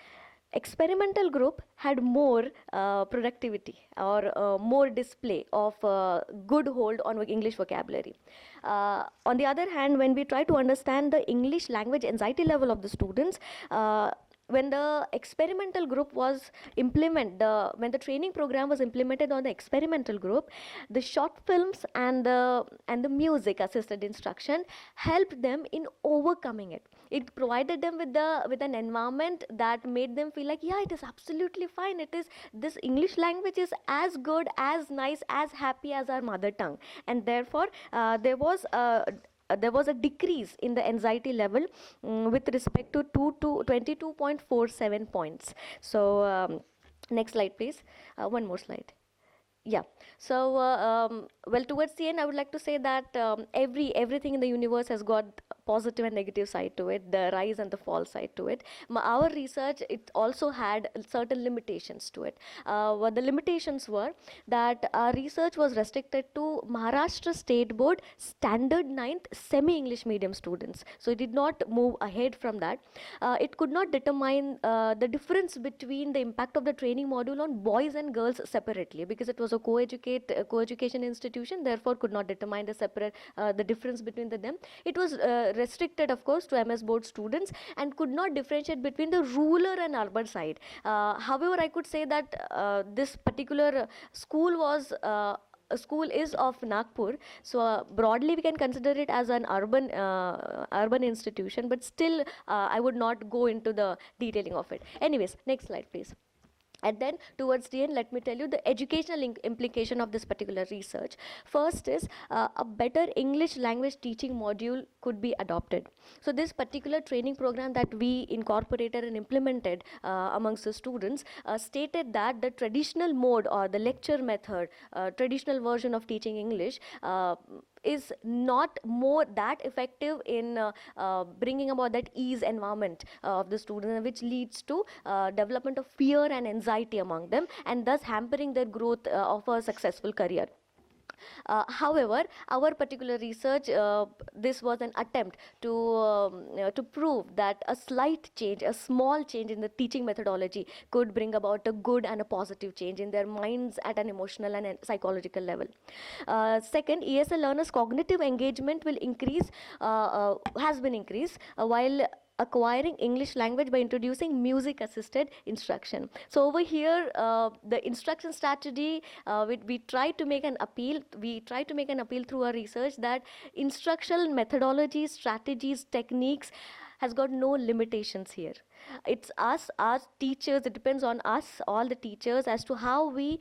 L: experimental group had more productivity or more display of good hold on English vocabulary. On the other hand, when we try to understand the English language anxiety level of the students, when the experimental group was when the training program was implemented on the experimental group, the short films and the music assisted instruction helped them in overcoming it. It provided them with an environment that made them feel like, yeah, it is absolutely fine. This English language is as good, as nice, as happy as our mother tongue, and therefore there was a decrease in the anxiety level with respect to 22.47 points. So next slide, please. One more slide. Yeah. So, well, towards the end, I would like to say that everything in the universe has got positive and negative side to it, the rise and the fall side to it. Our research, it also had certain limitations to it. What the limitations were that our research was restricted to Maharashtra State Board Standard 9th semi-English medium students. So it did not move ahead from that. It could not determine the difference between the impact of the training module on boys and girls separately, because it was a co-education institution, therefore could not determine the difference between them. It was restricted, of course, to MS board students and could not differentiate between the rural and urban side. However, I could say that this particular school was school is of Nagpur, so broadly we can consider it as an urban institution, but still I would not go into the detailing of it. Anyways, next slide please. And then towards the end, let me tell you the educational implication of this particular research. First is a better English language teaching module could be adopted. So this particular training program that we incorporated and implemented amongst the students stated that the traditional mode or the lecture method, traditional version of teaching English is not more that effective in bringing about that ease environment of the students, which leads to development of fear and anxiety among them, and thus hampering their growth of a successful career. However, our particular research, this was an attempt to prove that a slight change, a small change in the teaching methodology could bring about a good and a positive change in their minds at an emotional and a psychological level. Second, ESL learners' cognitive engagement will increase, has been increased while acquiring English language by introducing music assisted instruction. So over here the instruction strategy, we try to make an appeal through our research that instructional methodologies, strategies, techniques has got no limitations here. It's us, as teachers, it depends on us, all the teachers, as to how we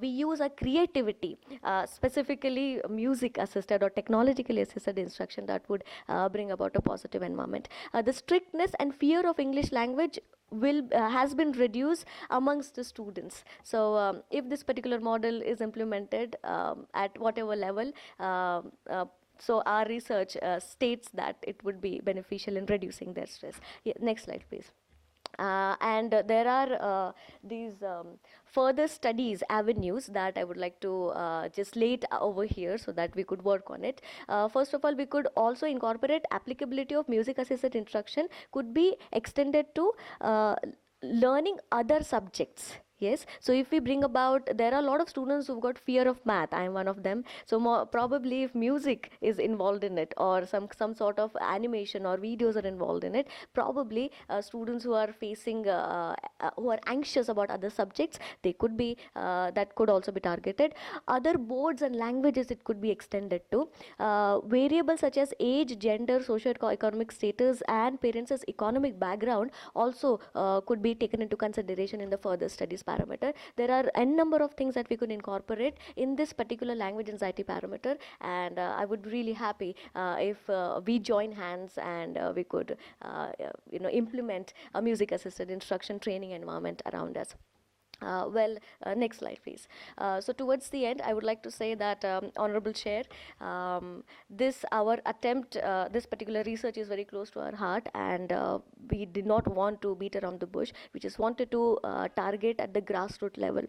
L: use our creativity, specifically music assisted or technologically assisted instruction that would bring about a positive environment. The strictness and fear of English language has been reduced amongst the students. So if this particular model is implemented at whatever level, so our research states that it would be beneficial in reducing their stress. Yeah, next slide, please. And there are these further studies avenues that I would like to just lay it over here so that we could work on it. First of all, we could also incorporate applicability of music assisted instruction could be extended to learning other subjects. Yes, so if we bring about, there are a lot of students who've got fear of math. I am one of them. So probably if music is involved in it, or some sort of animation or videos are involved in it, probably students who are facing, who are anxious about other subjects, they could be, that could also be targeted. Other boards and languages it could be extended to. Variables such as age, gender, socio-economic status, and parents' economic background also could be taken into consideration in the further studies parameter. There are n number of things that we could incorporate in this particular language anxiety parameter, and I would really happy if we join hands and we could implement a music assisted instruction training environment around us. Next slide, please. So towards the end, I would like to say that, Honorable Chair, our attempt, this particular research is very close to our heart, and we did not want to beat around the bush. We just wanted to target at the grassroots level.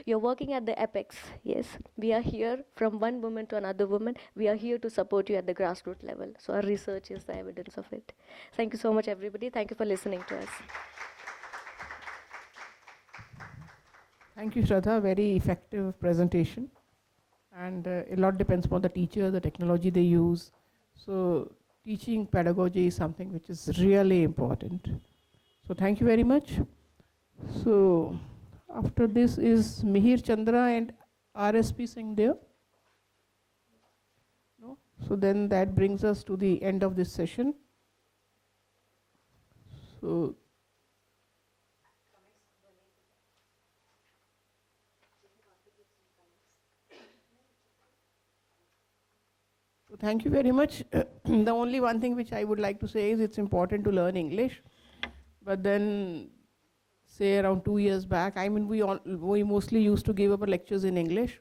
L: You're working at the apex, yes. We are here from one woman to another woman. We are here to support you at the grassroots level. So our research is the evidence of it. Thank you so much, everybody. Thank you for listening to us.
E: Thank you, Shraddha. Very effective presentation. And a lot depends upon the teacher, the technology they use. So teaching pedagogy is something which is really important. So thank you very much. So after this is Mihir Chandra and RSP Singh there. No? So then that brings us to the end of this session. So thank you very much. The only one thing which I would like to say is it's important to learn English. But then, say around 2 years back, I mean, we mostly used to give our lectures in English.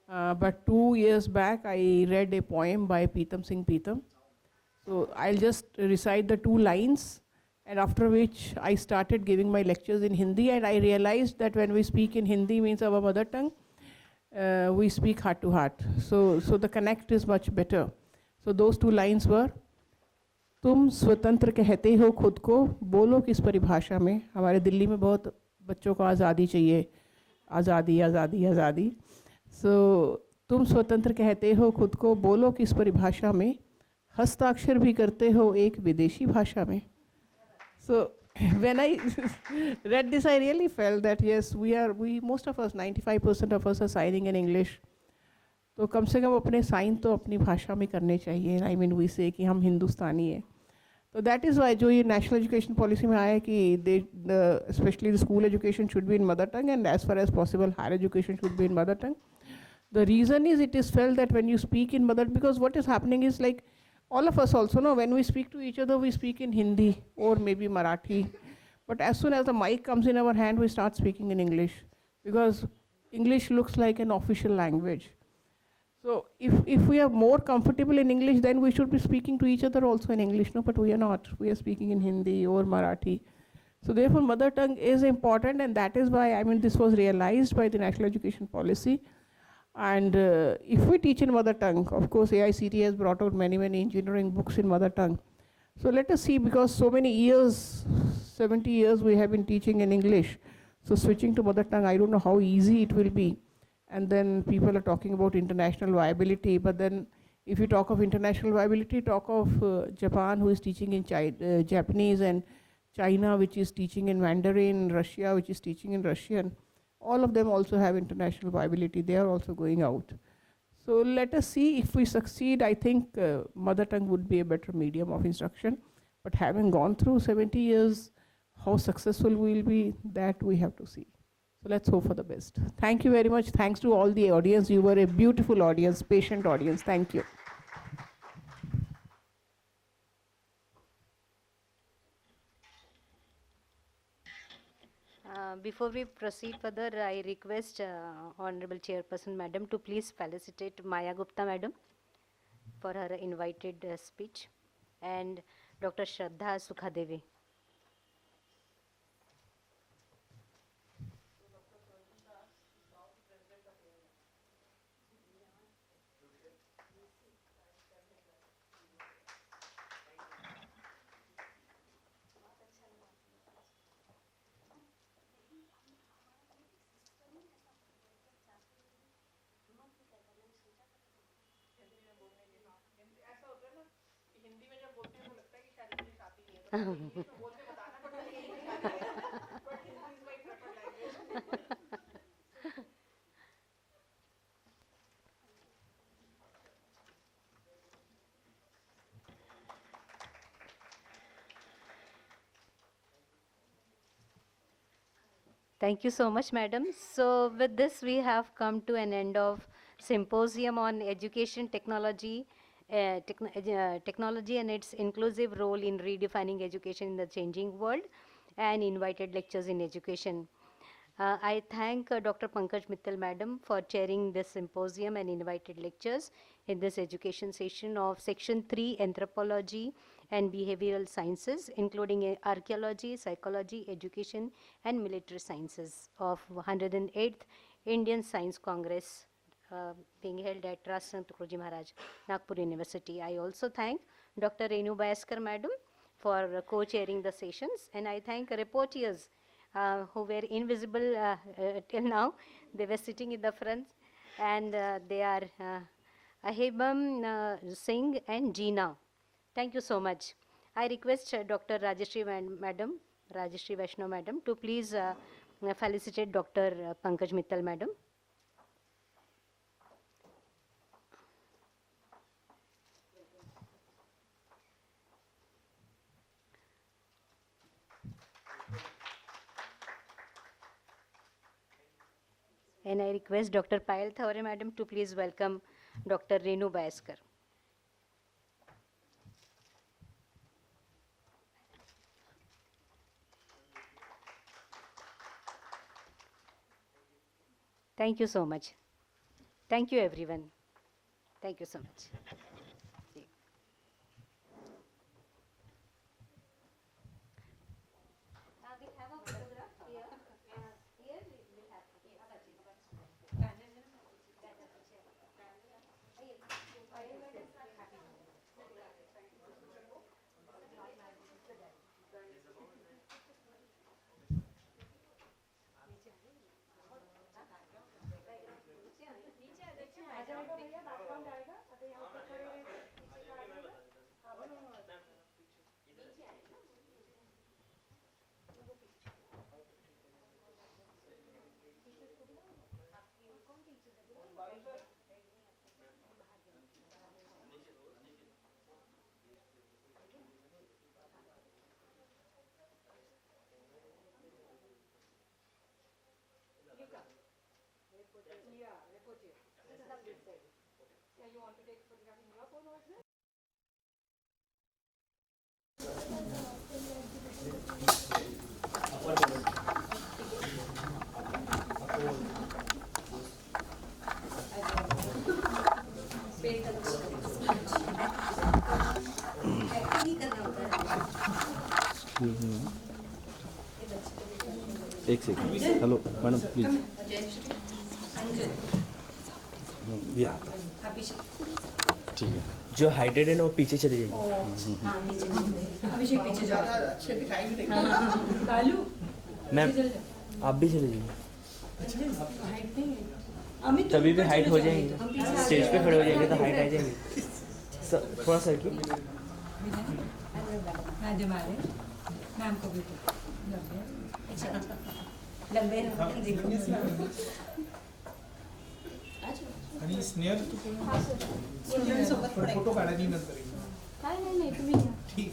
E: But 2 years back, I read a poem by Peetam Singh Peetam. So I'll just recite the 2 lines, and after which I started giving my lectures in Hindi, and I realized that when we speak in Hindi, means our mother tongue, we speak heart to heart. So the connect is much better. So those 2 lines were, तुम स्वतंत्र कहते हो खुद को, बोलो किस परिभाषा में. हमारे दिल्ली में बहुत बच्चों को आज़ादी चाहिए, आज़ादी आज़ादी आज़ादी. So तुम स्वतंत्र कहते हो खुद को, बोलो किस परिभाषा में, हस्ताक्षर भी करते हो एक विदेशी भाषा में. So when I read this, I really felt that yes, we most of us, 95% of us are signing in English. तो कम से कम अपने साइन तो अपनी भाषा में करने चाहिए. आई मीन वी से कि हम हिंदुस्तानी हैं. तो दैट इज़ वाई जो ये नेशनल एजुकेशन पॉलिसी में आया है कि they specially the school education should be in mother tongue and as far as possible higher education should be in mother tongue. The reason is it is felt that when you speak in mother, because what is happening is like all of us also know when we speak to each other, we speak in Hindi or maybe Marathi. But as soon as the mic comes in our hand, we start speaking in English because English looks like an official language. So if we are more comfortable in English, then we should be speaking to each other also in English, no? But we are not. We are speaking in Hindi or Marathi. So therefore, mother tongue is important, and that is why, I mean, this was realized by the National Education Policy. And if we teach in mother tongue, of course, AICT has brought out many, many engineering books in mother tongue. So let us see, because so many years, 70 years we have been teaching in English. So switching to mother tongue, I don't know how easy it will be. And then people are talking about international viability. But then if you talk of international viability, talk of Japan, who is teaching in Japanese, and China, which is teaching in Mandarin, Russia, which is teaching in Russian. All of them also have international viability. They are also going out. So let us see if we succeed. I think mother tongue would be a better medium of instruction. But having gone through 70 years, how successful we will be, that we have to see. So let's hope for the best. Thank you very much. Thanks to all the audience. You were a beautiful audience, patient audience. Thank you.
D: Before we proceed further, I request Honorable Chairperson Madam to please felicitate Maya Gupta Madam for her invited speech, and Dr. Shraddha Sukhadevi. Thank you so much, madam. So with this, we have come to an end of symposium on education technology, technology and its inclusive role in redefining education in the changing world, and invited lectures in education. I thank Dr. Pankaj Mittal Madam for chairing this symposium and invited lectures in this education session of Section 3 Anthropology and Behavioral Sciences, including Archaeology, Psychology, Education and Military Sciences of 108th Indian Science Congress being held at Ras Sant Tukaji Maharaj, Nagpur University. I also thank Dr. Renu Bayaskar Madam for co-chairing the sessions, and I thank reporters who were invisible till now. They were sitting in the front, and they are Ahibam Singh and Jeena. Thank you so much. I request Dr. Rajeshri Madam, Rajeshri Vaishnav Madam, to please felicitate Dr. Pankaj Mittal Madam. And I request Dr. Payal Thaure Madam to please welcome Dr. Renu Bayaskar. Thank you so much. Thank you, everyone. Thank you so much. We have a photograph here. Here we will have
M: एक second. Hello madam please. ठीक है.
N: जो heighted है ना वो पीछे चले जाएंगे. मैम आप भी चले जाइए. तभी भी हाइट हो जाएंगे. स्टेज पे खड़े हो जाएंगे तो हाइट आ जाएंगे. थोड़ा सा रखिए.
H: आणि स्नेहल तू फोटो काढायची नंतर.
C: काय नाही तुम्ही घ्या.
H: ठीक.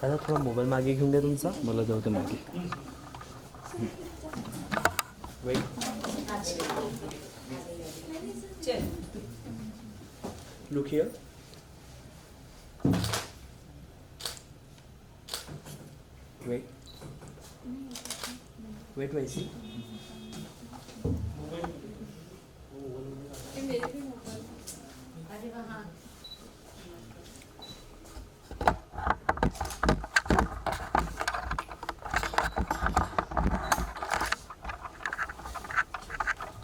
N: दादा थोडा मोबाईल मागे घेऊन द्या तुमचा.
M: मला जाऊ दे मागे.
N: Wait. Look here. Wait. Wait वैसी.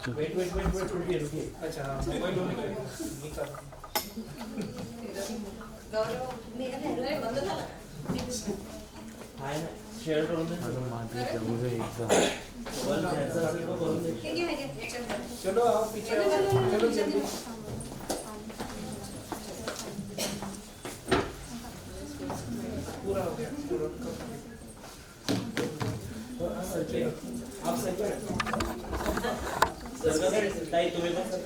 N: वेट वेट वेट वेट रुकिए रुकिए.
H: अच्छा मोबाईल वर मी कर.
N: हाय ना शेअर करून दे.
M: माझे जाऊ दे एकदा.
N: मोबाईल घ्यायचा असेल तर करून दे.
H: चलो आओ पीछे आओ. चलो जल्दी. पूरा हो गया. पूरा.
N: आप सर ताई तुम्ही पण सर.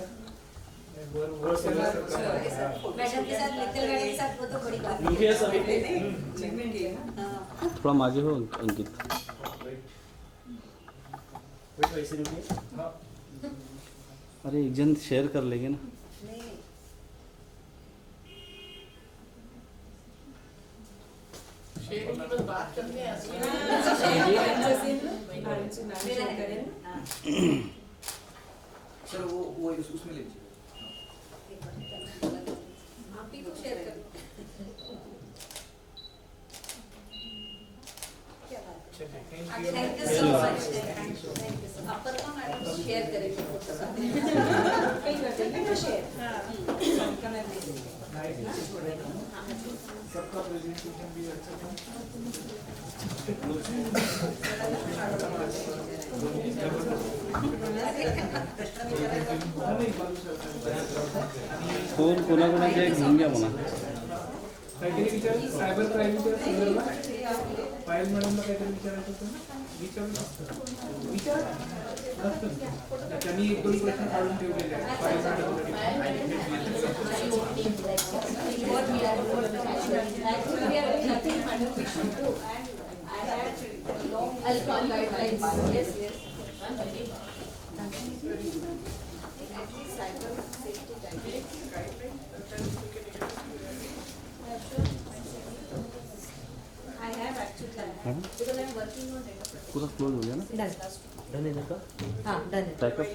C: मैडम के साथ मित्तल मैडम के साथ वो तो बड़ी बात है.
N: रुकिए सभी.
M: थोड़ा मागे हो अंकित.
N: वेट वैसे रुकिए.
M: अरे एक जन शेयर कर लेंगे ना.
H: सर वो उसमें ले लीजिए.
C: आप ही को शेयर करो. Thank you so much. अपन को मैडम शेयर करेंगे.
H: सबका प्रेजेंटेशन भी अच्छा था.
M: कोण कोणाकोणाचे घेऊन घ्या म्हणा.
H: काहीतरी विचार. सायबर क्राईमच्या संदर्भात पायल मॅडमला काहीतरी विचारायचं होतं ना. विचार. त्यांनी 1-2 प्रश्न काढून ठेवलेले आहेत. पायल
M: पूरा क्लोज हो गया ना.
N: डन है इधर का.
M: पैकअप.